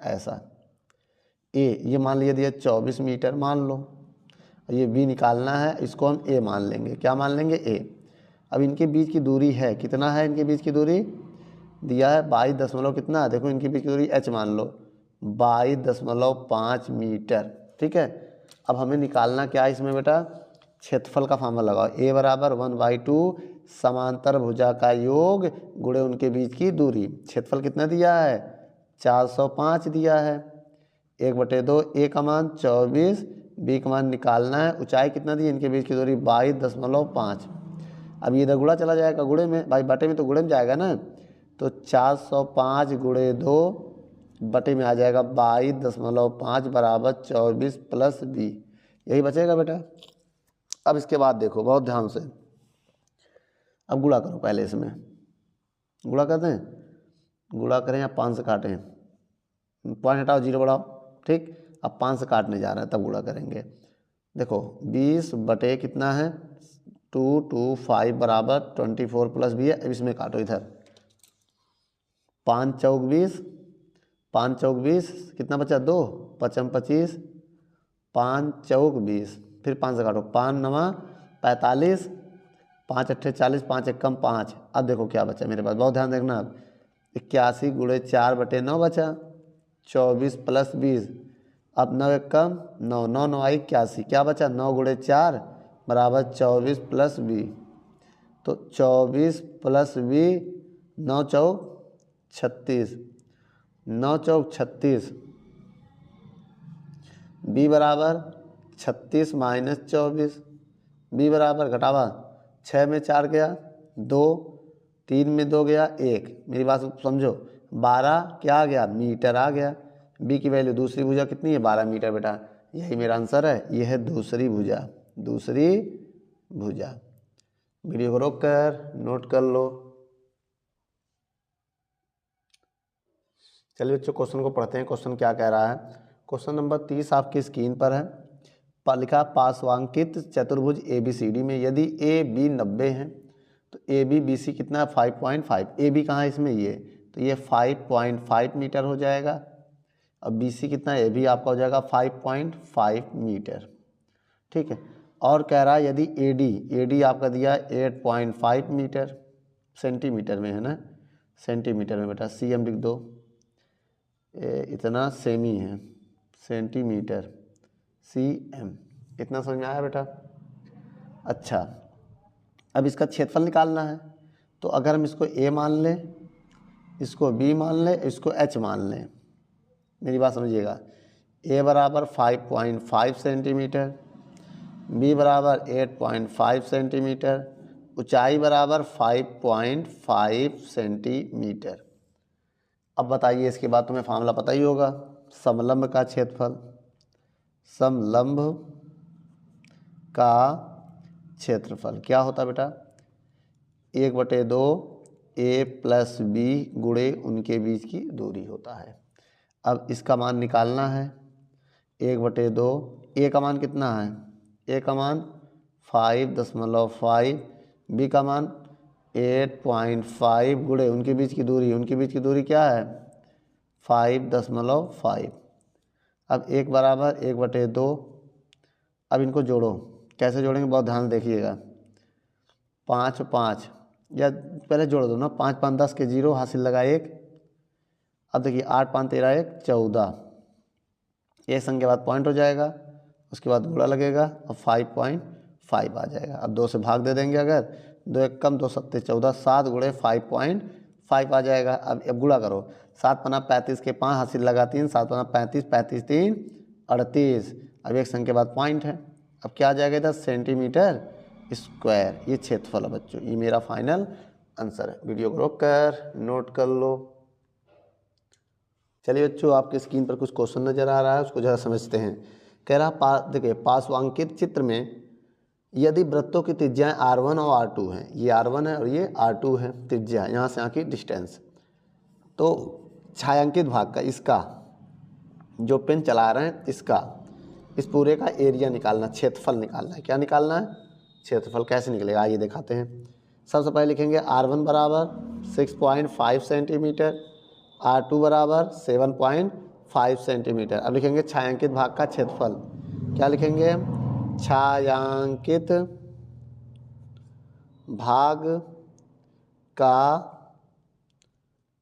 ऐसा a ये मान लिया दिया 24 मीटर मान लो, ये b निकालना है, इसको हम a मान लेंगे, क्या मान लेंगे a। अब इनके बीच की दूरी है, कितना है इनके बीच की दूरी दिया है 22 कितना है, देखो इनके बीच की दूरी h मान लो 22.5 मीटर, ठीक है। अब हमें निकालना क्या है इसमें बेटा, क्षेत्रफल का फार्मूला लगाओ, a बराबर 1/2 समांतर भुजा का योग गुणे उनके बीच की दूरी। क्षेत्रफल कितना दिया है 405 दिया है, 1/2 ए का मान 24, बी का मान निकालना है। ऊंचाई कितना दी, इनके बीच की दूरी 22.5। अब ये इधर गुणा चला जाएगा, गुणे में भाई बटे में तो गुणे में जाएगा ना, तो 405 गुणे 2 बटे में आ जाएगा 22.5 बराबर 24 प्लस बी, यही बचेगा बेटा। अब इसके बाद देखो बहुत ध्यान से, अब गुणा करो पहले, इसमें गुणा करते हैं, गुणा करें या 5 से काटें, पॉइंट हटाओ, 0 बढ़ाओ, ठीक। अब 5 से काटने जा रहा है तब गुणा करेंगे। देखो 20 बटे कितना है 225 बराबर 24 प्लस बी है। अब इसमें काटो इधर, 5 चौक 20, 5 चौक 20 कितना बचा 2, 5 25, 5 चौक 20, फिर 5 से काटो, 5 9 45, 5 8 40, 5 1 5। अब देखो क्या बचा मेरे पास, बहुत ध्यान देखना। अब 81 गुणे 4/9 बचा, 24 प्लस 20। अब 9 1 9, 9 9 आई 81, क्या बचा 9 गुणे 4 बराबर 24 प्लस बी। तो 24 प्लस बी, 9 चौक 36, 9 चौक 36, बी बराबर 36 माइनस 24, बी बराबर घटावा 6 में 4 गया 2, 3 में 2 गया 1, मेरी बात समझो, 12 क्या आ गया मीटर आ गया। बी की वैल्यू दूसरी भुजा कितनी है 12 मीटर बेटा, यही मेरा आंसर है, यह है दूसरी भुजा, दूसरी भुजा। वीडियो को रोक कर नोट कर लो। चलिए बच्चों क्वेश्चन को पढ़ते हैं, क्वेश्चन क्या कह रहा है। क्वेश्चन नंबर 30 आपकी स्क्रीन पर है। लिखा पार्श्वांकित चतुर्भुज ABCD में यदि AB 90 है तो AB BC कितना है 5.5। AB कहाँ है इसमें, ये तो ये 5.5 मीटर हो जाएगा। अब BC कितना है, AB आपका हो जाएगा 5.5 मीटर, ठीक है। और कह रहा है यदि AD आपका दिया 8.5 मीटर, सेंटीमीटर में है ना, सेंटीमीटर में बेटा, CM लिख दो, इतना सेमी है, सेंटीमीटर CM, इतना समझ में आया बेटा। अच्छा अब इसका क्षेत्रफल निकालना है, तो अगर हम इसको A मान लें, इसको B मान लें, इसको H मान लें, मेरी बात समझिएगा, A बराबर 5.5 सेंटीमीटर, B बराबर 8.5 सेंटीमीटर, ऊंचाई बराबर 5.5 सेंटीमीटर। अब बताइए इसके बाद तुम्हें फार्मूला पता ही होगा, समलंब का क्षेत्रफल, समलंब का क्षेत्रफल क्या होता है बेटा, 1/2 A प्लस B गुणे उनके बीच की दूरी होता है। अब इसका मान निकालना है, 1/2, A का मान कितना है, A का मान 5.5, B का मान 8.5 गुणे उनके बीच की दूरी, उनके बीच की दूरी क्या है 5.5। अब 1 बराबर 1/2, अब इनको जोड़ो, कैसे जोड़ेंगे बहुत ध्यान देखिएगा, 5 5 या पहले जोड़ दो ना, 5 5 10 के 0 हासिल लगा 1। अब देखिए 8 5 13 1 14, एक संग के बाद पॉइंट हो जाएगा, उसके बाद गुणा लगेगा और 5.5 आ जाएगा। अब 2 से भाग दे देंगे, अगर 2 1 2 7 14, 7 गुणे 5.5 आ जाएगा। अब गुणा करो, 7 पन्ना 35 के 5 हासिल लगा 3, 7 पन्ना 35, 35 3 38, अब एक संग के बाद पॉइंट है। अब क्या आ जाएगा इधर सेंटीमीटर स्क्वायर, ये क्षेत्रफल है बच्चों, ये मेरा फाइनल आंसर है। वीडियो को रोक कर नोट कर लो। चलिए बच्चों आपके स्क्रीन पर कुछ क्वेश्चन नज़र आ रहा है, उसको ज़रा समझते हैं। कह रहा देखिए पार्श्वांकित चित्र में यदि वृत्तों की त्रिज्याएं R1 और R2 हैं, ये R1 है और ये R2 है त्रिज्या, यहाँ से यहाँ की डिस्टेंस, तो छायांकित भाग का, इसका जो पेन चला रहे हैं इसका, इस पूरे का एरिया निकालना, क्षेत्रफल निकालना है। क्या निकालना है, क्षेत्रफल। कैसे निकलेगा आइए दिखाते हैं। सबसे पहले लिखेंगे R1 बराबर 6.5 सेंटीमीटर, R2 बराबर 7.5 सेंटीमीटर। अब लिखेंगे छायांकित भाग का क्षेत्रफल, क्या लिखेंगे, छायांकित भाग का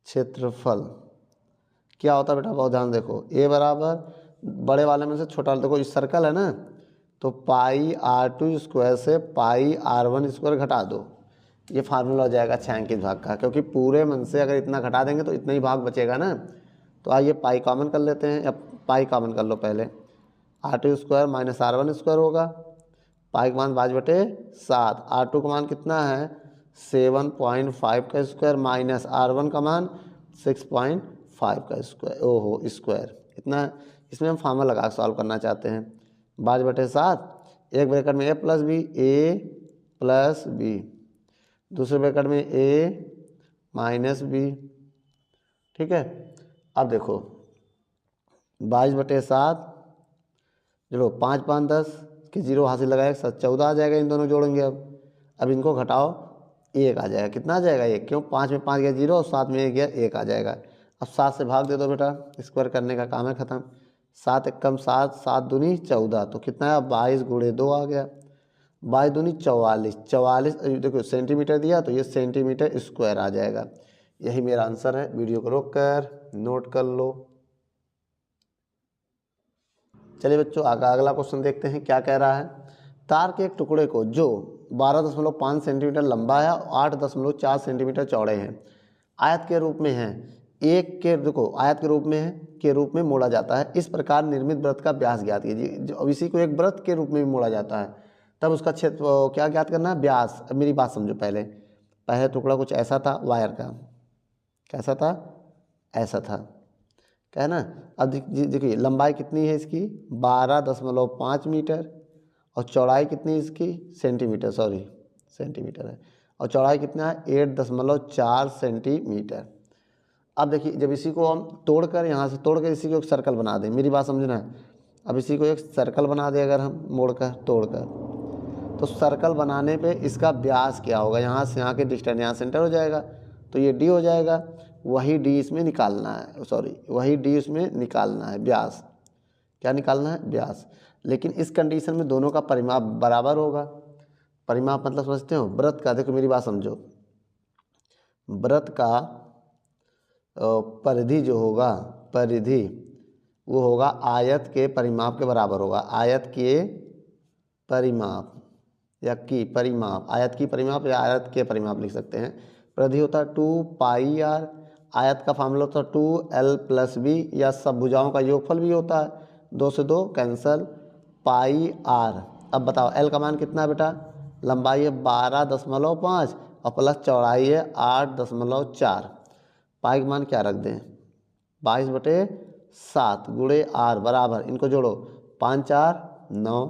क्षेत्रफल क्या होता है बेटा, बहुत ध्यान देखो, A बराबर बड़े वाले में से छोटा, देखो इस सर्कल है ना, तो पाई R2 स्क्वायर से पाई R1 स्क्वायर घटा दो, ये फार्मूला हो जाएगा छायांकित भाग का, क्योंकि पूरे मन से अगर इतना घटा देंगे तो इतना ही भाग बचेगा ना। तो आइए पाई कॉमन कर लेते हैं, अब पाई कॉमन कर लो पहले, R2 square minus R1 square होगा, पाई का मान 5/7, R2 का मान कितना है 7.5 का स्क्वायर माइनस R1 का मान 6.5 का स्क्वायर, ओहो स्क्वायर इतना है। इसमें हम फार्मूला लगा सॉल्व करना चाहते हैं, 5/7, एक ब्रैकेट में a प्लस बी, दूसरे ब्रैकेट में a माइनस बी, ठीक है। अब देखो 22/7, चलो 5 5 10 कि 0 हासिल लगाए 14 आ जाएगा, इन दोनों जोड़ेंगे। अब इनको घटाओ 1 आ जाएगा, कितना आ जाएगा 1, क्यों 5 में 5 गया 0 और 7 में 1 गया 1 आ जाएगा। अब 7 से भाग दे दो बेटा, स्क्वायर करने का काम है ख़त्म। 7 एकम 7, 7 दूनी 14, तो कितना है 22 गुणे 2 आ गया, 22 दूनी 44, 44 देखो सेंटीमीटर दिया तो ये सेंटीमीटर स्क्वायर आ जाएगा। यही मेरा आंसर है। वीडियो को रोक कर नोट कर लो। चलिए बच्चों आगे अगला क्वेश्चन देखते हैं क्या कह रहा है। तार के एक टुकड़े को जो 12.5 सेंटीमीटर लंबा है और 8.4 सेंटीमीटर चौड़े हैं, आयत के रूप में है, एक के देखो आयत के रूप में है के रूप में मोड़ा जाता है, इस प्रकार निर्मित वृत्त का व्यास ज्ञात कीजिए। अब इसी को एक वृत्त के रूप में भी मोड़ा जाता है, तब उसका क्षेत्र क्या ज्ञात करना है, व्यास। अब मेरी बात समझो, पहले टुकड़ा कुछ ऐसा था वायर का, कैसा था, ऐसा था, क्या है ना। अब देखिए लंबाई कितनी है इसकी 12.5 मीटर और चौड़ाई कितनी इसकी सेंटीमीटर, सॉरी सेंटीमीटर है, और चौड़ाई कितना है 8.4 सेंटीमीटर। अब देखिए जब इसी को हम तोड़कर यहाँ से तोड़कर इसी को एक सर्कल बना दें, मेरी बात समझना है। अब इसी को एक सर्कल बना दें अगर हम मोड़कर तोड़कर, तो सर्कल बनाने पे इसका व्यास क्या होगा, यहाँ से यहाँ के डिस्टेंस यहाँ सेंटर हो जाएगा तो ये डी हो जाएगा, वही डी इसमें निकालना है, सॉरी वही डी इसमें निकालना है व्यास। क्या निकालना है, व्यास। लेकिन इस कंडीशन में दोनों का परिमाप बराबर होगा। परिमाप मतलब समझते हो, वृत्त का, देखो मेरी बात समझो, वृत्त का परिधि जो होगा, परिधि वो होगा आयत के परिमाप के बराबर होगा। आयत के परिमाप या की परिमाप, आयत की परिमाप या आयत के परिमाप लिख सकते हैं। परिधि होता है 2πr, आयत का फार्मूला होता है 2l+b, या सब भुजाओं का योगफल भी होता है, 2 से 2 कैंसल, πr। अब बताओ l का मान कितना है बेटा, लंबाई है 12.5 और प्लस चौड़ाई है 8.4, पाई का मान क्या रख दें 22/7 गुणे r बराबर, इनको जोड़ो 5 4 9,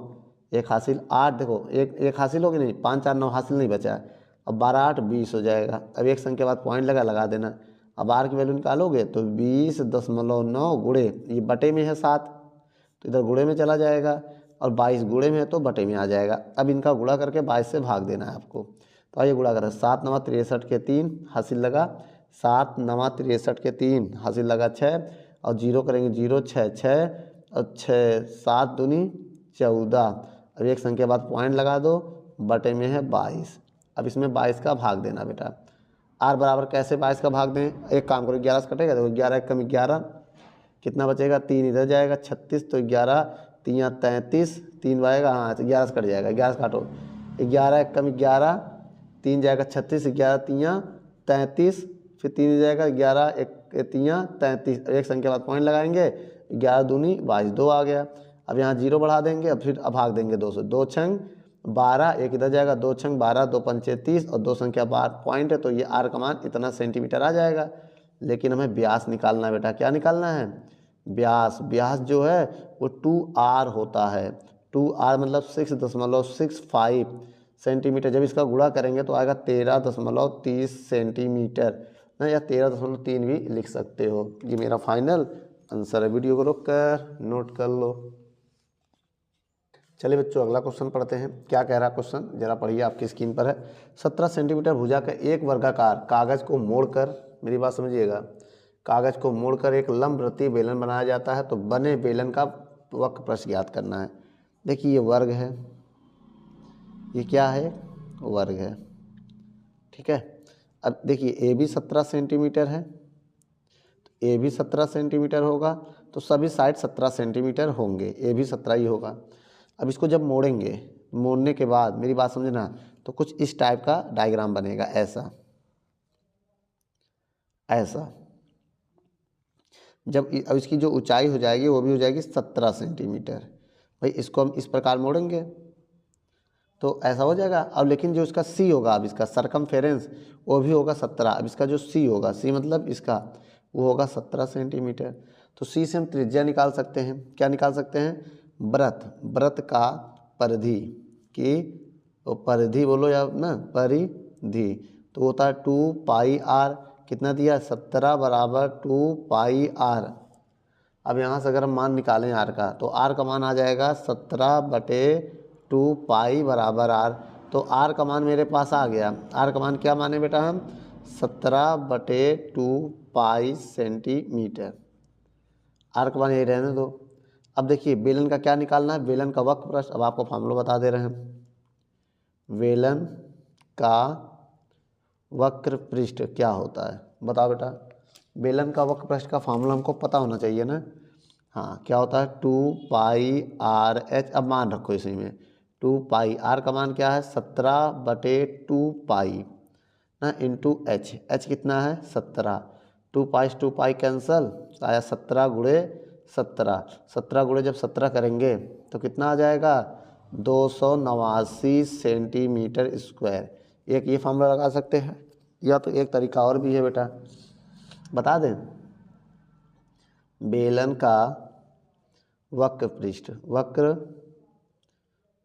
एक हासिल 8, देखो एक हासिल होगी नहीं, 5 4 9 हासिल नहीं बचा, अब 12 8 20 हो जाएगा। अब एक संख्या के बाद पॉइंट लगा देना। अब r की वैल्यू निकालोगे तो 20.9 गुणे, ये बटे में है 7 तो इधर गुणे में चला जाएगा, और 22 गुणे में है तो बटे में आ जाएगा। अब इनका गुणा करके 22 से भाग देना है आपको। तो आइए गुणा करें, 7 9 63 के 3 हासिल लगा, 7 9 63 के 3 हासिल लगा 6, और 0 करेंगे 0 6 6 और 6 7 दूनी 14। अब एक संख्या बाद पॉइंट लगा दो, बटे में है 22। अब इसमें 22 का भाग देना बेटा। r बराबर कैसे 22 का भाग दें, एक काम करो 11 से कटेगा, देखो 11 कम 11 कितना बचेगा, 3 इधर जाएगा 36, तो 11 3 33, 3 बचेगा, हाँ 11 से कट जाएगा, 11 से काटो, 11 कम 11 3 जाएगा 36, 11 3 33, फिर 3 जाएगा 11 1 3 33, एक संख्या बाद पॉइंट लगाएंगे, 11 दूनी 22 2 आ गया। अब यहाँ 0 बढ़ा देंगे, अब फिर भाग देंगे 2 से, 2 छंग 12, एक इधर जाएगा 2 छंग 12 2 पंचे 30, और 2 संख्या बार पॉइंट है तो ये r का मान इतना सेंटीमीटर आ जाएगा। लेकिन हमें व्यास निकालना है बेटा, क्या निकालना है, व्यास। व्यास जो है वो 2r होता है, 2r मतलब 6.65 सेंटीमीटर। जब इसका गुणा करेंगे तो आएगा 13.30 सेंटीमीटर ना, या 13.3 भी लिख सकते हो। ये मेरा फाइनल आंसर है। वीडियो को रोक कर नोट कर लो। चलिए बच्चों अगला क्वेश्चन पढ़ते हैं। क्या कह रहा है क्वेश्चन, जरा पढ़िए, आपकी स्क्रीन पर है। 17 सेंटीमीटर भुजा का एक वर्गाकार कागज को मोड़कर, मेरी बात समझिएगा, कागज को मोड़कर एक लंबवृत्तीय बेलन बनाया जाता है, तो बने बेलन का वक्रपृष्ठ ज्ञात करना है। देखिए ये वर्ग है, ये क्या है, वर्ग है, ठीक है। अब देखिए ए भी 17 सेंटीमीटर है, तो ए भी 17 सेंटीमीटर होगा, तो सभी साइड 17 सेंटीमीटर होंगे, ए भी 17 ही होगा। अब इसको जब मोड़ेंगे, मोड़ने के बाद मेरी बात समझना, तो कुछ इस टाइप का डायग्राम बनेगा, ऐसा ऐसा। अब इसकी जो ऊंचाई हो जाएगी वो भी हो जाएगी 17 सेंटीमीटर। भाई इसको हम इस प्रकार मोड़ेंगे तो ऐसा हो जाएगा। अब लेकिन जो इसका सी होगा, अब इसका सरकमफेरेंस वो भी होगा 17। अब इसका जो सी होगा, सी मतलब इसका, वो होगा 17 सेंटीमीटर। तो सी से हम त्रिज्या निकाल सकते हैं। क्या निकाल सकते हैं? वृत्त का परिधि की, तो परिधि बोलो या ना, परिधि तो होता है 2πr। कितना दिया? 17 बराबर 2πr। अब यहाँ से अगर हम मान निकालें आर का, तो आर का मान आ जाएगा 17/2π बराबर आर। तो आर का मान मेरे पास आ गया। आर का मान क्या माने बेटा हम? 17/2π सेंटीमीटर। आर का मान यही रहने दो। अब देखिए बेलन का क्या निकालना है? बेलन का वक्र पृष्ठ। अब आपको फॉर्मूला बता दे रहे हैं। बेलन का वक्र पृष्ठ क्या होता है? बताओ बेटा। बेलन का वक्र पृष्ठ का फॉर्मूला हमको पता होना चाहिए ना। हाँ, क्या होता है? 2πr/h। अब मान रखो इसी में 2π। आर का मान क्या है? 17/2π ना इंटू h। h कितना है? 17। 2π से 2π कैंसल, आया 17 गुणे 17। 17 गुणे जब 17 करेंगे तो कितना आ जाएगा? 289 सेंटीमीटर स्क्वायर। एक ये फॉर्मूला लगा सकते हैं, या तो एक तरीका और भी है बेटा, बता दें। बेलन का वक्र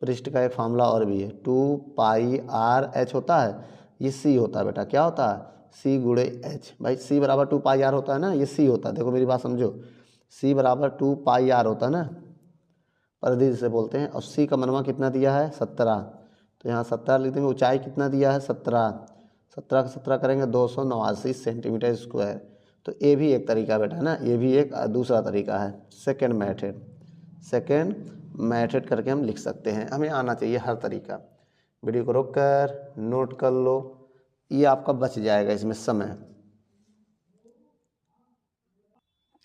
पृष्ठ का एक फार्मूला और भी है। 2πr/h होता है, ये c होता है बेटा। क्या होता है? c गुणे h। भाई c बराबर 2πr होता है ना, ये c होता है। देखो मेरी बात समझो, c बराबर 2πr होता है ना, परिधि जिसे बोलते हैं। और c का मनवा कितना दिया है? 17। तो यहाँ 17 लिख देंगे। ऊंचाई कितना दिया है? 17। 17 का 17 करेंगे 289 सेंटीमीटर स्क्वायर। तो ये भी एक तरीका बेटा ना, ये भी एक दूसरा तरीका है, सेकेंड मेथड करके हम लिख सकते हैं। हमें आना चाहिए हर तरीका। वीडियो को रोक कर नोट कर लो, ये आपका बच जाएगा इसमें समय।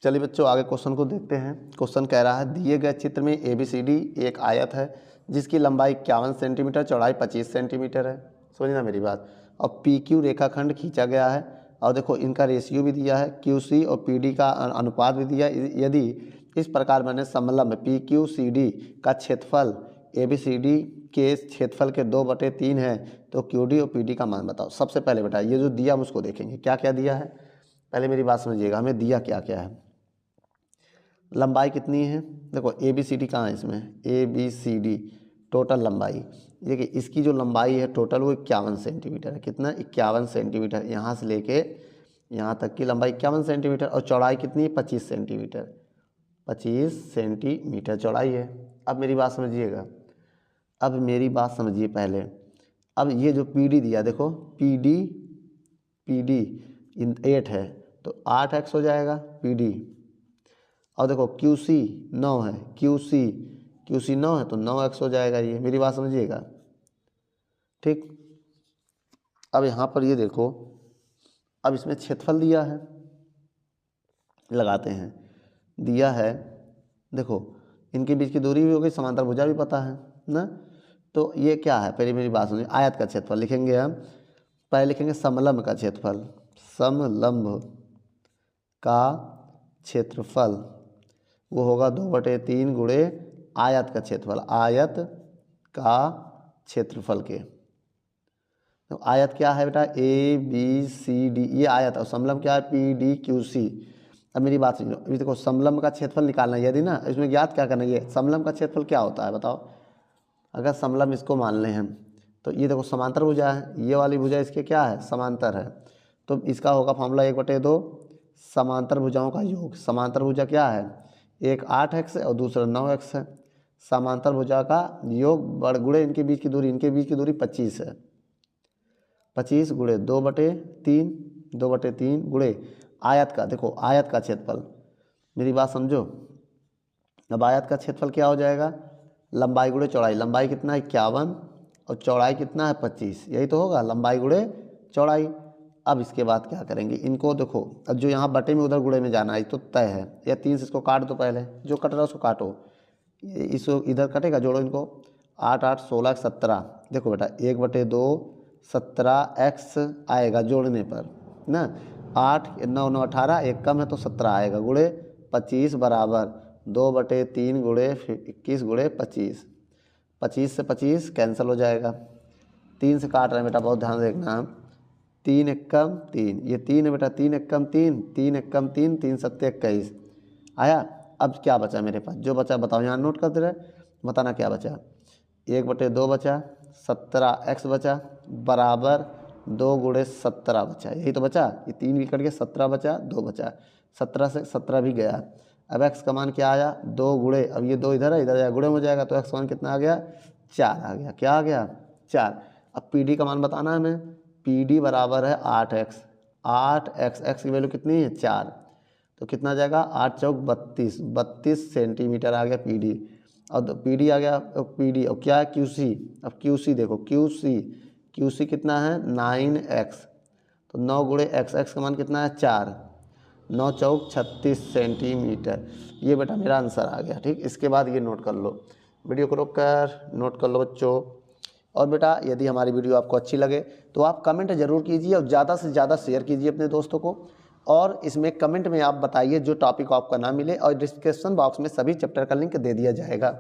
चलिए बच्चों आगे क्वेश्चन को देखते हैं। क्वेश्चन कह रहा है दिए गए चित्र में ABCD एक आयत है जिसकी लंबाई 51 सेंटीमीटर, चौड़ाई 25 सेंटीमीटर है। समझना मेरी बात। और PQ रेखाखंड खींचा गया है, और देखो इनका रेशियो भी दिया है, QC और PD का अनुपात भी दिया है। यदि इस प्रकार मैंने समलंब PQCD का क्षेत्रफल ABCD के क्षेत्रफल के 2/3 है, तो QD और PD का मान बताओ। सबसे पहले बेटा ये जो दिया हम उसको देखेंगे, क्या क्या दिया है। पहले मेरी बात समझिएगा, हमें दिया क्या क्या है। लंबाई कितनी है? देखो ABCD कहाँ है इसमें? ABCD टोटल लंबाई, देखिए इसकी जो लंबाई है टोटल वो 51 सेंटीमीटर है। कितना? 51 सेंटीमीटर। यहाँ से लेके यहाँ तक की लंबाई 51 सेंटीमीटर। और चौड़ाई कितनी है? 25 सेंटीमीटर। 25 सेंटीमीटर चौड़ाई है। अब मेरी बात समझिएगा, अब मेरी बात समझिए पहले। अब ये जो PD दिया, देखो PD 8 है तो 8x हो जाएगा PD। और देखो QC 9 है, QC 9 है तो 9x हो जाएगा। ये मेरी बात समझिएगा, ठीक। अब यहाँ पर ये देखो, अब इसमें क्षेत्रफल दिया है, लगाते हैं। दिया है, देखो इनके बीच की दूरी भी हो गई, समांतर भुजा भी पता है ना। तो ये क्या है? पहले मेरी बात सुनिए। आयत का क्षेत्रफल लिखेंगे हम। पहले लिखेंगे समलंब का क्षेत्रफल। समलंब का क्षेत्रफल वो होगा 2/3 गुणे आयत का क्षेत्रफल, आयत का क्षेत्रफल के। तो आयत क्या है बेटा? ABCD, ये आयत। और समलंब क्या है? PDQC। अब मेरी बात सुनो, अभी देखो समलंब का क्षेत्रफल निकालना है यदि ना, इसमें ज्ञात क्या करना है? ये समलंब का क्षेत्रफल क्या होता है बताओ। अगर समलंब इसको मान लें हम, तो ये देखो समांतर भुजा है, ये वाली भुजा इसके क्या है? समांतर है। तो इसका होगा फॉर्मूला 1/2 समांतर भुजाओं का योग। समांतर भुजा क्या है? एक 8x है और दूसरा 9x है। समांतर भुजा का योग बड़ गुणे इनके बीच की दूरी, इनके बीच की दूरी 25 है। 25 गुणे 2/3 गुणे आयत का, देखो आयत का क्षेत्रफल। मेरी बात समझो। अब आयत का क्षेत्रफल क्या हो जाएगा? लंबाई गुणे चौड़ाई। लंबाई कितना है? 51 और चौड़ाई कितना है? 25। यही तो होगा, लंबाई गुणे चौड़ाई। अब इसके बाद क्या करेंगे? इनको देखो, अब जो यहाँ बटे में उधर गुणे में जाना है तो तय है। या 3 से इसको काट दो, पहले जो कट रहा है उसको काटो, इसको इधर कटेगा, जोड़ो इनको। 8 8 16 17। देखो बेटा 1/2 17x आएगा जोड़ने पर ना। 8 9 9 18, एक कम है तो 17 आएगा, गुणे 25 बराबर 2/3 गुणे 21 गुणे 25। 25 से 25 कैंसिल हो जाएगा, 3 से काट रहे हैं बेटा, बहुत ध्यान देखना। 3 एकम 3, ये 3 है बेटा, 3 एकम 3, 3 एकम 3, 3 सत्ते 21 आया। अब क्या बचा मेरे पास, जो बचा बताओ, यहाँ नोट करते रहे, बताना क्या बचा। 1/2 बचा, 17x बचा, बराबर 2 गुणे 17 बचा, यही तो बचा। ये 3 भी कट गया, 17 बचा, 2 बचा, 17 से 17 भी गया। अब x का मान क्या आया, 2 गुणे, अब ये 2 इधर है, इधर गुणे हो जाएगा, तो x का मान कितना आ गया, 4 आ गया। क्या आ गया, 4। अब PD का मान बताना है हमें, PD बराबर है 8x, 8x, x की वैल्यू कितनी है 4, तो कितना आ जाएगा, 8 चौक 32, 32 सेंटीमीटर आ गया PD। और PD आ गया, PD और क्या है QC, अब QC देखो, QC कितना है 9x, तो 9 गुणे x का मान कितना है 4, 9 चौक 36 सेंटीमीटर, ये बेटा मेरा आंसर आ गया। ठीक, इसके बाद ये नोट कर लो, वीडियो को रोक कर नोट कर लो बच्चों। और बेटा यदि हमारी वीडियो आपको अच्छी लगे तो आप कमेंट ज़रूर कीजिए और ज़्यादा से ज़्यादा शेयर कीजिए अपने दोस्तों को। और इसमें कमेंट में आप बताइए जो टॉपिक आपका ना मिले, और डिस्क्रिप्शन बॉक्स में सभी चैप्टर का लिंक दे दिया जाएगा।